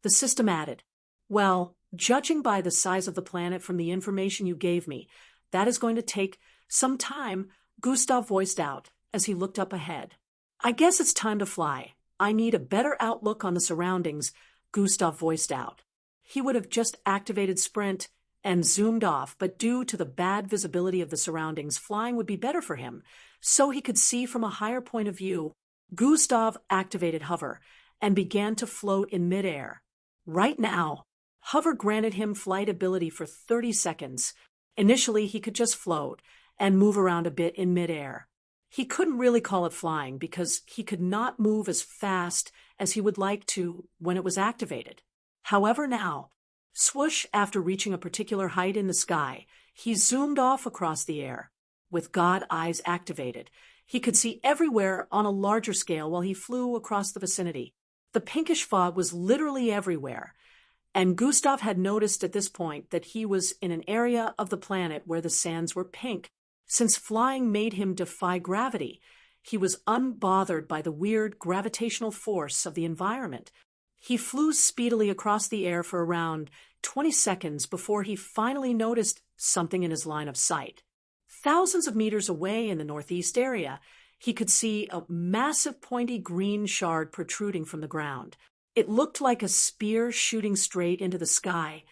the system added. Well, judging by the size of the planet from the information you gave me, that is going to take some time, Gustav voiced out as he looked up ahead. I guess it's time to fly. I need a better outlook on the surroundings, Gustav voiced out. He would have just activated sprint and zoomed off, but due to the bad visibility of the surroundings, flying would be better for him, so he could see from a higher point of view. Gustav activated hover and began to float in midair. Right now, hover granted him flight ability for 30 seconds. Initially, he could just float and move around a bit in midair. He couldn't really call it flying because he could not move as fast as he would like to when it was activated. However, now, swoosh, after reaching a particular height in the sky, he zoomed off across the air. With God Eyes activated, he could see everywhere on a larger scale while he flew across the vicinity. The pinkish fog was literally everywhere, and Gustav had noticed at this point that he was in an area of the planet where the sands were pink. Since flying made him defy gravity, he was unbothered by the weird gravitational force of the environment. He flew speedily across the air for around 20 seconds before he finally noticed something in his line of sight. Thousands of meters away in the northeast area, he could see a massive pointy green shard protruding from the ground. It looked like a spear shooting straight into the sky.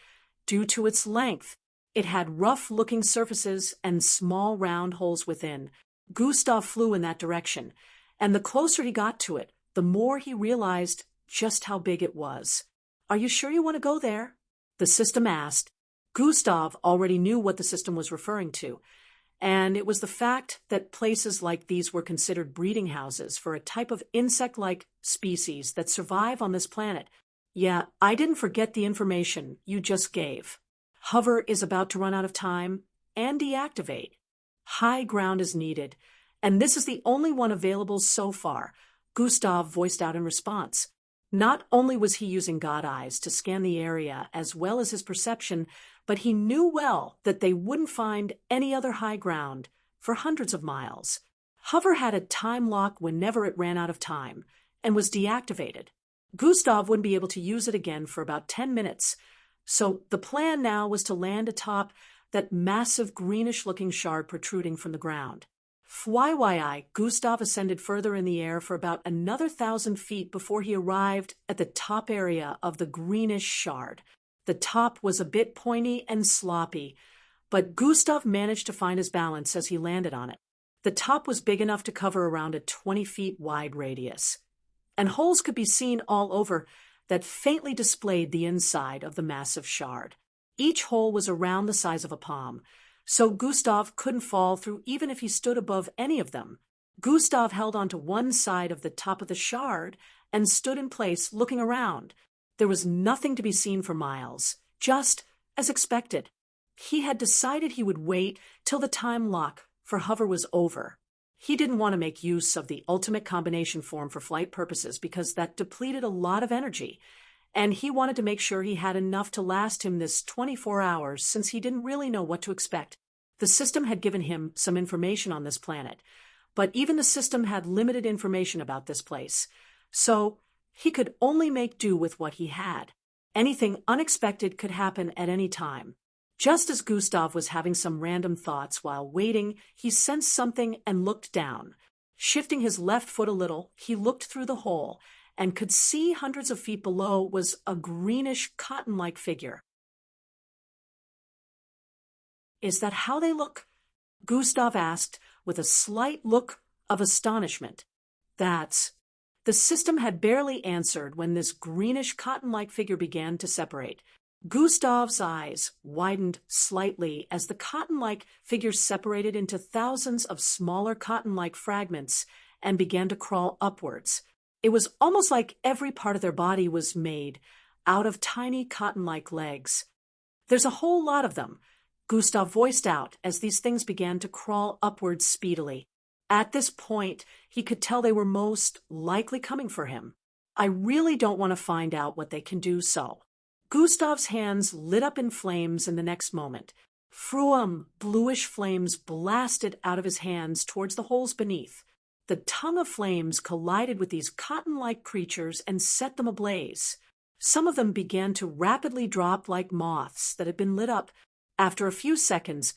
Due to its length, it had rough-looking surfaces and small round holes within. Gustav flew in that direction, and the closer he got to it, the more he realized just how big it was. Are you sure you want to go there? The system asked. Gustav already knew what the system was referring to, and it was the fact that places like these were considered breeding houses for a type of insect-like species that survive on this planet. Yeah, I didn't forget the information you just gave. Hover is about to run out of time and deactivate. High ground is needed, and this is the only one available so far, Gustav voiced out in response. Not only was he using God eyes to scan the area as well as his perception, but he knew well that they wouldn't find any other high ground for hundreds of miles. Hover had a time lock whenever it ran out of time and was deactivated. Gustav wouldn't be able to use it again for about 10 minutes, so the plan now was to land atop that massive greenish-looking shard protruding from the ground. FYI, Gustav ascended further in the air for about another 1,000 feet before he arrived at the top area of the greenish shard. The top was a bit pointy and sloppy, but Gustav managed to find his balance as he landed on it. The top was big enough to cover around a 20 feet wide radius, and holes could be seen all over that faintly displayed the inside of the massive shard. Each hole was around the size of a palm, so Gustav couldn't fall through even if he stood above any of them. Gustav held onto one side of the top of the shard and stood in place looking around. There was nothing to be seen for miles, just as expected. He had decided he would wait till the time lock for hover was over. He didn't want to make use of the ultimate combination form for flight purposes because that depleted a lot of energy, and he wanted to make sure he had enough to last him this 24 hours since he didn't really know what to expect. The system had given him some information on this planet, but even the system had limited information about this place, so he could only make do with what he had. Anything unexpected could happen at any time. Just as Gustav was having some random thoughts while waiting, he sensed something and looked down. Shifting his left foot a little, he looked through the hole and could see hundreds of feet below was a greenish cotton-like figure. "Is that how they look?" Gustav asked with a slight look of astonishment. "That's..." The system had barely answered when this greenish cotton-like figure began to separate. Gustav's eyes widened slightly as the cotton-like figure separated into thousands of smaller cotton-like fragments and began to crawl upwards. It was almost like every part of their body was made out of tiny cotton-like legs. "There's a whole lot of them," Gustav voiced out as these things began to crawl upwards speedily. At this point, he could tell they were most likely coming for him. "I really don't want to find out what they can do so." Gustav's hands lit up in flames in the next moment. Fruum, bluish flames blasted out of his hands towards the holes beneath. The tongue of flames collided with these cotton-like creatures and set them ablaze. Some of them began to rapidly drop like moths that had been lit up. After a few seconds,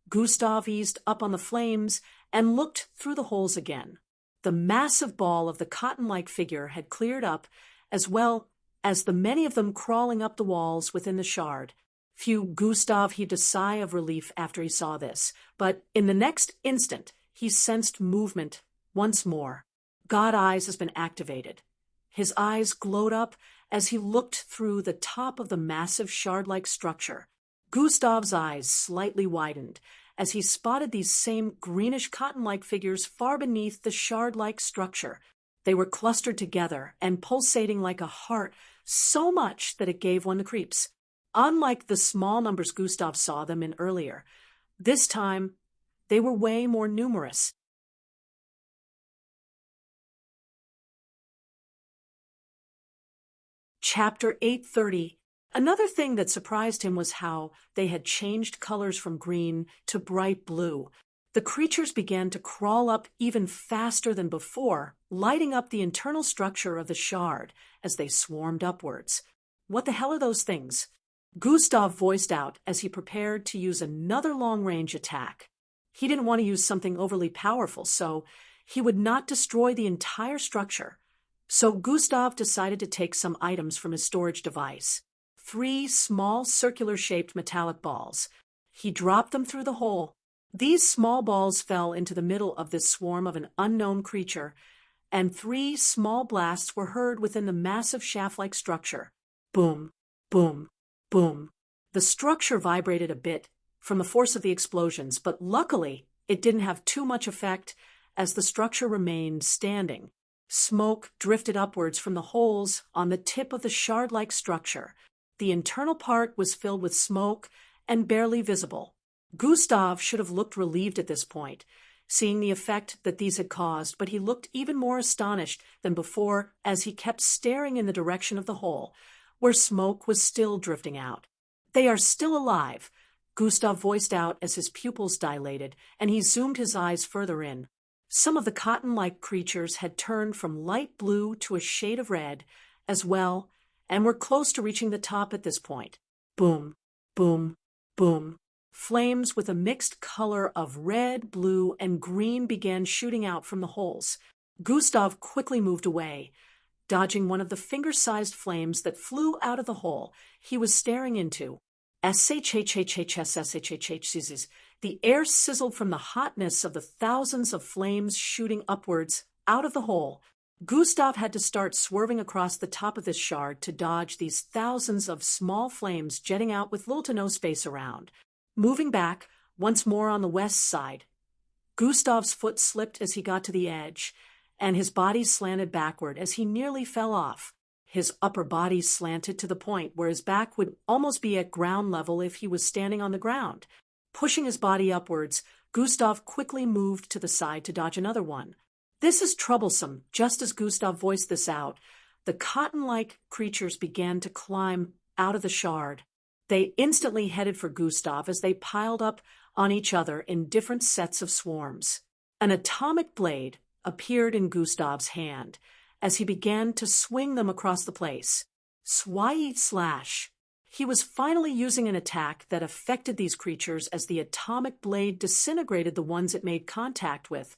Gustav eased up on the flames and looked through the holes again. The massive ball of the cotton-like figure had cleared up, as well as the many of them crawling up the walls within the shard. Gustav heaved a sigh of relief after he saw this, but in the next instant he sensed movement once more. God Eyes has been activated. His eyes glowed up as he looked through the top of the massive shard-like structure. Gustav's eyes slightly widened as he spotted these same greenish cotton-like figures far beneath the shard-like structure. They were clustered together and pulsating like a heart, so much that it gave one the creeps. Unlike the small numbers Gustav saw them in earlier, this time they were way more numerous. Chapter 830. Another thing that surprised him was how they had changed colors from green to bright blue. The creatures began to crawl up even faster than before, lighting up the internal structure of the shard as they swarmed upwards. "What the hell are those things?" Gustav voiced out as he prepared to use another long-range attack. He didn't want to use something overly powerful, so he would not destroy the entire structure. So Gustav decided to take some items from his storage device. 3 small circular-shaped metallic balls. He dropped them through the hole. These small balls fell into the middle of this swarm of an unknown creature, and 3 small blasts were heard within the massive shaft-like structure. Boom, boom, boom. The structure vibrated a bit from the force of the explosions, but luckily it didn't have too much effect as the structure remained standing. Smoke drifted upwards from the holes on the tip of the shard-like structure. The internal part was filled with smoke and barely visible. Gustav should have looked relieved at this point, seeing the effect that these had caused, but he looked even more astonished than before as he kept staring in the direction of the hole, where smoke was still drifting out. "They are still alive," Gustav voiced out as his pupils dilated, and he zoomed his eyes further in. Some of the cotton-like creatures had turned from light blue to a shade of red as well, and were close to reaching the top at this point. Boom, boom, boom. Flames with a mixed color of red, blue, and green began shooting out from the holes. Gustav quickly moved away, dodging one of the finger-sized flames that flew out of the hole he was staring into. SHHHHSSHHHs. The air sizzled from the hotness of the thousands of flames shooting upwards out of the hole. Gustav had to start swerving across the top of this shard to dodge these thousands of small flames jetting out with little to no space around. Moving back, once more on the west side, Gustav's foot slipped as he got to the edge, and his body slanted backward as he nearly fell off. His upper body slanted to the point where his back would almost be at ground level if he was standing on the ground. Pushing his body upwards, Gustav quickly moved to the side to dodge another one. "This is troublesome." Just as Gustav voiced this out, the cotton-like creatures began to climb out of the shard. They instantly headed for Gustav as they piled up on each other in different sets of swarms. An atomic blade appeared in Gustav's hand as he began to swing them across the place. Swai slash. He was finally using an attack that affected these creatures as the atomic blade disintegrated the ones it made contact with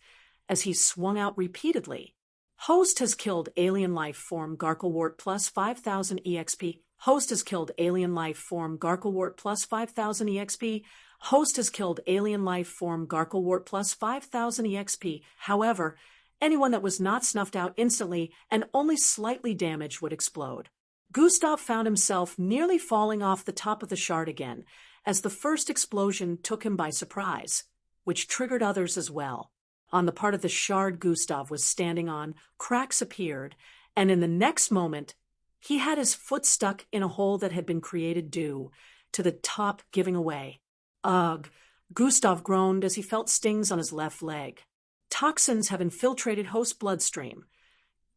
as he swung out repeatedly. Host has killed alien life form Garklewort plus 5,000 EXP. Host has killed alien life form Garklewort plus 5,000 EXP. Host has killed alien life form Garklewort plus 5,000 EXP. However, anyone that was not snuffed out instantly and only slightly damaged would explode. Gustav found himself nearly falling off the top of the shard again as the first explosion took him by surprise, which triggered others as well. On the part of the shard Gustav was standing on, cracks appeared, and in the next moment, he had his foot stuck in a hole that had been created due to the top giving away. Ugh! Gustav groaned as he felt stings on his left leg. Toxins have infiltrated host bloodstream.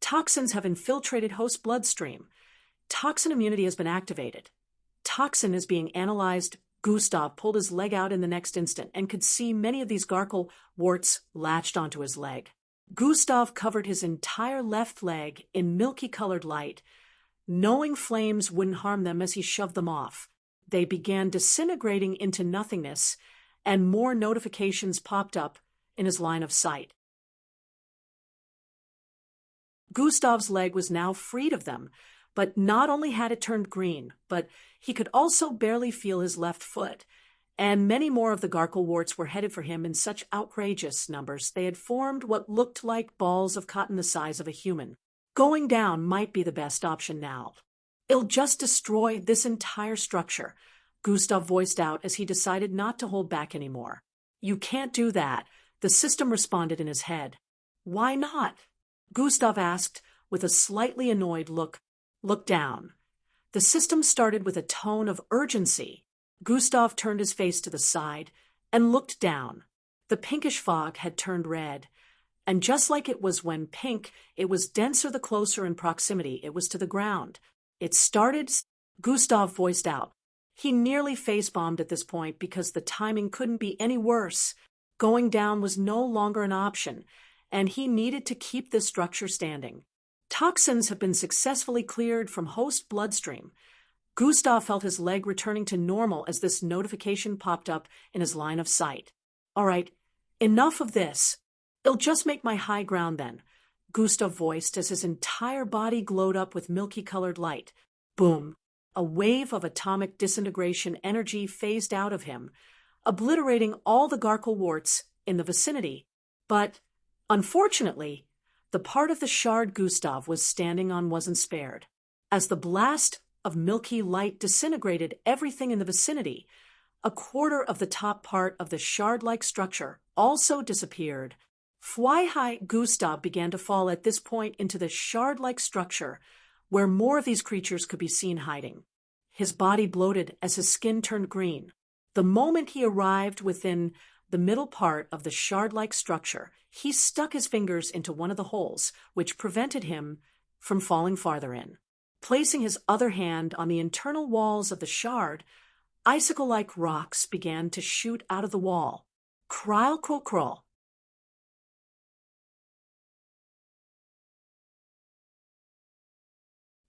Toxins have infiltrated host bloodstream. Toxin immunity has been activated. Toxin is being analyzed. Gustav pulled his leg out in the next instant and could see many of these Garkle warts latched onto his leg. Gustav covered his entire left leg in milky-colored light, knowing flames wouldn't harm them as he shoved them off. They began disintegrating into nothingness, and more notifications popped up in his line of sight. Gustav's leg was now freed of them, but not only had it turned green, but he could also barely feel his left foot, and many more of the Garkle warts were headed for him in such outrageous numbers they had formed what looked like balls of cotton the size of a human. Going down might be the best option now. "It'll just destroy this entire structure," Gustav voiced out as he decided not to hold back anymore. "You can't do that," the system responded in his head. "Why not?" Gustav asked with a slightly annoyed look. "Look down." The system started with a tone of urgency. Gustav turned his face to the side and looked down. The pinkish fog had turned red, and just like it was when pink, it was denser the closer in proximity it was to the ground. It started, Gustav voiced out. He nearly face-bombed at this point because the timing couldn't be any worse. Going down was no longer an option, and he needed to keep this structure standing. Toxins have been successfully cleared from host bloodstream. Gustav felt his leg returning to normal as this notification popped up in his line of sight. "All right, enough of this. It'll just make my high ground then," Gustav voiced as his entire body glowed up with milky-colored light. Boom! A wave of atomic disintegration energy phased out of him, obliterating all the Garkle warts in the vicinity. But, unfortunately, the part of the shard Gustav was standing on wasn't spared. As the blast of milky light disintegrated everything in the vicinity, a quarter of the top part of the shard-like structure also disappeared. Fly-high Gustav began to fall at this point into the shard-like structure, where more of these creatures could be seen hiding. His body bloated as his skin turned green. The moment he arrived within the middle part of the shard-like structure, he stuck his fingers into one of the holes, which prevented him from falling farther in. Placing his other hand on the internal walls of the shard, icicle-like rocks began to shoot out of the wall. Kryle krol krol.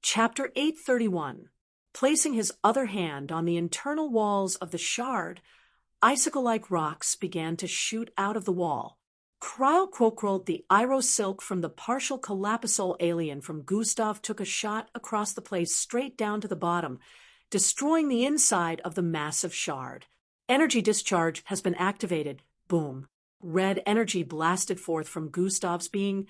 Chapter 831. Placing his other hand on the internal walls of the shard, icicle-like rocks began to shoot out of the wall. Kryle krol krol, the Iro silk from the partial Calapisol alien from Gustav, took a shot across the place straight down to the bottom, destroying the inside of the massive shard. Energy discharge has been activated. Boom. Red energy blasted forth from Gustav's being,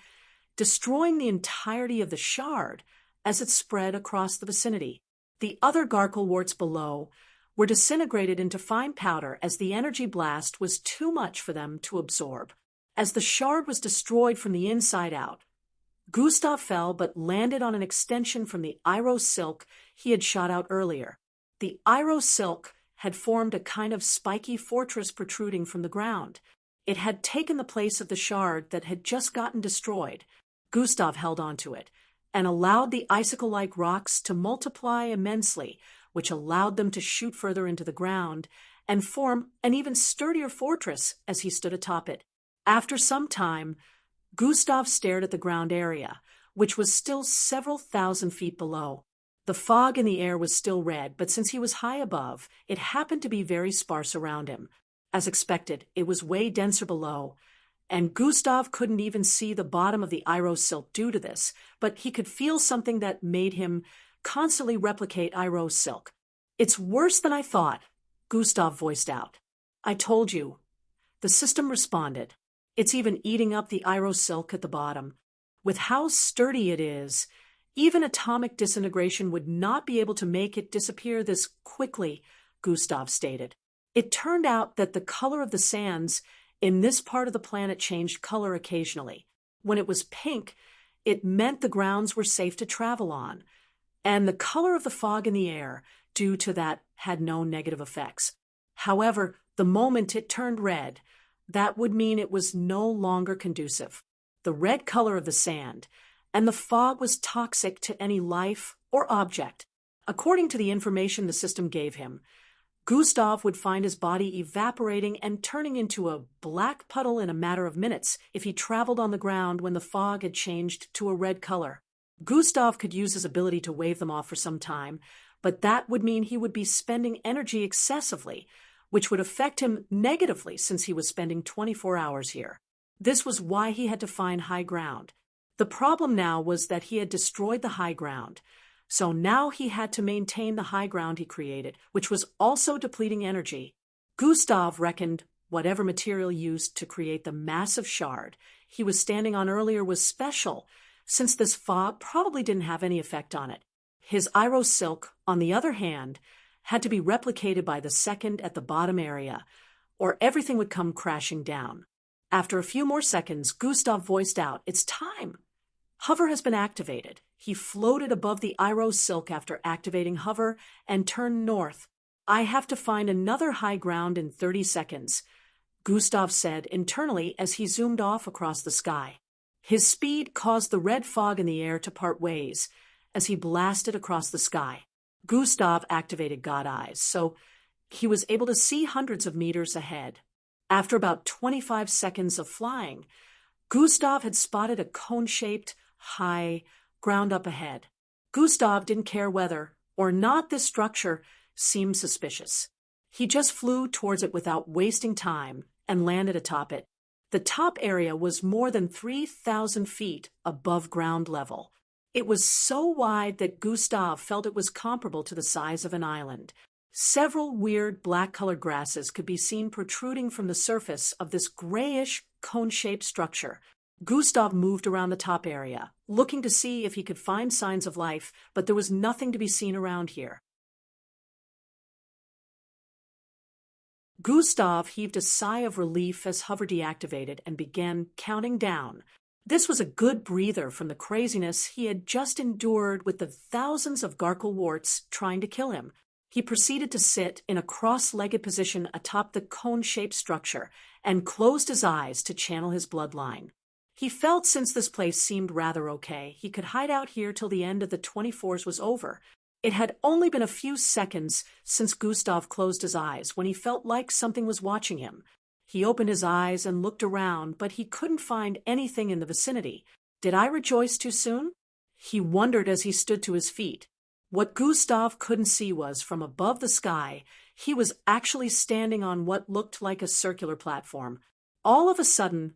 destroying the entirety of the shard as it spread across the vicinity. The other Garkleworts below were disintegrated into fine powder as the energy blast was too much for them to absorb. As the shard was destroyed from the inside out, Gustav fell but landed on an extension from the Iro silk he had shot out earlier. The Iro silk had formed a kind of spiky fortress protruding from the ground. It had taken the place of the shard that had just gotten destroyed. Gustav held onto it and allowed the icicle-like rocks to multiply immensely, which allowed them to shoot further into the ground and form an even sturdier fortress as he stood atop it. After some time, Gustav stared at the ground area, which was still several thousand feet below. The fog in the air was still red, but since he was high above, it happened to be very sparse around him. As expected, it was way denser below, and Gustav couldn't even see the bottom of the Iro silk due to this, but he could feel something that made him constantly replicate Iro silk. "It's worse than I thought," Gustav voiced out. "I told you," the system responded. "It's even eating up the Iro silk at the bottom. With how sturdy it is, even atomic disintegration would not be able to make it disappear this quickly," Gustav stated. It turned out that the color of the sands in this part of the planet changed color occasionally. When it was pink, it meant the grounds were safe to travel on, and the color of the fog in the air, due to that, had no negative effects. However, the moment it turned red, that would mean it was no longer conducive. The red color of the sand and the fog was toxic to any life or object. According to the information the system gave him, Gustav would find his body evaporating and turning into a black puddle in a matter of minutes if he traveled on the ground when the fog had changed to a red color. Gustav could use his ability to wave them off for some time, but that would mean he would be spending energy excessively, which would affect him negatively since he was spending 24 hours here. This was why he had to find high ground. The problem now was that he had destroyed the high ground, so now he had to maintain the high ground he created, which was also depleting energy. Gustav reckoned whatever material used to create the massive shard he was standing on earlier was special, since this fog probably didn't have any effect on it. His Iro silk, on the other hand, had to be replicated by the second at the bottom area, or everything would come crashing down. After a few more seconds, Gustav voiced out, "It's time." Hover has been activated. He floated above the Iro silk after activating hover and turned north. "I have to find another high ground in 30 seconds, Gustav said internally as he zoomed off across the sky. His speed caused the red fog in the air to part ways as he blasted across the sky. Gustav activated God Eyes, so he was able to see hundreds of meters ahead. After about 25 seconds of flying, Gustav had spotted a cone-shaped, high ground up ahead. Gustav didn't care whether or not this structure seemed suspicious. He just flew towards it without wasting time and landed atop it. The top area was more than 3,000 feet above ground level. It was so wide that Gustav felt it was comparable to the size of an island. Several weird black-colored grasses could be seen protruding from the surface of this grayish, cone-shaped structure. Gustav moved around the top area, looking to see if he could find signs of life, but there was nothing to be seen around here. Gustav heaved a sigh of relief as hover deactivated and began counting down. This was a good breather from the craziness he had just endured with the thousands of Garkleworts trying to kill him. He proceeded to sit in a cross-legged position atop the cone-shaped structure and closed his eyes to channel his bloodline. He felt since this place seemed rather okay, he could hide out here till the end of the 24s was over. It had only been a few seconds since Gustav closed his eyes when he felt like something was watching him. He opened his eyes and looked around, but he couldn't find anything in the vicinity. Did I rejoice too soon? He wondered as he stood to his feet. What Gustav couldn't see was, from above the sky, he was actually standing on what looked like a circular platform. All of a sudden,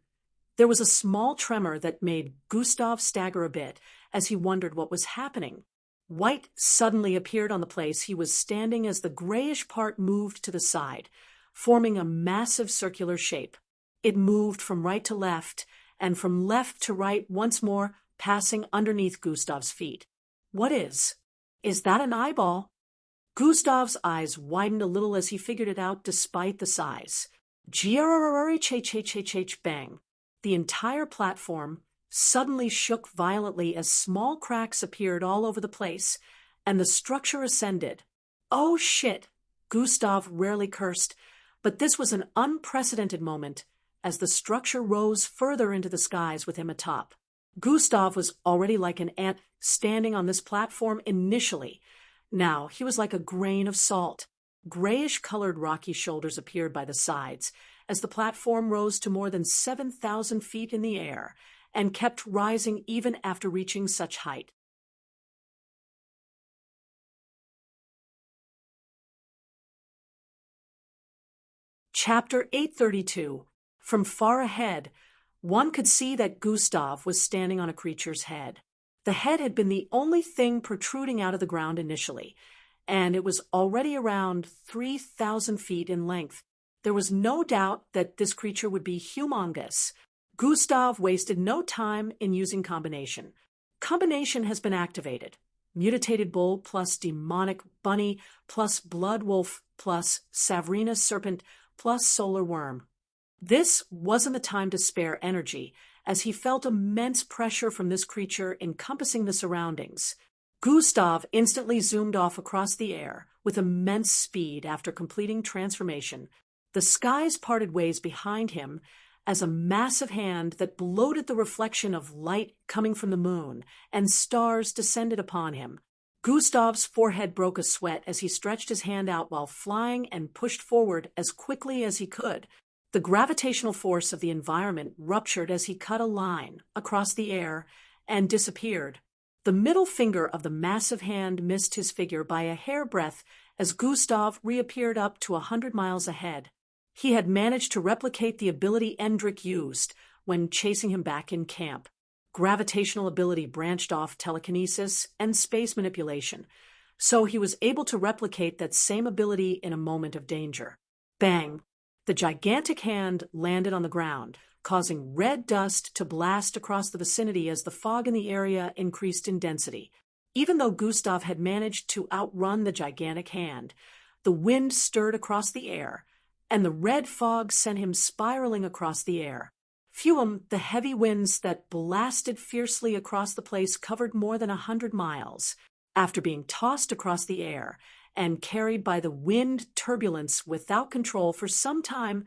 there was a small tremor that made Gustav stagger a bit as he wondered what was happening. White suddenly appeared on the place he was standing as the grayish part moved to the side, forming a massive circular shape. It moved from right to left, and from left to right once more, passing underneath Gustav's feet. What is? Is that an eyeball? Gustav's eyes widened a little as he figured it out despite the size. Bang! The entire platform suddenly shook violently as small cracks appeared all over the place, and the structure ascended. Oh shit! Gustav rarely cursed, but this was an unprecedented moment as the structure rose further into the skies with him atop. Gustav was already like an ant standing on this platform initially. Now he was like a grain of salt. Grayish-colored rocky shoulders appeared by the sides as the platform rose to more than 7,000 feet in the air and kept rising even after reaching such height. Chapter 832. From far ahead, one could see that Gustav was standing on a creature's head. The head had been the only thing protruding out of the ground initially, and it was already around 3,000 feet in length. There was no doubt that this creature would be humongous. Gustav wasted no time in using combination. Combination has been activated. Mutated bull plus demonic bunny plus blood wolf plus Savrina serpent plus solar worm. This wasn't the time to spare energy, as he felt immense pressure from this creature encompassing the surroundings. Gustav instantly zoomed off across the air with immense speed after completing transformation. The skies parted ways behind him as a massive hand that bloated the reflection of light coming from the moon, and stars descended upon him. Gustav's forehead broke a sweat as he stretched his hand out while flying and pushed forward as quickly as he could. The gravitational force of the environment ruptured as he cut a line across the air and disappeared. The middle finger of the massive hand missed his figure by a hairbreadth as Gustav reappeared up to 100 miles ahead. He had managed to replicate the ability Endrick used when chasing him back in camp. Gravitational ability branched off telekinesis and space manipulation, so he was able to replicate that same ability in a moment of danger. Bang! The gigantic hand landed on the ground, causing red dust to blast across the vicinity as the fog in the area increased in density. Even though Gustav had managed to outrun the gigantic hand, the wind stirred across the air, and the red fog sent him spiraling across the air. The heavy winds that blasted fiercely across the place covered more than 100 miles. After being tossed across the air and carried by the wind turbulence without control for some time,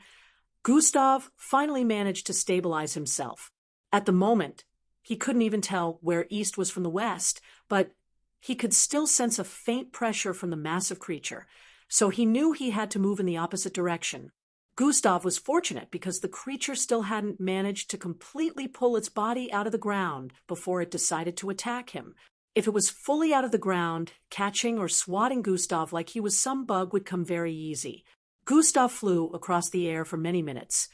Gustav finally managed to stabilize himself. At the moment, he couldn't even tell where east was from the west, but he could still sense a faint pressure from the massive creature, so he knew he had to move in the opposite direction. Gustav was fortunate because the creature still hadn't managed to completely pull its body out of the ground before it decided to attack him. If it was fully out of the ground, catching or swatting Gustav like he was some bug would come very easy. Gustav flew across the air for many minutes,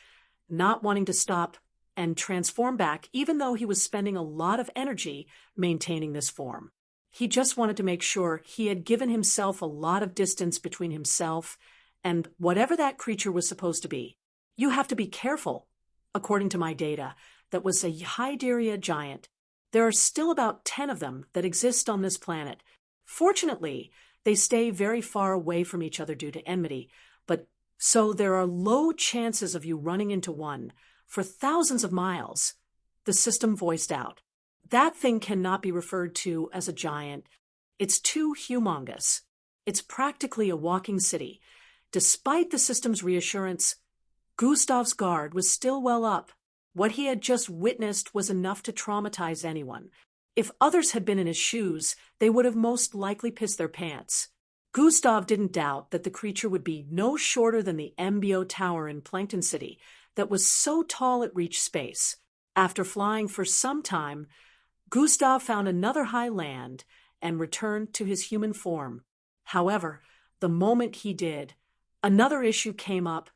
not wanting to stop and transform back, even though he was spending a lot of energy maintaining this form. He just wanted to make sure he had given himself a lot of distance between himself and whatever that creature was supposed to be. You have to be careful. According to my data, that was a Hyderia giant. There are still about 10 of them that exist on this planet. Fortunately, they stay very far away from each other due to enmity, but so there are low chances of you running into one for thousands of miles. The system voiced out. That thing cannot be referred to as a giant. It's too humongous. It's practically a walking city. Despite the system's reassurance, Gustav's guard was still well up. What he had just witnessed was enough to traumatize anyone. If others had been in his shoes, they would have most likely pissed their pants. Gustav didn't doubt that the creature would be no shorter than the MBO Tower in Plankton City that was so tall it reached space. After flying for some time, Gustav found another high land and returned to his human form. However, the moment he did, another issue came up,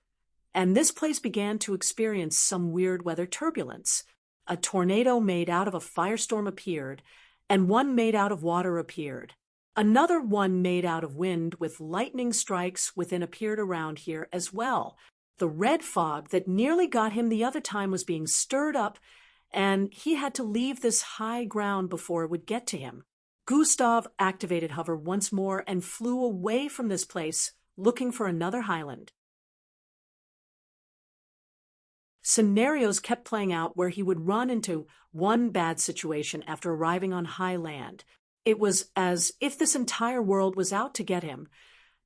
and this place began to experience some weird weather turbulence. A tornado made out of a firestorm appeared, and one made out of water appeared. Another one made out of wind with lightning strikes within appeared around here as well. The red fog that nearly got him the other time was being stirred up, and he had to leave this high ground before it would get to him. Gustav activated hover once more and flew away from this place, looking for another highland. Scenarios kept playing out where he would run into one bad situation after arriving on high land. It was as if this entire world was out to get him.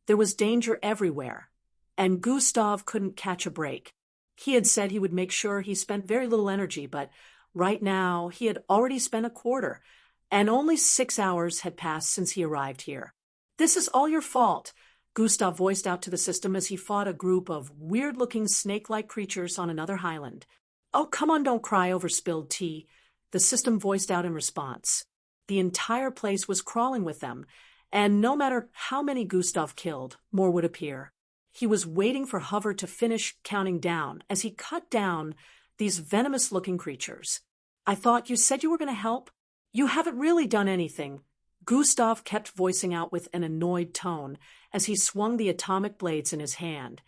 There was danger everywhere, and Gustav couldn't catch a break. He had said he would make sure he spent very little energy, but right now he had already spent a quarter, and only 6 hours had passed since he arrived here. "This is all your fault," Gustav voiced out to the system as he fought a group of weird-looking snake-like creatures on another highland. "Oh, come on, don't cry over spilled tea," the system voiced out in response. The entire place was crawling with them, and no matter how many Gustav killed, more would appear. He was waiting for Hover to finish counting down as he cut down these venomous-looking creatures. "I thought you said you were going to help? You haven't really done anything," Gustav kept voicing out with an annoyed tone as he swung the atomic blades in his hand,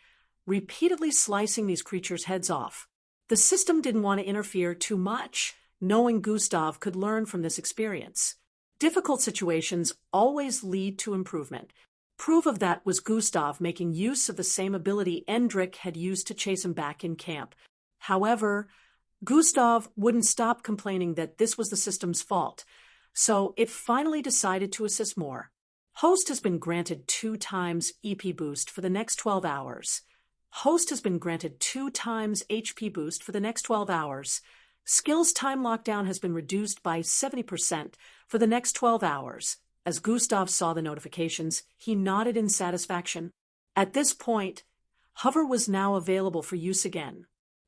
repeatedly slicing these creatures' heads off. The system didn't want to interfere too much, knowing Gustav could learn from this experience. Difficult situations always lead to improvement. Proof of that was Gustav making use of the same ability Endrik had used to chase him back in camp. However, Gustav wouldn't stop complaining that this was the system's fault, so it finally decided to assist more. Host has been granted 2 times EP boost for the next 12 hours. Host has been granted 2 times HP boost for the next 12 hours. Skills time lockdown has been reduced by 70% for the next 12 hours. As Gustav saw the notifications, he nodded in satisfaction. At this point, Hover was now available for use again.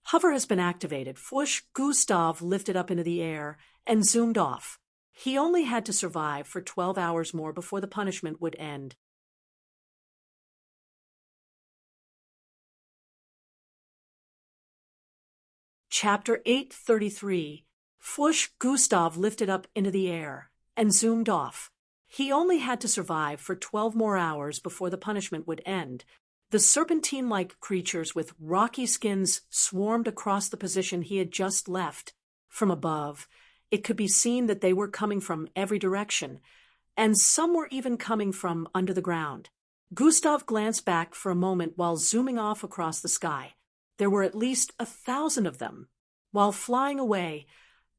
Hover has been activated. Whoosh, Gustav lifted up into the air and zoomed off. He only had to survive for 12 hours more before the punishment would end. Chapter 833. Whoosh, Gustav lifted up into the air and zoomed off. He only had to survive for 12 more hours before the punishment would end. The serpentine-like creatures with rocky skins swarmed across the position he had just left. From above, it could be seen that they were coming from every direction, and some were even coming from under the ground. Gustav glanced back for a moment while zooming off across the sky. There were at least 1,000 of them. While flying away,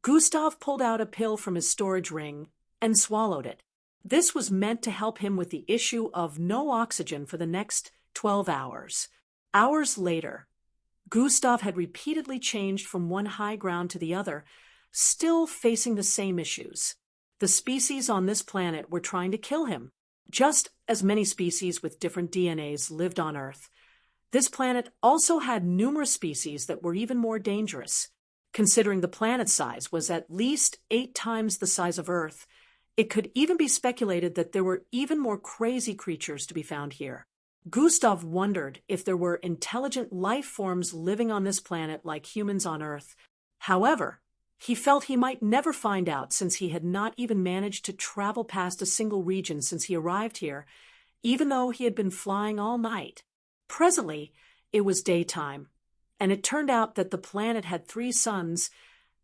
Gustav pulled out a pill from his storage ring and swallowed it. This was meant to help him with the issue of no oxygen for the next 12 hours. Hours later, Gustav had repeatedly changed from one high ground to the other, still facing the same issues. The species on this planet were trying to kill him. Just as many species with different DNAs lived on Earth, this planet also had numerous species that were even more dangerous. Considering the planet's size was at least 8 times the size of Earth, it could even be speculated that there were even more crazy creatures to be found here. Gustav wondered if there were intelligent life forms living on this planet like humans on Earth. However, he felt he might never find out since he had not even managed to travel past a single region since he arrived here, even though he had been flying all night. Presently, it was daytime, and it turned out that the planet had 3 suns,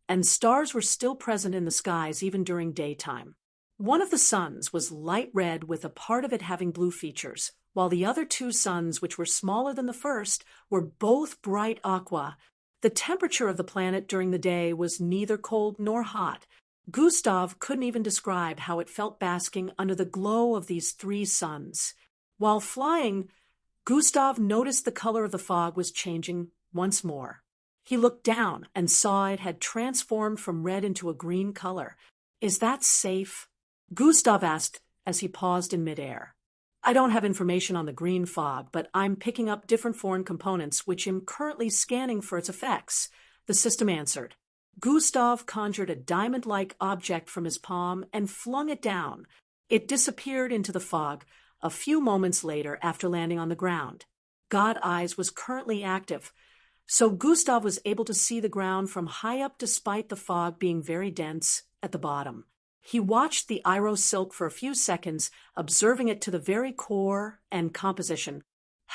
and stars were still present in the skies even during daytime. One of the suns was light red with a part of it having blue features, while the other 2 suns, which were smaller than the first, were both bright aqua. The temperature of the planet during the day was neither cold nor hot. Gustav couldn't even describe how it felt basking under the glow of these 3 suns. While flying, Gustav noticed the color of the fog was changing once more. He looked down and saw it had transformed from red into a green color. "Is that safe?" Gustav asked as he paused in midair. "I don't have information on the green fog, but I'm picking up different foreign components which I'm currently scanning for its effects," the system answered. Gustav conjured a diamond-like object from his palm and flung it down. It disappeared into the fog a few moments later after landing on the ground. God Eyes was currently active, so Gustav was able to see the ground from high up despite the fog being very dense at the bottom. He watched the Iro silk for a few seconds, observing it to the very core and composition.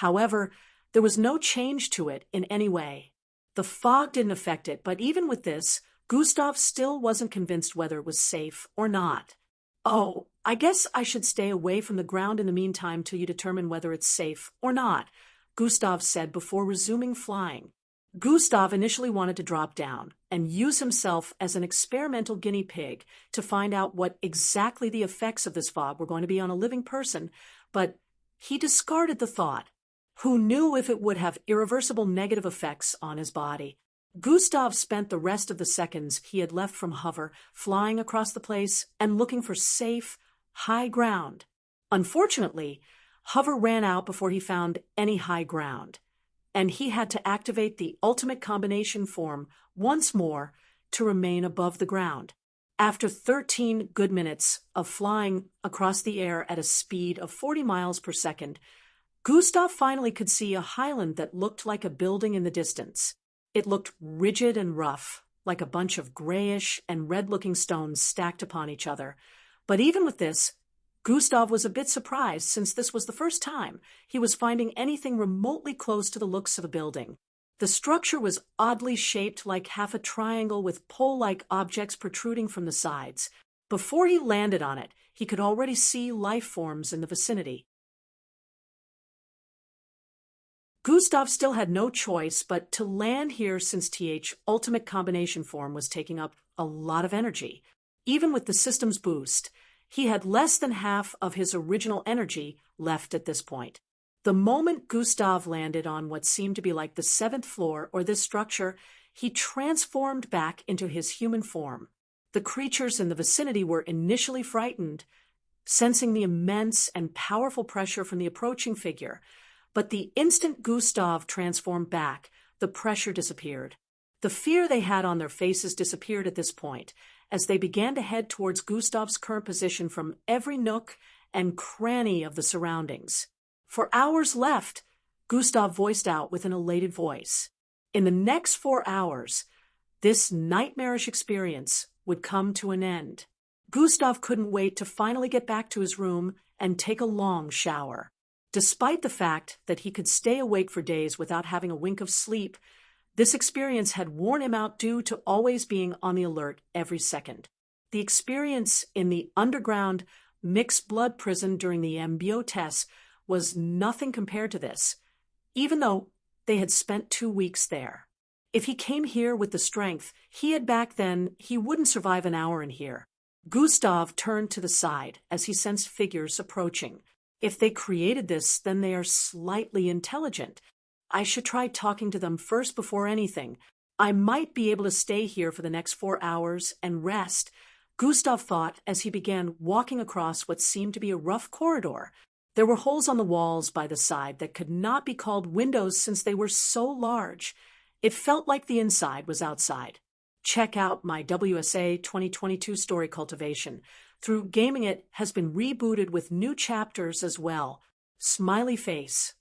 However, there was no change to it in any way. The fog didn't affect it, but even with this, Gustav still wasn't convinced whether it was safe or not. "Oh, I guess I should stay away from the ground in the meantime till you determine whether it's safe or not," Gustav said before resuming flying. Gustav initially wanted to drop down and use himself as an experimental guinea pig to find out what exactly the effects of this fog were going to be on a living person, but he discarded the thought. Who knew if it would have irreversible negative effects on his body? Gustav spent the rest of the seconds he had left from Hover flying across the place and looking for safe, high ground. Unfortunately, Hover ran out before he found any high ground, and he had to activate the ultimate combination form once more to remain above the ground. After 13 good minutes of flying across the air at a speed of 40 miles per second, Gustav finally could see a highland that looked like a building in the distance. It looked rigid and rough, like a bunch of grayish and red-looking stones stacked upon each other. But even with this, Gustav was a bit surprised since this was the first time he was finding anything remotely close to the looks of a building. The structure was oddly shaped like half a triangle with pole-like objects protruding from the sides. Before he landed on it, he could already see life forms in the vicinity. Gustav still had no choice but to land here since TH ultimate combination form was taking up a lot of energy. Even with the system's boost, he had less than half of his original energy left at this point. The moment Gustav landed on what seemed to be like the 7th floor or this structure, he transformed back into his human form. The creatures in the vicinity were initially frightened, sensing the immense and powerful pressure from the approaching figure. But the instant Gustav transformed back, the pressure disappeared. The fear they had on their faces disappeared at this point, as they began to head towards Gustav's current position from every nook and cranny of the surroundings. "For hours left," Gustav voiced out with an elated voice. In the next 4 hours, this nightmarish experience would come to an end. Gustav couldn't wait to finally get back to his room and take a long shower. Despite the fact that he could stay awake for days without having a wink of sleep, this experience had worn him out due to always being on the alert every second. The experience in the underground mixed blood prison during the MBO tests was nothing compared to this, even though they had spent 2 weeks there. If he came here with the strength he had back then, he wouldn't survive an hour in here. Gustav turned to the side as he sensed figures approaching. If they created this, then they are slightly intelligent. I should try talking to them first before anything. I might be able to stay here for the next 4 hours and rest, Gustav thought as he began walking across what seemed to be a rough corridor. There were holes on the walls by the side that could not be called windows since they were so large. It felt like the inside was outside. Check out my WSA 2022 story cultivation. Through Gaming It has been rebooted with new chapters as well. Smiley face.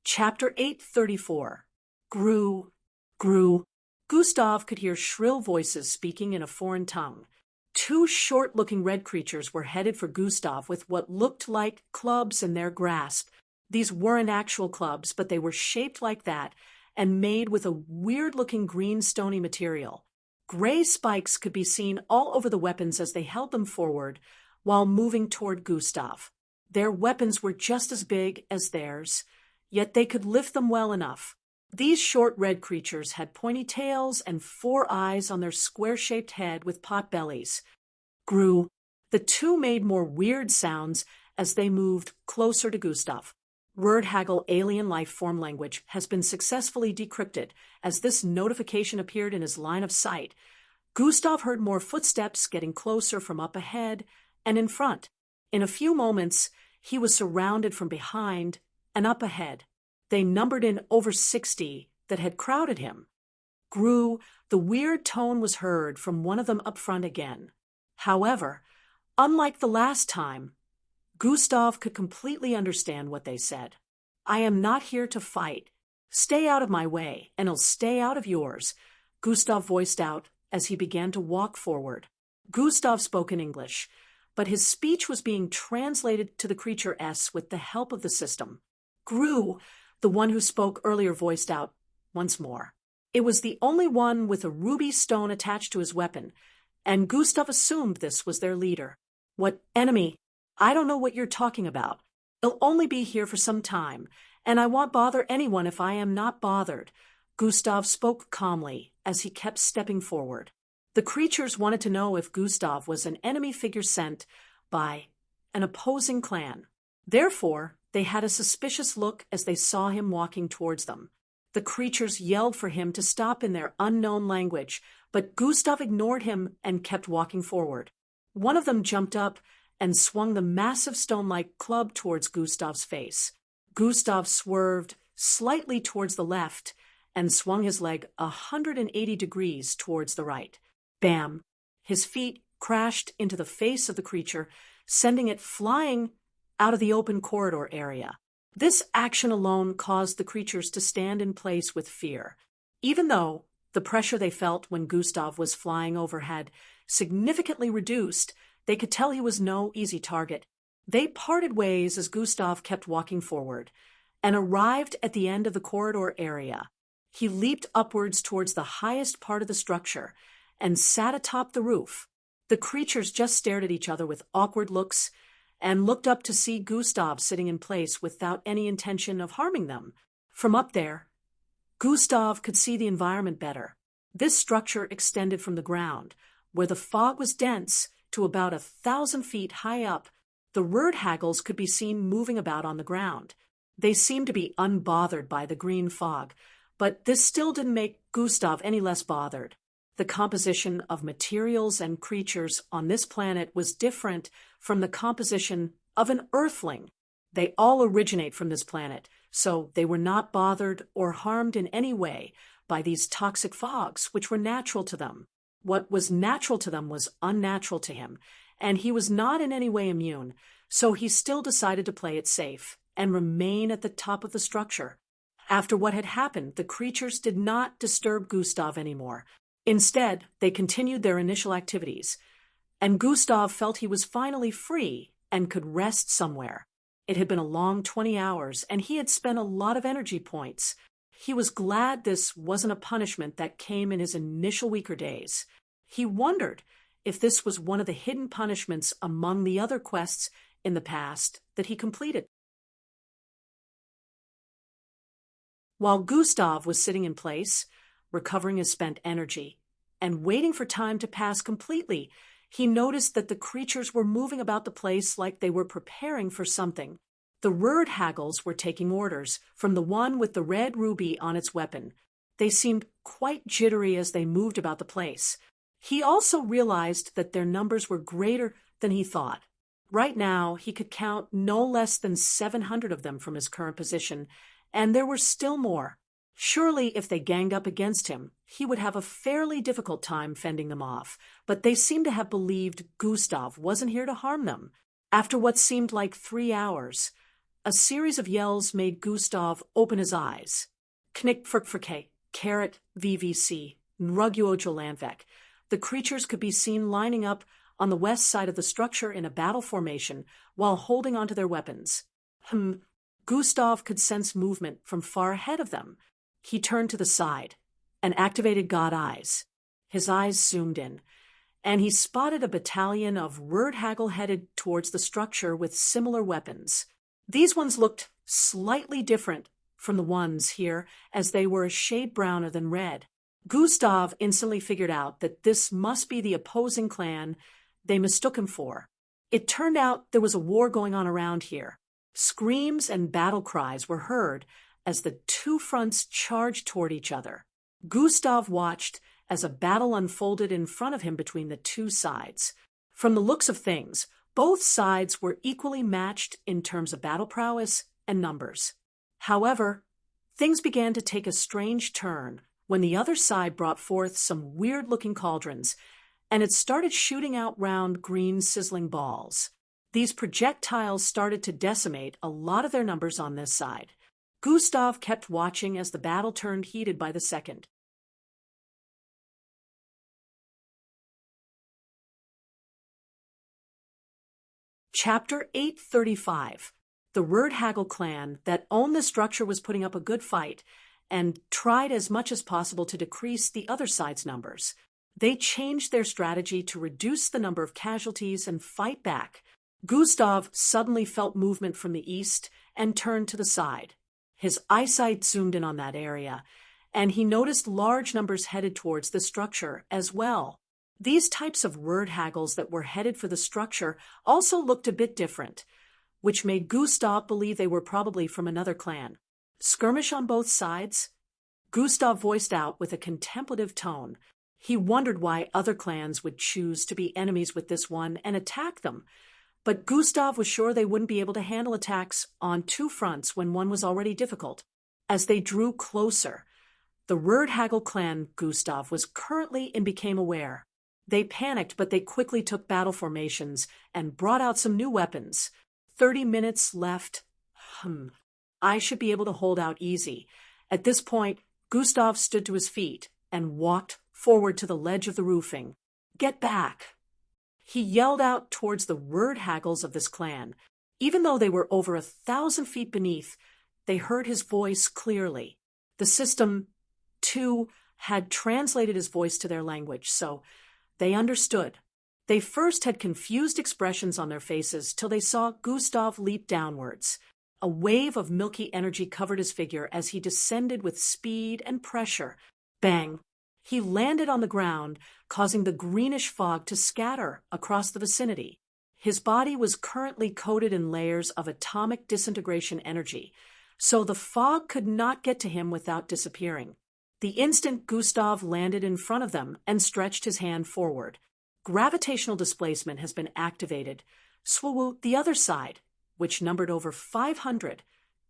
Chapter 834. Grew. Gustav could hear shrill voices speaking in a foreign tongue. 2 short-looking red creatures were headed for Gustav with what looked like clubs in their grasp. These weren't actual clubs, but they were shaped like that and made with a weird-looking green stony material. Gray spikes could be seen all over the weapons as they held them forward while moving toward Gustav. Their weapons were just as big as theirs, yet they could lift them well enough. These short red creatures had pointy tails and 4 eyes on their square-shaped head with pot bellies. Grew. The two made more weird sounds as they moved closer to Gustav. Word-haggle alien life form language has been successfully decrypted. As this notification appeared in his line of sight, Gustav heard more footsteps getting closer from up ahead and in front. In a few moments, he was surrounded from behind and up ahead. They numbered in over 60 that had crowded him. Grew, the weird tone was heard from one of them up front again. However, unlike the last time, Gustav could completely understand what they said. "I am not here to fight. Stay out of my way, and I'll stay out of yours," Gustav voiced out as he began to walk forward. Gustav spoke in English, but his speech was being translated to the creature S with the help of the system. "Grew," the one who spoke earlier voiced out once more. It was the only one with a ruby stone attached to his weapon, and Gustav assumed this was their leader. "What enemy? I don't know what you're talking about. I'll only be here for some time, and I won't bother anyone if I am not bothered," Gustav spoke calmly as he kept stepping forward. The creatures wanted to know if Gustav was an enemy figure sent by an opposing clan. Therefore, they had a suspicious look as they saw him walking towards them. The creatures yelled for him to stop in their unknown language, but Gustav ignored him and kept walking forward. One of them jumped up and swung the massive stone-like club towards Gustav's face. Gustav swerved slightly towards the left and swung his leg 180 degrees towards the right. Bam! His feet crashed into the face of the creature, sending it flying out of the open corridor area. This action alone caused the creatures to stand in place with fear. Even though the pressure they felt when Gustav was flying over had significantly reduced, they could tell he was no easy target. They parted ways as Gustav kept walking forward and arrived at the end of the corridor area. He leaped upwards towards the highest part of the structure and sat atop the roof. The creatures just stared at each other with awkward looks and looked up to see Gustav sitting in place without any intention of harming them. From up there, Gustav could see the environment better. This structure extended from the ground, where the fog was dense, to about 1,000 feet high up. The word-haggles could be seen moving about on the ground. They seemed to be unbothered by the green fog, but this still didn't make Gustav any less bothered. The composition of materials and creatures on this planet was different from the composition of an Earthling. They all originate from this planet, so they were not bothered or harmed in any way by these toxic fogs, which were natural to them. What was natural to them was unnatural to him, and he was not in any way immune, so he still decided to play it safe and remain at the top of the structure. After what had happened, the creatures did not disturb Gustav anymore. Instead, they continued their initial activities, and Gustav felt he was finally free and could rest somewhere. It had been a long 20 hours, and he had spent a lot of energy points. He was glad this wasn't a punishment that came in his initial weaker days. He wondered if this was one of the hidden punishments among the other quests in the past that he completed. While Gustav was sitting in place, recovering his spent energy, and waiting for time to pass completely, he noticed that the creatures were moving about the place like they were preparing for something. The word-haggles were taking orders from the one with the red ruby on its weapon. They seemed quite jittery as they moved about the place. He also realized that their numbers were greater than he thought. Right now, he could count no less than 700 of them from his current position, and there were still more. Surely, if they ganged up against him, he would have a fairly difficult time fending them off, but they seemed to have believed Gustav wasn't here to harm them. After what seemed like 3 hours, a series of yells made Gustav open his eyes. Knick frk carrot VVC, Nruguo Landvek. The creatures could be seen lining up on the west side of the structure in a battle formation while holding onto their weapons. Gustav could sense movement from far ahead of them. He turned to the side and activated God Eyes. His eyes zoomed in, and he spotted a battalion of word-haggle headed towards the structure with similar weapons. These ones looked slightly different from the ones here, as they were a shade browner than red. Gustav instantly figured out that this must be the opposing clan they mistook him for. It turned out there was a war going on around here. Screams and battle cries were heard as the two fronts charged toward each other. Gustav watched as a battle unfolded in front of him between the two sides. From the looks of things, both sides were equally matched in terms of battle prowess and numbers. However, things began to take a strange turn when the other side brought forth some weird-looking cauldrons, and it started shooting out round green sizzling balls. These projectiles started to decimate a lot of their numbers on this side. Gustav kept watching as the battle turned heated by the second. Chapter 835. The Wordhaggle clan that owned the structure was putting up a good fight and tried as much as possible to decrease the other side's numbers. They changed their strategy to reduce the number of casualties and fight back. Gustav suddenly felt movement from the east and turned to the side. His eyesight zoomed in on that area, and he noticed large numbers headed towards the structure as well. These types of wordhaggles that were headed for the structure also looked a bit different, which made Gustav believe they were probably from another clan. Skirmish on both sides? Gustav voiced out with a contemplative tone. He wondered why other clans would choose to be enemies with this one and attack them. But Gustav was sure they wouldn't be able to handle attacks on two fronts when one was already difficult. As they drew closer, the Wordhaggle clan Gustav was currently and became aware. They panicked, but they quickly took battle formations and brought out some new weapons. 30 minutes left. I should be able to hold out easy. At this point, Gustav stood to his feet and walked forward to the ledge of the roofing. Get back! He yelled out towards the wordhaggles of this clan. Even though they were over 1,000 feet beneath, they heard his voice clearly. The system, too, had translated his voice to their language, so they understood. They first had confused expressions on their faces till they saw Gustav leap downwards. A wave of milky energy covered his figure as he descended with speed and pressure. Bang! He landed on the ground, causing the greenish fog to scatter across the vicinity. His body was currently coated in layers of atomic disintegration energy, so the fog could not get to him without disappearing. The instant Gustav landed in front of them and stretched his hand forward, gravitational displacement has been activated. Swoo, the other side, which numbered over 500,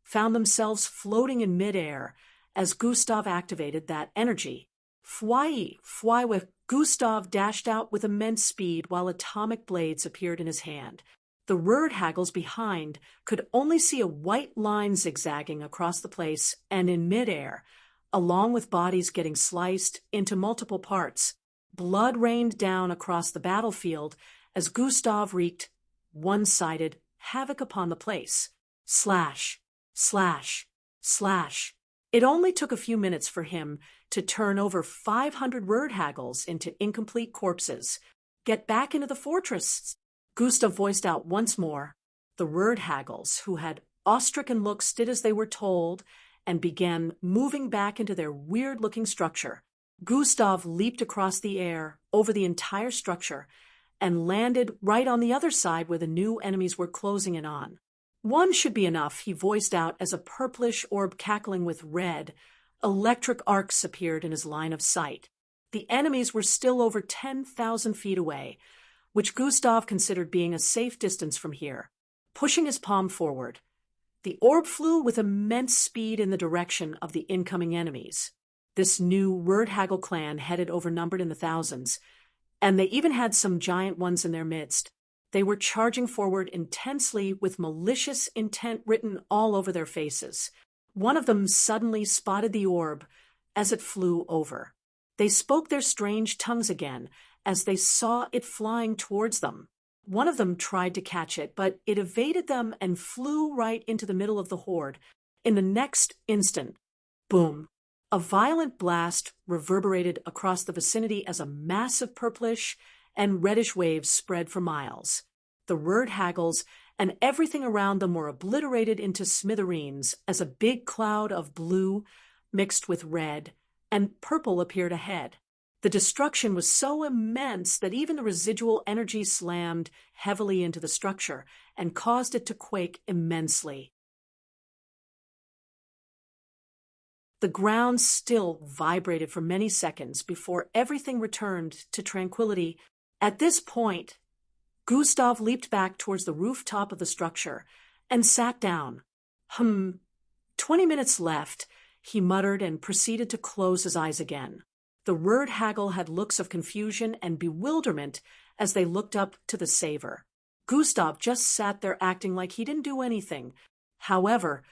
found themselves floating in midair as Gustav activated that energy. Fwy, Gustav dashed out with immense speed while atomic blades appeared in his hand. The wordhaggles behind could only see a white line zigzagging across the place and in midair, along with bodies getting sliced into multiple parts. Blood rained down across the battlefield as Gustav wreaked one-sided havoc upon the place. Slash, slash, slash. It only took a few minutes for him to turn over 500 wordhaggles into incomplete corpses. Get back into the fortress, Gustav voiced out once more. The wordhaggles, who had awe-stricken looks, did as they were told and began moving back into their weird-looking structure. Gustav leaped across the air over the entire structure and landed right on the other side where the new enemies were closing in on. One should be enough, he voiced out as a purplish orb cackling with red. Electric arcs appeared in his line of sight. The enemies were still over 10,000 feet away, which Gustav considered being a safe distance from here. Pushing his palm forward, the orb flew with immense speed in the direction of the incoming enemies. This new Wordhaggle clan headed overnumbered in the thousands, and they even had some giant ones in their midst. They were charging forward intensely with malicious intent written all over their faces. One of them suddenly spotted the orb as it flew over. They spoke their strange tongues again as they saw it flying towards them. One of them tried to catch it, but it evaded them and flew right into the middle of the horde. In the next instant, boom! A violent blast reverberated across the vicinity as a massive purplish and reddish waves spread for miles. The word haggles and everything around them were obliterated into smithereens as a big cloud of blue mixed with red and purple appeared ahead. The destruction was so immense that even the residual energy slammed heavily into the structure and caused it to quake immensely. The ground still vibrated for many seconds before everything returned to tranquility. At this point, Gustav leaped back towards the rooftop of the structure and sat down. 20 minutes left, he muttered and proceeded to close his eyes again. The word haggle had looks of confusion and bewilderment as they looked up to the saver. Gustav just sat there acting like he didn't do anything. However,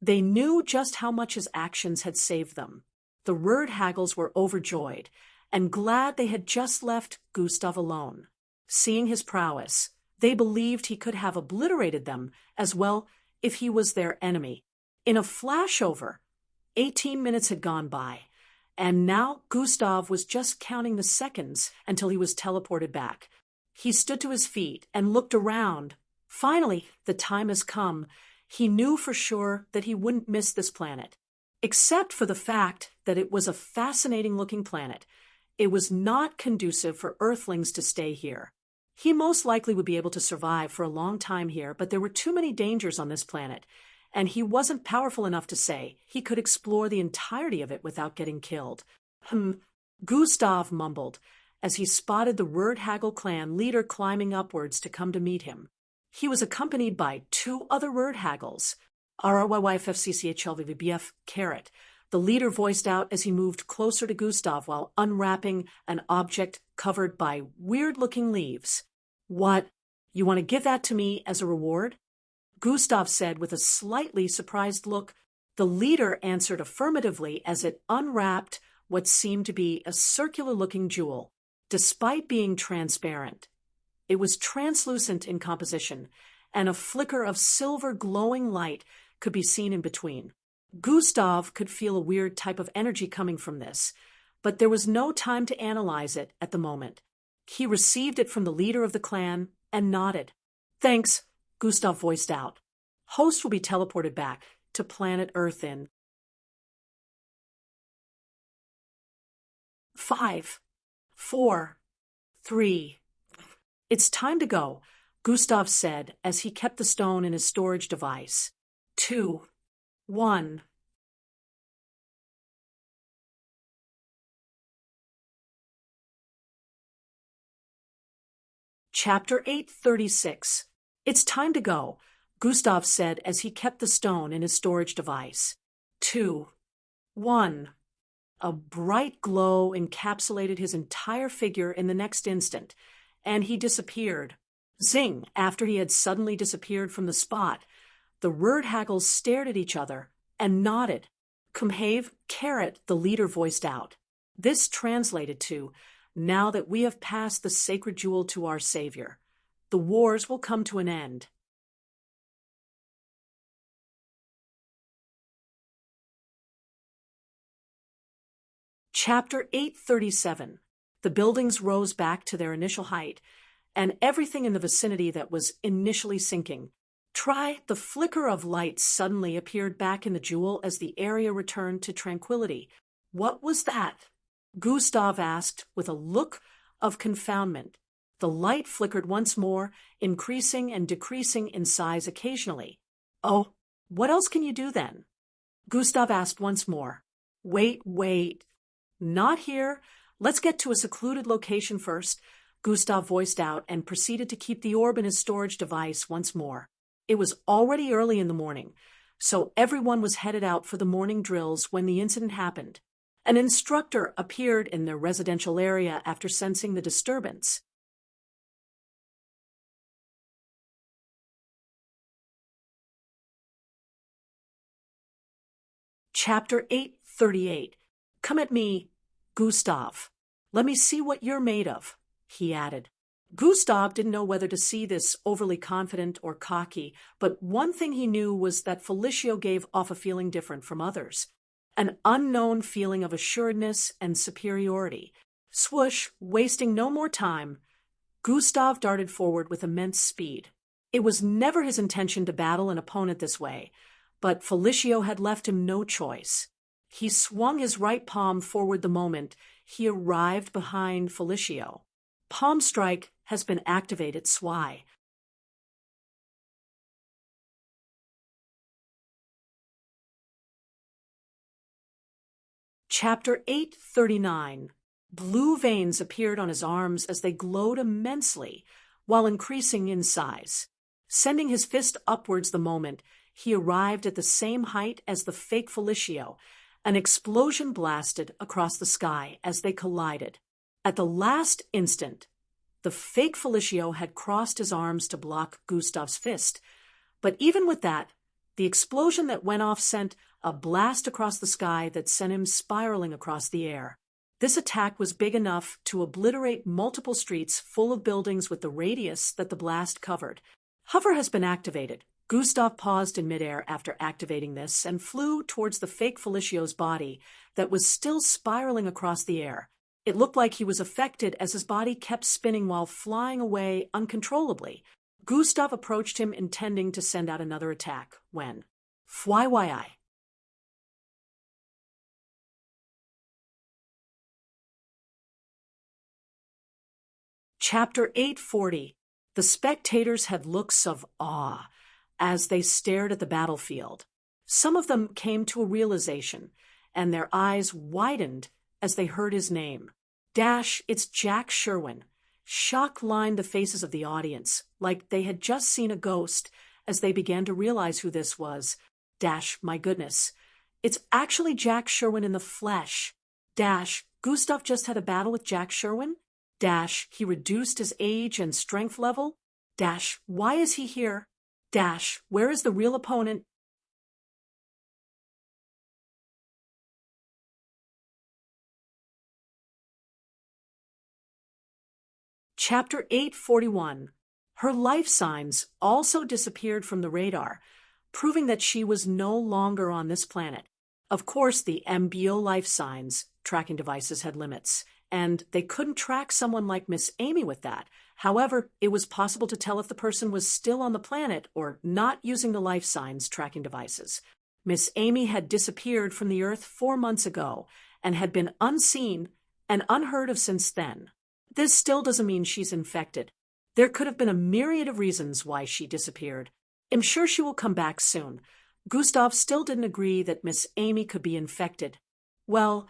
they knew just how much his actions had saved them. The word haggles were overjoyed and glad they had just left Gustav alone. Seeing his prowess, they believed he could have obliterated them as well if he was their enemy. In a flashover, 18 minutes had gone by, and now Gustav was just counting the seconds until he was teleported back. He stood to his feet and looked around. Finally, the time has come. He knew for sure that he wouldn't miss this planet. Except for the fact that it was a fascinating-looking planet. It was not conducive for Earthlings to stay here. He most likely would be able to survive for a long time here, but there were too many dangers on this planet, and he wasn't powerful enough to say he could explore the entirety of it without getting killed. Gustav mumbled as he spotted the Word Haggle clan leader climbing upwards to come to meet him. He was accompanied by 2 other word haggles, RRYYFFCCHLVVBF Carrot. The leader voiced out as he moved closer to Gustav while unwrapping an object covered by weird-looking leaves. What? You want to give that to me as a reward? Gustav said with a slightly surprised look. The leader answered affirmatively as it unwrapped what seemed to be a circular-looking jewel, despite being transparent. It was translucent in composition, and a flicker of silver glowing light could be seen in between. Gustav could feel a weird type of energy coming from this, but there was no time to analyze it at the moment. He received it from the leader of the clan and nodded. Thanks, Gustav voiced out. Host will be teleported back to planet Earth in 5, 4, 3. It's time to go, Gustav said as he kept the stone in his storage device. 2, 1. Chapter 836. It's time to go, Gustav said as he kept the stone in his storage device. 2, 1. A bright glow encapsulated his entire figure in the next instant, and he disappeared. Zing! After he had suddenly disappeared from the spot, the word haggles stared at each other and nodded. Kumhave, Carrot, the leader voiced out. This translated to, now that we have passed the sacred jewel to our savior, the wars will come to an end. Chapter 837. The buildings rose back to their initial height, and everything in the vicinity that was initially sinking. The flicker of light suddenly appeared back in the jewel as the area returned to tranquility. What was that? Gustav asked with a look of confoundment. The light flickered once more, increasing and decreasing in size occasionally. Oh, what else can you do then? Gustav asked once more. Wait. Not here. Let's get to a secluded location first, Gustav voiced out and proceeded to keep the orb in his storage device once more. It was already early in the morning, so everyone was headed out for the morning drills when the incident happened. An instructor appeared in their residential area after sensing the disturbance. Chapter 838. Come at me, Gustav. Let me see what you're made of, he added. Gustav didn't know whether to see this overly confident or cocky, but one thing he knew was that Felicio gave off a feeling different from others. An unknown feeling of assuredness and superiority. Swoosh, wasting no more time, Gustav darted forward with immense speed. It was never his intention to battle an opponent this way, but Felicio had left him no choice. He swung his right palm forward the moment he arrived behind Felicio. Palm strike has been activated, Swy. Chapter 839. Blue veins appeared on his arms as they glowed immensely, while increasing in size. Sending his fist upwards the moment he arrived at the same height as the fake Felicio, an explosion blasted across the sky as they collided. At the last instant, the fake Felicio had crossed his arms to block Gustav's fist, but even with that, the explosion that went off sent a blast across the sky that sent him spiraling across the air. This attack was big enough to obliterate multiple streets full of buildings with the radius that the blast covered. Hover has been activated. Gustav paused in midair after activating this and flew towards the fake Felicio's body that was still spiraling across the air. It looked like he was affected as his body kept spinning while flying away uncontrollably. Gustav approached him intending to send out another attack when FYI. Chapter 840. The spectators had looks of awe as they stared at the battlefield. Some of them came to a realization, and their eyes widened as they heard his name. It's Jack Sherwin. Shock lined the faces of the audience, like they had just seen a ghost, as they began to realize who this was. My goodness. It's actually Jack Sherwin in the flesh. Gustav just had a battle with Jack Sherwin? He reduced his age and strength level? Why is he here? Where is the real opponent? Chapter 841. Her life signs also disappeared from the radar, proving that she was no longer on this planet. Of course, the MBO life signs tracking devices had limits, and they couldn't track someone like Miss Amy with that. However, it was possible to tell if the person was still on the planet or not using the life signs tracking devices. Miss Amy had disappeared from the Earth 4 months ago and had been unseen and unheard of since then. This still doesn't mean she's infected. There could have been a myriad of reasons why she disappeared. I'm sure she will come back soon. Gustav still didn't agree that Miss Amy could be infected. Well,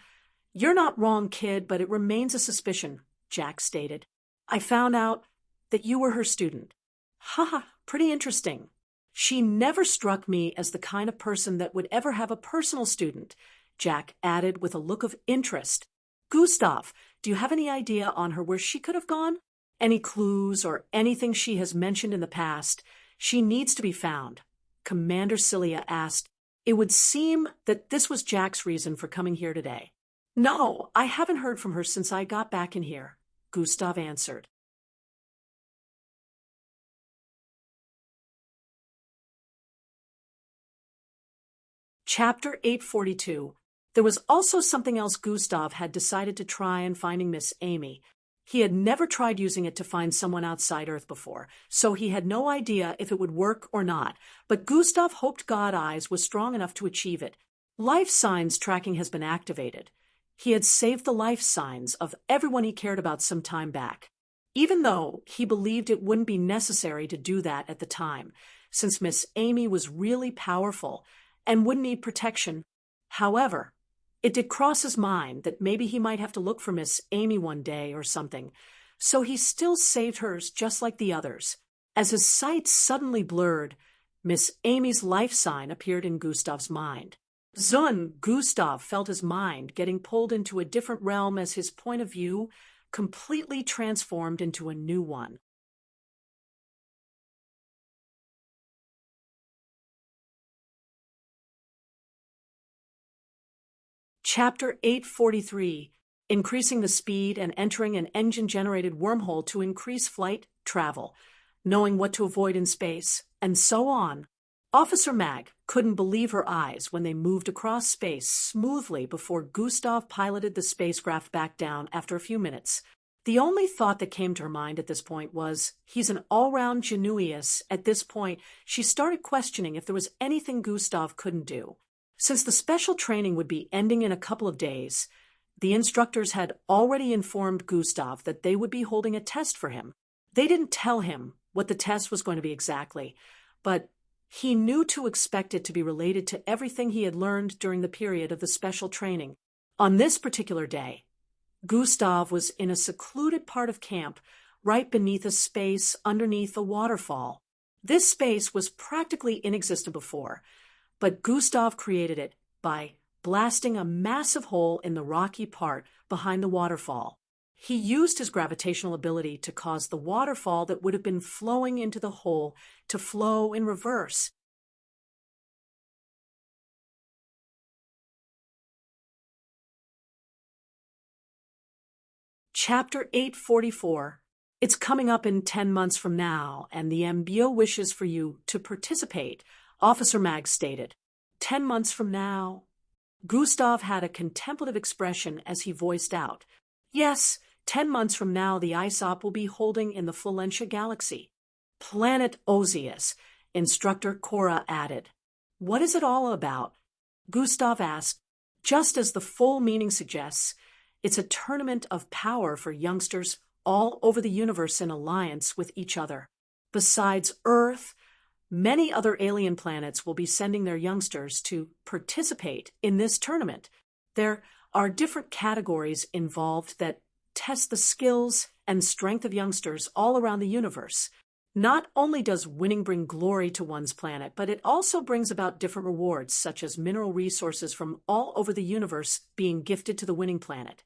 you're not wrong, kid, but it remains a suspicion, Jack stated. I found out that you were her student. Haha, pretty interesting. She never struck me as the kind of person that would ever have a personal student, Jack added with a look of interest. Gustav, do you have any idea on her where she could have gone? Any clues or anything she has mentioned in the past? She needs to be found. Commander Cilia asked. It would seem that this was Jack's reason for coming here today. No, I haven't heard from her since I got back in here, Gustav answered. Chapter 842. There was also something else Gustav had decided to try in finding Miss Amy. He had never tried using it to find someone outside Earth before, so he had no idea if it would work or not, but Gustav hoped God Eyes was strong enough to achieve it. Life signs tracking has been activated. He had saved the life signs of everyone he cared about some time back, even though he believed it wouldn't be necessary to do that at the time, since Miss Amy was really powerful and wouldn't need protection. However, it did cross his mind that maybe he might have to look for Miss Amy one day or something, so he still saved hers just like the others. As his sight suddenly blurred, Miss Amy's life sign appeared in Gustav's mind. Gustav felt his mind getting pulled into a different realm as his point of view completely transformed into a new one. Chapter 843. Increasing the speed and entering an engine-generated wormhole to increase flight travel, knowing what to avoid in space, and so on. Officer Mag couldn't believe her eyes when they moved across space smoothly before Gustav piloted the spacecraft back down after a few minutes. The only thought that came to her mind at this point was, he's an all-round genius. At this point, she started questioning if there was anything Gustav couldn't do. Since the special training would be ending in a couple of days, the instructors had already informed Gustav that they would be holding a test for him. They didn't tell him what the test was going to be exactly, but he knew to expect it to be related to everything he had learned during the period of the special training. On this particular day, Gustav was in a secluded part of camp, right beneath a space underneath a waterfall. This space was practically inexistent before, but Gustav created it by blasting a massive hole in the rocky part behind the waterfall. He used his gravitational ability to cause the waterfall that would have been flowing into the hole to flow in reverse. Chapter 844. It's coming up in 10 months from now, and the MBO wishes for you to participate, Officer Mag stated. 10 months from now. Gustav had a contemplative expression as he voiced out, yes, 10 months from now the ISOP will be holding in the Falencia galaxy. Planet Ozius, Instructor Cora added. What is it all about? Gustav asked. Just as the full meaning suggests, it's a tournament of power for youngsters all over the universe in alliance with each other. Besides Earth, many other alien planets will be sending their youngsters to participate in this tournament. There are different categories involved that test the skills and strength of youngsters all around the universe. Not only does winning bring glory to one's planet, but it also brings about different rewards, such as mineral resources from all over the universe being gifted to the winning planet.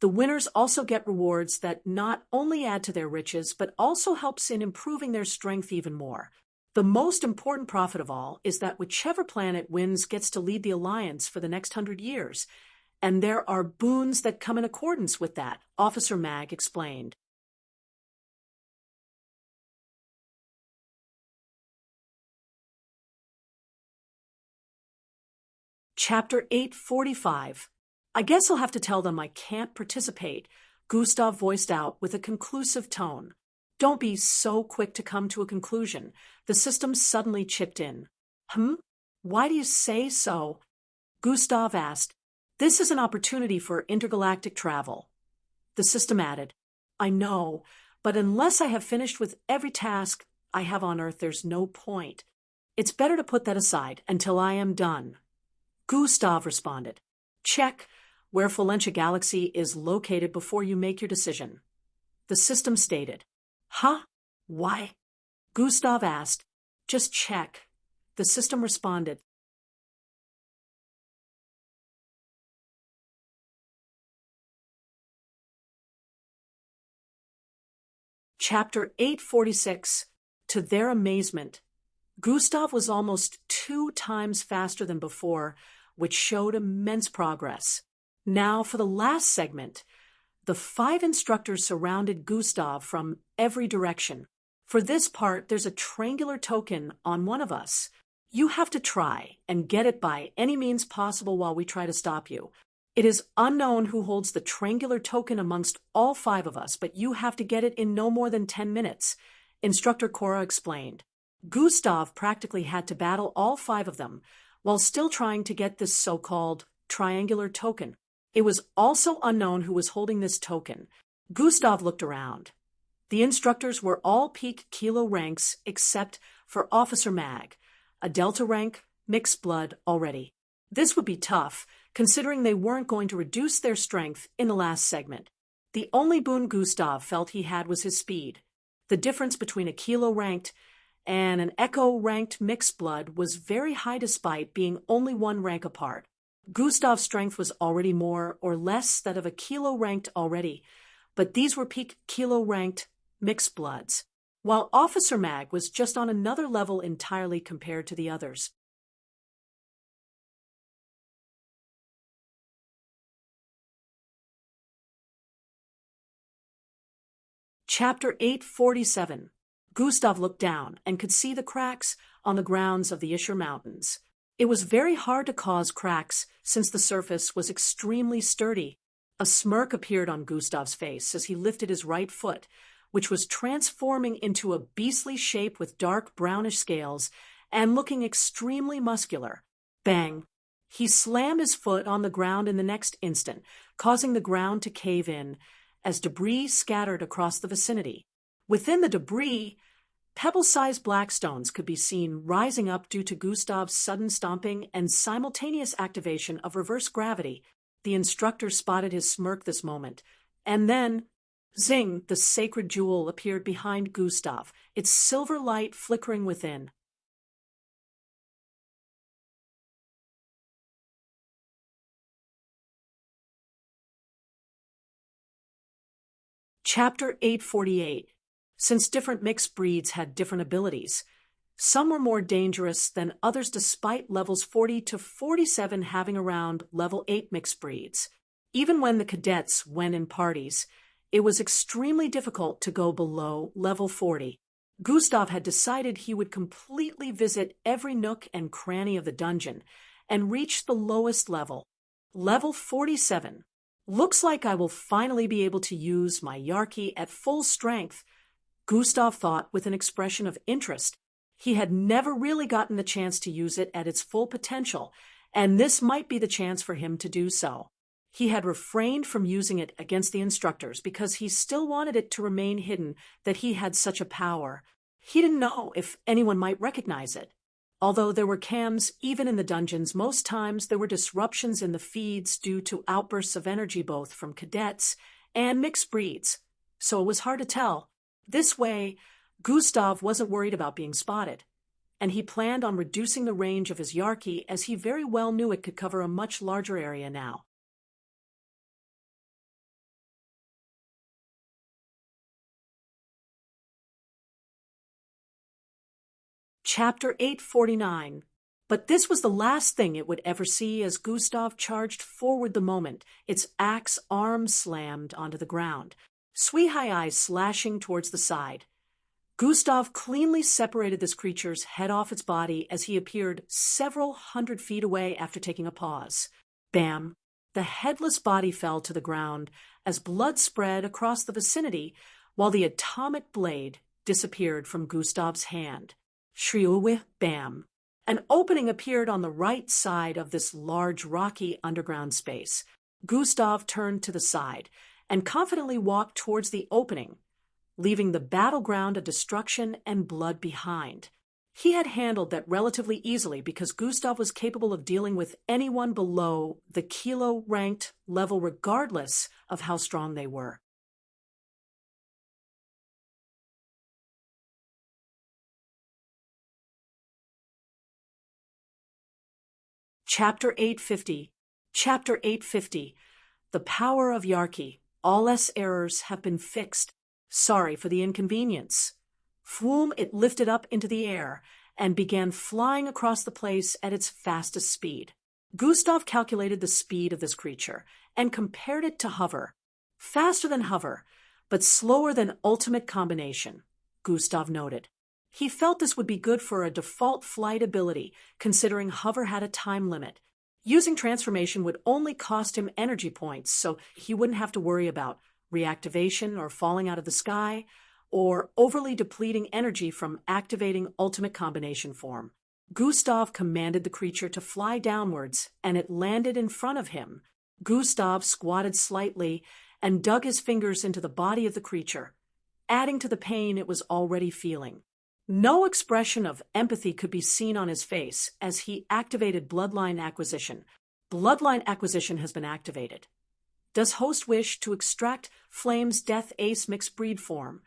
The winners also get rewards that not only add to their riches, but also helps in improving their strength even more. The most important profit of all is that whichever planet wins gets to lead the Alliance for the next 100 years, and there are boons that come in accordance with that, Officer Mag explained. Chapter 845. I guess I'll have to tell them I can't participate, Gustav voiced out with a conclusive tone. Don't be so quick to come to a conclusion. The system suddenly chipped in. Why do you say so? Gustav asked. This is an opportunity for intergalactic travel. The system added. I know, but unless I have finished with every task I have on Earth, there's no point. It's better to put that aside until I am done. Gustav responded. Check where Falencia Galaxy is located before you make your decision. The system stated. Huh? Why? Gustav asked. Just check. The system responded. Chapter 846. To their amazement, Gustav was almost 2 times faster than before, which showed immense progress. Now, for the last segment, the 5 instructors surrounded Gustav from every direction. For this part, there's a triangular token on one of us. You have to try and get it by any means possible while we try to stop you. It is unknown who holds the triangular token amongst all 5 of us, but you have to get it in no more than 10 minutes, Instructor Cora explained. Gustav practically had to battle all 5 of them, while still trying to get this so-called triangular token. It was also unknown who was holding this token. Gustav looked around. The instructors were all peak kilo ranks except for Officer Mag, a Delta rank, mixed blood already. This would be tough, considering they weren't going to reduce their strength in the last segment. The only boon Gustav felt he had was his speed. The difference between a kilo ranked and an Echo ranked mixed blood was very high despite being only 1 rank apart. Gustav's strength was already more or less that of a kilo ranked already, but these were peak kilo ranked mixed bloods, while Officer Mag was just on another level entirely compared to the others. Chapter 847. Gustav looked down and could see the cracks on the grounds of the Isher Mountains. It was very hard to cause cracks since the surface was extremely sturdy. A smirk appeared on Gustav's face as he lifted his right foot, which was transforming into a beastly shape with dark brownish scales and looking extremely muscular. Bang! He slammed his foot on the ground in the next instant, causing the ground to cave in as debris scattered across the vicinity. Within the debris, pebble-sized black stones could be seen rising up due to Gustav's sudden stomping and simultaneous activation of reverse gravity. The instructor spotted his smirk this moment, and then, zing, the sacred jewel appeared behind Gustav, its silver light flickering within. Chapter 848. Since different mixed breeds had different abilities, some were more dangerous than others despite levels 40 to 47 having around level 8 mixed breeds. Even when the cadets went in parties, it was extremely difficult to go below level 40. Gustav had decided he would completely visit every nook and cranny of the dungeon and reach the lowest level, level 47. Looks like I will finally be able to use my Yarki at full strength, Gustav thought with an expression of interest. He had never really gotten the chance to use it at its full potential, and this might be the chance for him to do so. He had refrained from using it against the instructors because he still wanted it to remain hidden that he had such a power. He didn't know if anyone might recognize it. Although there were cams even in the dungeons, most times there were disruptions in the feeds due to outbursts of energy both from cadets and mixed breeds, so it was hard to tell. This way, Gustav wasn't worried about being spotted, and he planned on reducing the range of his Yarki as he very well knew it could cover a much larger area now. Chapter 849. But this was the last thing it would ever see as Gustav charged forward the moment its axe arm slammed onto the ground, Sui-Hai eyes slashing towards the side. Gustav cleanly separated this creature's head off its body as he appeared several 100 feet away after taking a pause. Bam! The headless body fell to the ground as blood spread across the vicinity while the atomic blade disappeared from Gustav's hand. Shriuwe, bam! An opening appeared on the right side of this large rocky underground space. Gustav turned to the side and confidently walked towards the opening, leaving the battleground of destruction and blood behind. He had handled that relatively easily because Gustav was capable of dealing with anyone below the kilo-ranked level regardless of how strong they were. Chapter 850. Chapter 850. The power of Yarki. All S errors have been fixed. Sorry for the inconvenience. Fwoom, it lifted up into the air and began flying across the place at its fastest speed. Gustav calculated the speed of this creature and compared it to hover. Faster than hover, but slower than ultimate combination, Gustav noted. He felt this would be good for a default flight ability, considering hover had a time limit. Using transformation would only cost him energy points, so he wouldn't have to worry about reactivation or falling out of the sky, or overly depleting energy from activating ultimate combination form. Gustav commanded the creature to fly downwards, and it landed in front of him. Gustav squatted slightly and dug his fingers into the body of the creature, adding to the pain it was already feeling. No expression of empathy could be seen on his face as he activated Bloodline Acquisition. Bloodline Acquisition has been activated. Does host wish to extract Flame's Death Ace mixed breed form?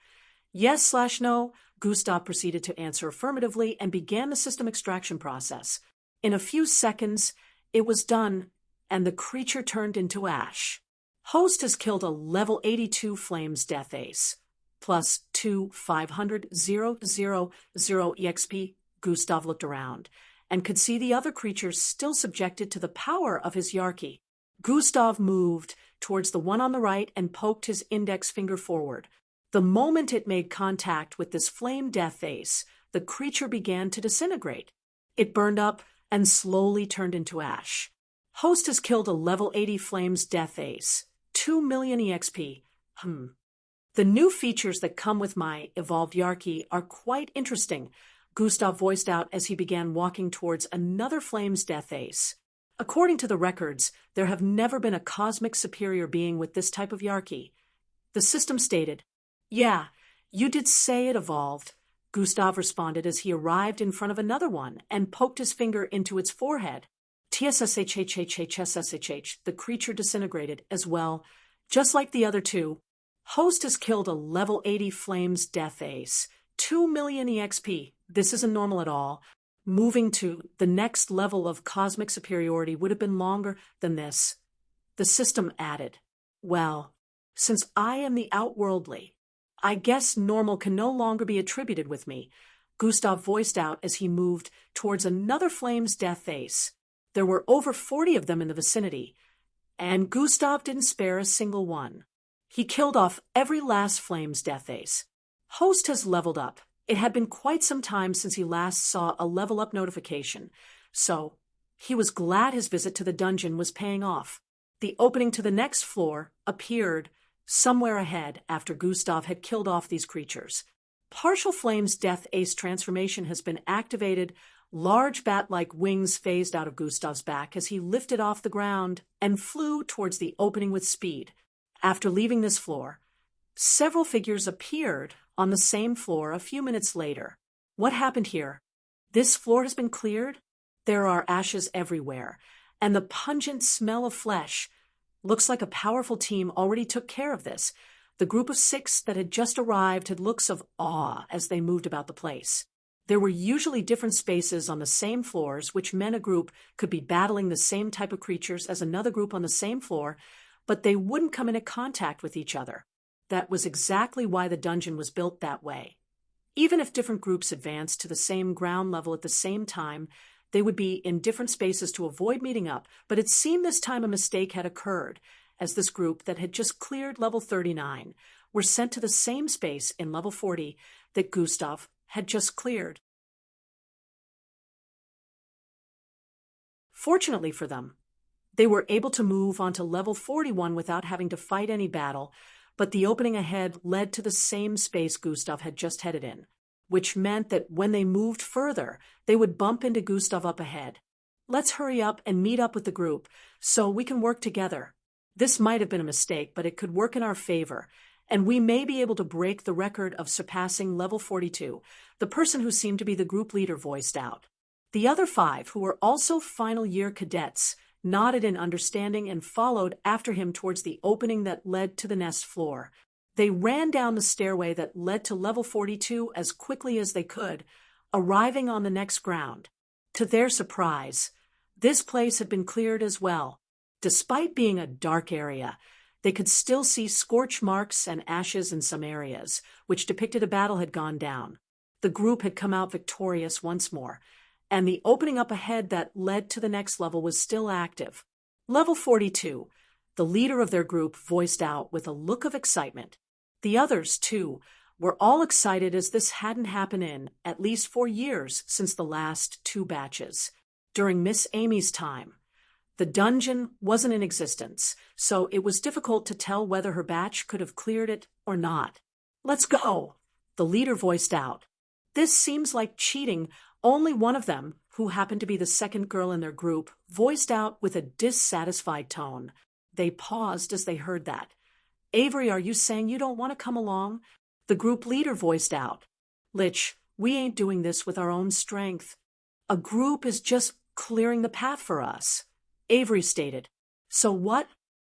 Yes/no, Gustav proceeded to answer affirmatively and began the system extraction process. In a few seconds, it was done, and the creature turned into ash. Host has killed a level 82 Flame's Death Ace. Plus 2 500,000 EXP, Gustav looked around and could see the other creatures still subjected to the power of his Yarki. Gustav moved towards the one on the right and poked his index finger forward. The moment it made contact with this flame death ace, the creature began to disintegrate. It burned up and slowly turned into ash. Host has killed a level 80 Flame's Death Ace. 2 million EXP. The new features that come with my evolved Yarky are quite interesting, Gustav voiced out as he began walking towards another Flame's Death Ace. According to the records, there have never been a cosmic superior being with this type of Yarky. The system stated. Yeah, you did say it evolved, Gustav responded as he arrived in front of another one and poked his finger into its forehead. TSSHHHHSSHH, the creature disintegrated as well, just like the other two. Host has killed a level 80 Flames Death Ace. 2 million EXP. This isn't normal at all. Moving to the next level of cosmic superiority would have been longer than this. The system added. Well, since I am the outworldly, I guess normal can no longer be attributed with me, Gustav voiced out as he moved towards another Flame's Death Ace. There were over 40 of them in the vicinity, and Gustav didn't spare a single one. He killed off every last Flame's Death Ace. Host has leveled up. It had been quite some time since he last saw a level up notification, so he was glad his visit to the dungeon was paying off. The opening to the next floor appeared somewhere ahead after Gustav had killed off these creatures. Partial Flame's Death Ace transformation has been activated. Large bat-like wings phased out of Gustav's back as he lifted off the ground and flew towards the opening with speed. After leaving this floor, several figures appeared on the same floor a few minutes later. What happened here? This floor has been cleared? There are ashes everywhere, and the pungent smell of flesh. Looks like a powerful team already took care of this. The group of 6 that had just arrived had looks of awe as they moved about the place. There were usually different spaces on the same floors, which meant a group could be battling the same type of creatures as another group on the same floor, but they wouldn't come into contact with each other. That was exactly why the dungeon was built that way. Even if different groups advanced to the same ground level at the same time, they would be in different spaces to avoid meeting up, but it seemed this time a mistake had occurred, as this group that had just cleared level 39 were sent to the same space in level 40 that Gustav had just cleared. Fortunately for them, they were able to move onto level 41 without having to fight any battle, but the opening ahead led to the same space Gustav had just headed in, which meant that when they moved further, they would bump into Gustav up ahead. Let's hurry up and meet up with the group so we can work together. This might have been a mistake, but it could work in our favor, and we may be able to break the record of surpassing level 42, the person who seemed to be the group leader voiced out. The other 5, who were also final year cadets, nodded in understanding and followed after him towards the opening that led to the nest floor. They ran down the stairway that led to level 42 as quickly as they could, arriving on the next ground. To their surprise, this place had been cleared as well. Despite being a dark area, they could still see scorch marks and ashes in some areas, which depicted a battle had gone down. The group had come out victorious once more, and the opening up ahead that led to the next level was still active. Level 42, the leader of their group voiced out with a look of excitement. The others, too, were all excited as this hadn't happened in at least 4 years since the last 2 batches. During Miss Amy's time, the dungeon wasn't in existence, so it was difficult to tell whether her batch could have cleared it or not. Let's go, the leader voiced out. This seems like cheating. Only one of them, who happened to be the second girl in their group, voiced out with a dissatisfied tone. They paused as they heard that. Avery, are you saying you don't want to come along? The group leader voiced out. Lich, we ain't doing this with our own strength. A group is just clearing the path for us, Avery stated. So what?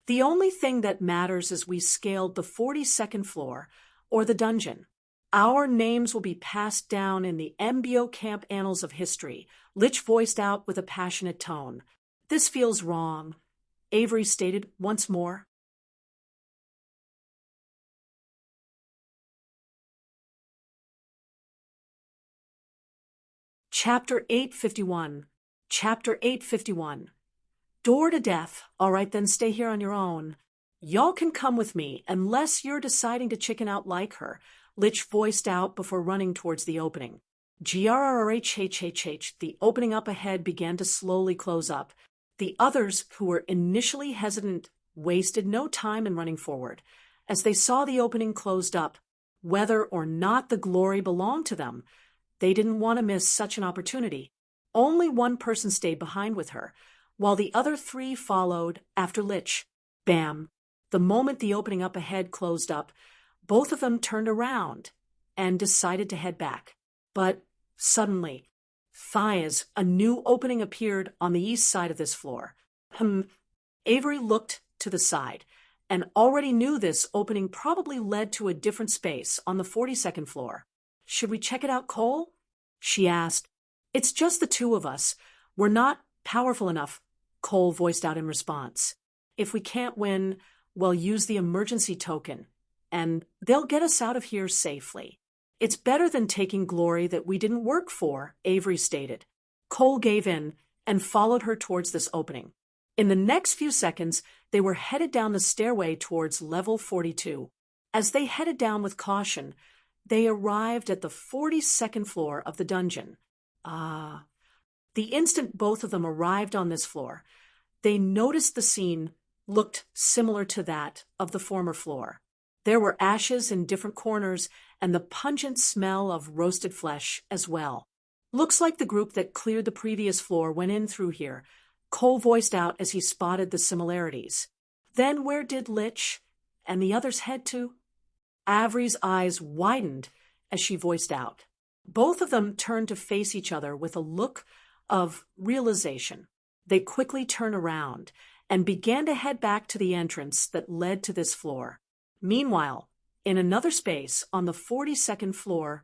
The only thing that matters is we scaled the 42nd floor, or the dungeon. Our names will be passed down in the MBO camp annals of history, Lich voiced out with a passionate tone. This feels wrong, Avery stated once more. Chapter 851. Chapter 851. Door to death. All right, then stay here on your own. Y'all can come with me, unless you're deciding to chicken out like her, Lich voiced out before running towards the opening. GRRHHHH, the opening up ahead began to slowly close up. The others, who were initially hesitant, wasted no time in running forward. As they saw the opening closed up, whether or not the glory belonged to them, they didn't want to miss such an opportunity. Only one person stayed behind with her, while the other three followed after Lich. Bam! The moment the opening up ahead closed up, both of them turned around and decided to head back. But suddenly, Thias, a new opening appeared on the east side of this floor. Avery looked to the side and already knew this opening probably led to a different space on the 42nd floor. "Should we check it out, Cole?" she asked. "It's just the two of us. We're not powerful enough," Cole voiced out in response. "If we can't win, we'll use the emergency token, and they'll get us out of here safely. It's better than taking glory that we didn't work for," Avery stated. Cole gave in and followed her towards this opening. In the next few seconds, they were headed down the stairway towards level 42. As they headed down with caution, they arrived at the 42nd floor of the dungeon. The instant both of them arrived on this floor, they noticed the scene looked similar to that of the former floor. There were ashes in different corners and the pungent smell of roasted flesh as well. "Looks like the group that cleared the previous floor went in through here," Cole voiced out as he spotted the similarities. "Then where did Lich and the others head to?" Avery's eyes widened as she voiced out. Both of them turned to face each other with a look of realization. They quickly turned around and began to head back to the entrance that led to this floor. Meanwhile, in another space on the 42nd floor,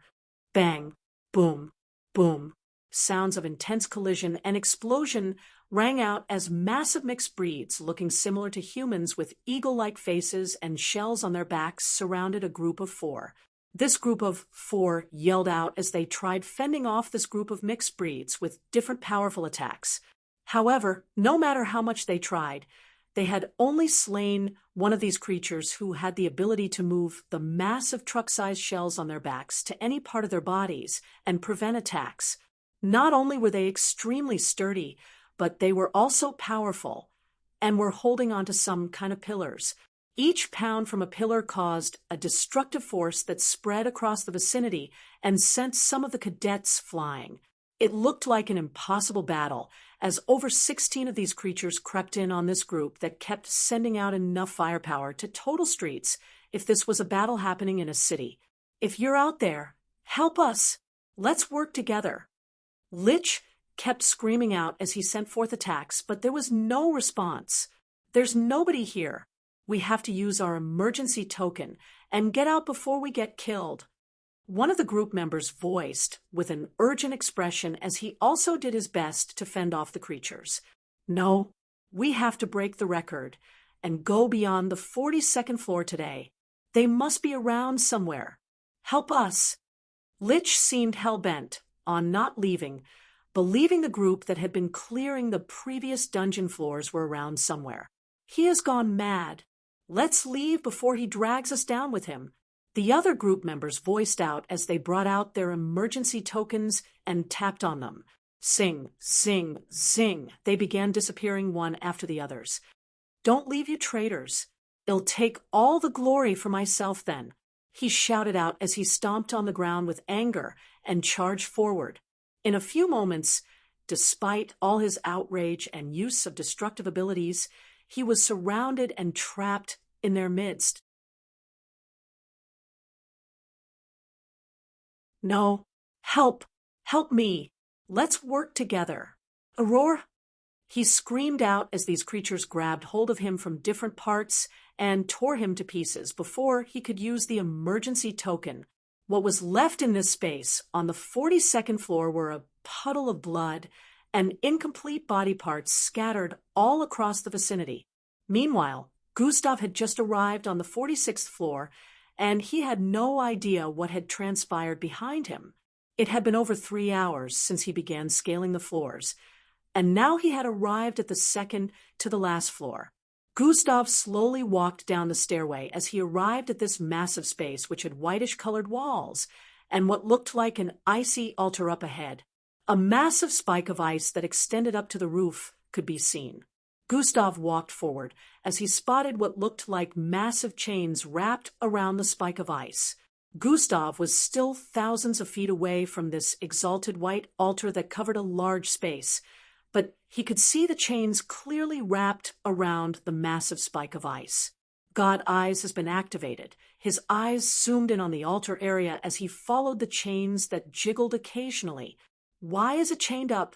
bang, boom, boom, sounds of intense collision and explosion rang out as massive mixed breeds looking similar to humans with eagle-like faces and shells on their backs surrounded a group of four. This group of four yelled out as they tried fending off this group of mixed breeds with different powerful attacks. However, no matter how much they tried, they had only slain one of these creatures who had the ability to move the massive truck-sized shells on their backs to any part of their bodies and prevent attacks. Not only were they extremely sturdy, but they were also powerful and were holding onto some kind of pillars. Each pound from a pillar caused a destructive force that spread across the vicinity and sent some of the cadets flying. It looked like an impossible battle, as over 16 of these creatures crept in on this group that kept sending out enough firepower to total streets if this was a battle happening in a city. "If you're out there, help us. Let's work together." Lich kept screaming out as he sent forth attacks, but there was no response. "There's nobody here. We have to use our emergency token and get out before we get killed," one of the group members voiced with an urgent expression as he also did his best to fend off the creatures. "No, we have to break the record and go beyond the 42nd floor today. They must be around somewhere. Help us." Lich seemed hell-bent on not leaving, believing the group that had been clearing the previous dungeon floors were around somewhere. "He has gone mad. Let's leave before he drags us down with him," the other group members voiced out as they brought out their emergency tokens and tapped on them. Sing, sing, sing, they began disappearing one after the others. "Don't leave, you traitors. I'll take all the glory for myself then," he shouted out as he stomped on the ground with anger and charged forward. In a few moments, despite all his outrage and use of destructive abilities, he was surrounded and trapped in their midst. "No, help me. Let's work together. Aurora," he screamed out as these creatures grabbed hold of him from different parts and tore him to pieces before he could use the emergency token. What was left in this space on the 42nd floor were a puddle of blood and incomplete body parts scattered all across the vicinity. Meanwhile, Gustav had just arrived on the 46th floor, and he had no idea what had transpired behind him. It had been over 3 hours since he began scaling the floors, and now he had arrived at the second to the last floor. Gustav slowly walked down the stairway as he arrived at this massive space which had whitish-colored walls and what looked like an icy altar up ahead. A massive spike of ice that extended up to the roof could be seen. Gustav walked forward as he spotted what looked like massive chains wrapped around the spike of ice. Gustav was still thousands of feet away from this exalted white altar that covered a large space, but he could see the chains clearly wrapped around the massive spike of ice. God Eyes has been activated. His eyes zoomed in on the altar area as he followed the chains that jiggled occasionally. Why is it chained up?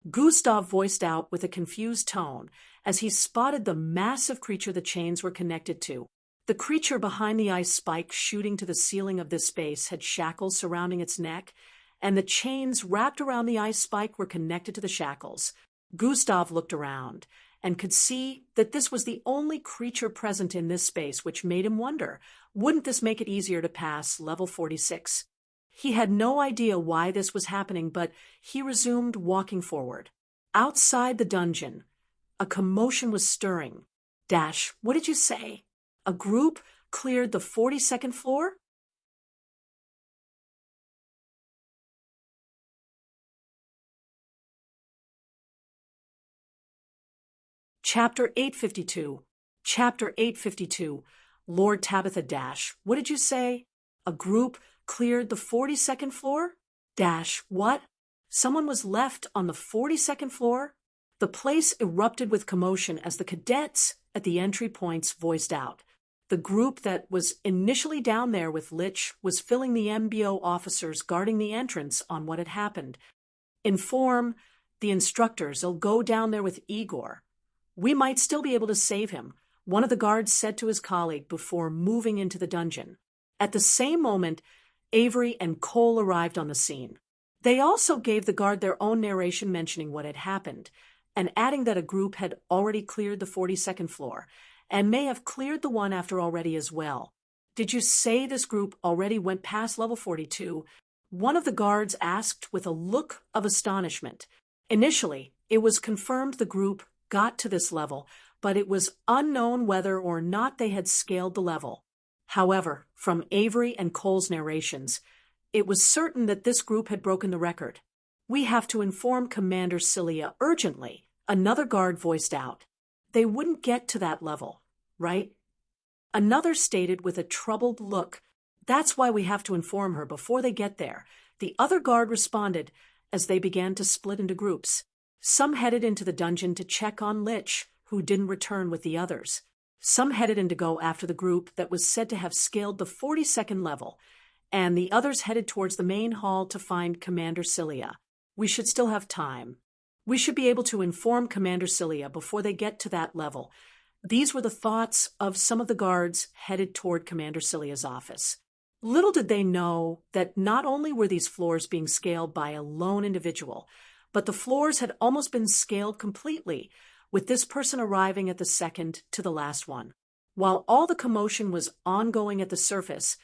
Gustav voiced out with a confused tone as he spotted the massive creature the chains were connected to. The creature behind the ice spike shooting to the ceiling of this space had shackles surrounding its neck, and the chains wrapped around the ice spike were connected to the shackles. Gustav looked around and could see that this was the only creature present in this space, which made him wonder, wouldn't this make it easier to pass level 46? He had no idea why this was happening, but he resumed walking forward. Outside the dungeon, a commotion was stirring. What did you say? A group cleared the 42nd floor? Chapter 852. Chapter 852. Lord Tabitha what did you say? A group cleared the 42nd floor? What? Someone was left on the 42nd floor? The place erupted with commotion as the cadets at the entry points voiced out. The group that was initially down there with Lich was filling the MBO officers guarding the entrance on what had happened. Inform the instructors they'll go down there with Igor. We might still be able to save him, one of the guards said to his colleague before moving into the dungeon. At the same moment, Avery and Cole arrived on the scene. They also gave the guard their own narration mentioning what had happened, and adding that a group had already cleared the 42nd floor, and may have cleared the one after already as well. Did you say this group already went past level 42? One of the guards asked with a look of astonishment. Initially, it was confirmed the group got to this level, but it was unknown whether or not they had scaled the level. However, from Avery and Cole's narrations, it was certain that this group had broken the record. We have to inform Commander Cilia urgently, another guard voiced out. They wouldn't get to that level, right? Another stated with a troubled look, that's why we have to inform her before they get there. The other guard responded as they began to split into groups. Some headed into the dungeon to check on Lich, who didn't return with the others. Some headed in to go after the group that was said to have scaled the 42nd level, and the others headed towards the main hall to find Commander Cilia. We should still have time. We should be able to inform Commander Cilia before they get to that level. These were the thoughts of some of the guards headed toward Commander Cilia's office. Little did they know that not only were these floors being scaled by a lone individual, but the floors had almost been scaled completely, with this person arriving at the second to the last one. While all the commotion was ongoing at the surface,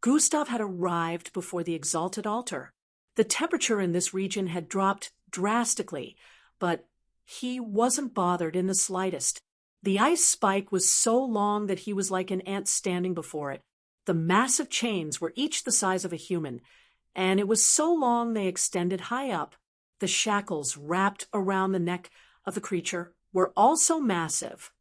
Gustav had arrived before the exalted altar. The temperature in this region had dropped drastically, but he wasn't bothered in the slightest. The ice spike was so long that he was like an ant standing before it. The massive chains were each the size of a human, and it was so long they extended high up. The shackles wrapped around the neck of the creature were also massive,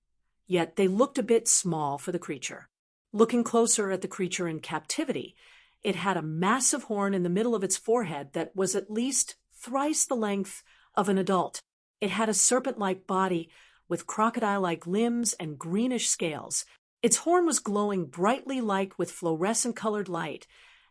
yet they looked a bit small for the creature. Looking closer at the creature in captivity, it had a massive horn in the middle of its forehead that was at least thrice the length of an adult. It had a serpent-like body with crocodile-like limbs and greenish scales. Its horn was glowing brightly like with fluorescent-colored light,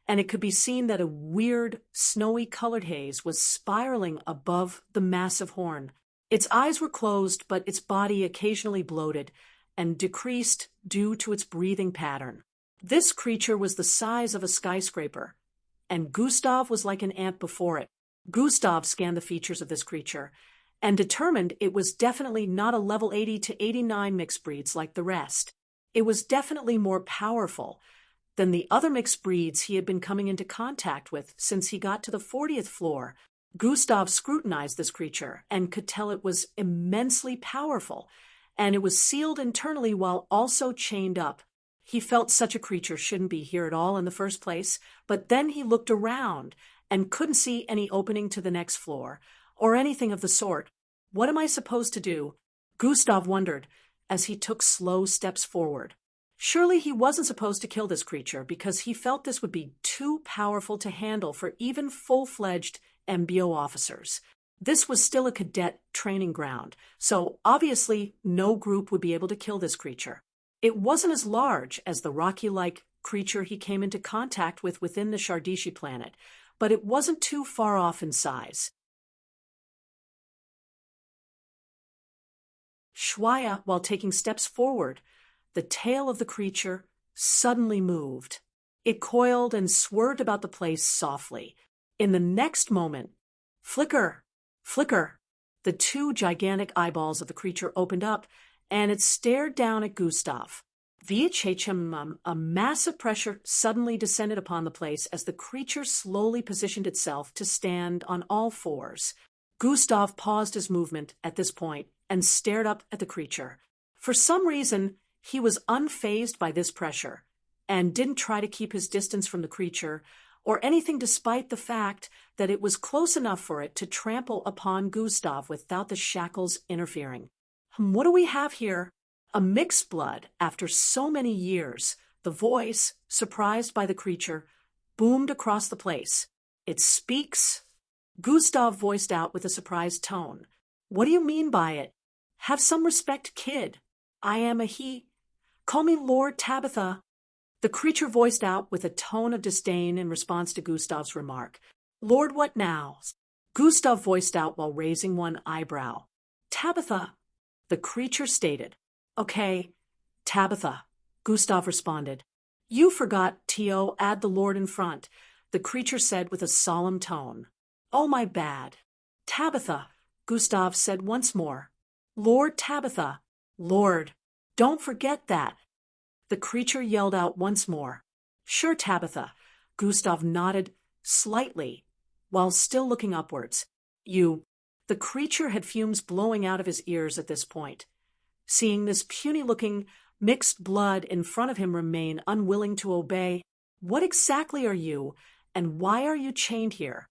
and it could be seen that a weird, snowy-colored haze was spiraling above the massive horn. Its eyes were closed, but its body occasionally bloated and decreased due to its breathing pattern. This creature was the size of a skyscraper, and Gustav was like an ant before it. Gustav scanned the features of this creature and determined it was definitely not a level 80 to 89 mixed breeds like the rest. It was definitely more powerful than the other mixed breeds he had been coming into contact with since he got to the 40th floor. Gustav scrutinized this creature and could tell it was immensely powerful, and it was sealed internally while also chained up. He felt such a creature shouldn't be here at all in the first place, but then he looked around and couldn't see any opening to the next floor, or anything of the sort. What am I supposed to do? Gustav wondered as he took slow steps forward. Surely he wasn't supposed to kill this creature because he felt this would be too powerful to handle for even full-fledged MBO officers. This was still a cadet training ground, so obviously no group would be able to kill this creature. It wasn't as large as the rocky-like creature he came into contact with within the Shardishi planet, but it wasn't too far off in size. Shwaya, while taking steps forward, the tail of the creature suddenly moved. It coiled and swerved about the place softly. In the next moment, flicker, flicker, the two gigantic eyeballs of the creature opened up, and it stared down at Gustav. Via Checham, a massive pressure suddenly descended upon the place as the creature slowly positioned itself to stand on all fours. Gustav paused his movement at this point and stared up at the creature. For some reason, he was unfazed by this pressure and didn't try to keep his distance from the creature or anything, despite the fact that it was close enough for it to trample upon Gustav without the shackles interfering. What do we have here? A mixed blood after so many years. The voice, surprised by the creature, boomed across the place. It speaks. Gustav voiced out with a surprised tone. What do you mean by it? Have some respect, kid. I am a he. Call me Lord Tabitha. The creature voiced out with a tone of disdain in response to Gustav's remark. Lord what now? Gustav voiced out while raising one eyebrow. Tabitha, the creature stated. Okay, Tabitha, Gustav responded. You forgot, T.O., add the Lord in front, the creature said with a solemn tone. Oh, my bad. Tabitha, Gustav said once more. Lord Tabitha, Lord, don't forget that. The creature yelled out once more. Sure, Tabitha, Gustav nodded slightly while still looking upwards. You. The creature had fumes blowing out of his ears at this point. Seeing this puny-looking, mixed blood in front of him remain unwilling to obey, what exactly are you, and why are you chained here?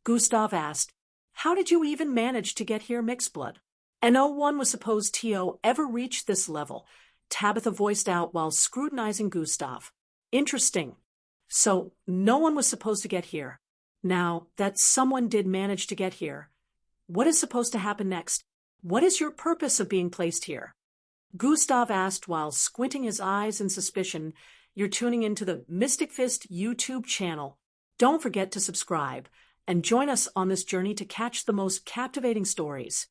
Gustav asked. How did you even manage to get here, mixed blood? And no one was supposed T.O. ever reach this level, Tabitha voiced out while scrutinizing Gustav. Interesting. So, no one was supposed to get here. Now, that someone did manage to get here, what is supposed to happen next? What is your purpose of being placed here? Gustav asked while squinting his eyes in suspicion. You're tuning into the Mystic Fist YouTube channel. Don't forget to subscribe and join us on this journey to catch the most captivating stories.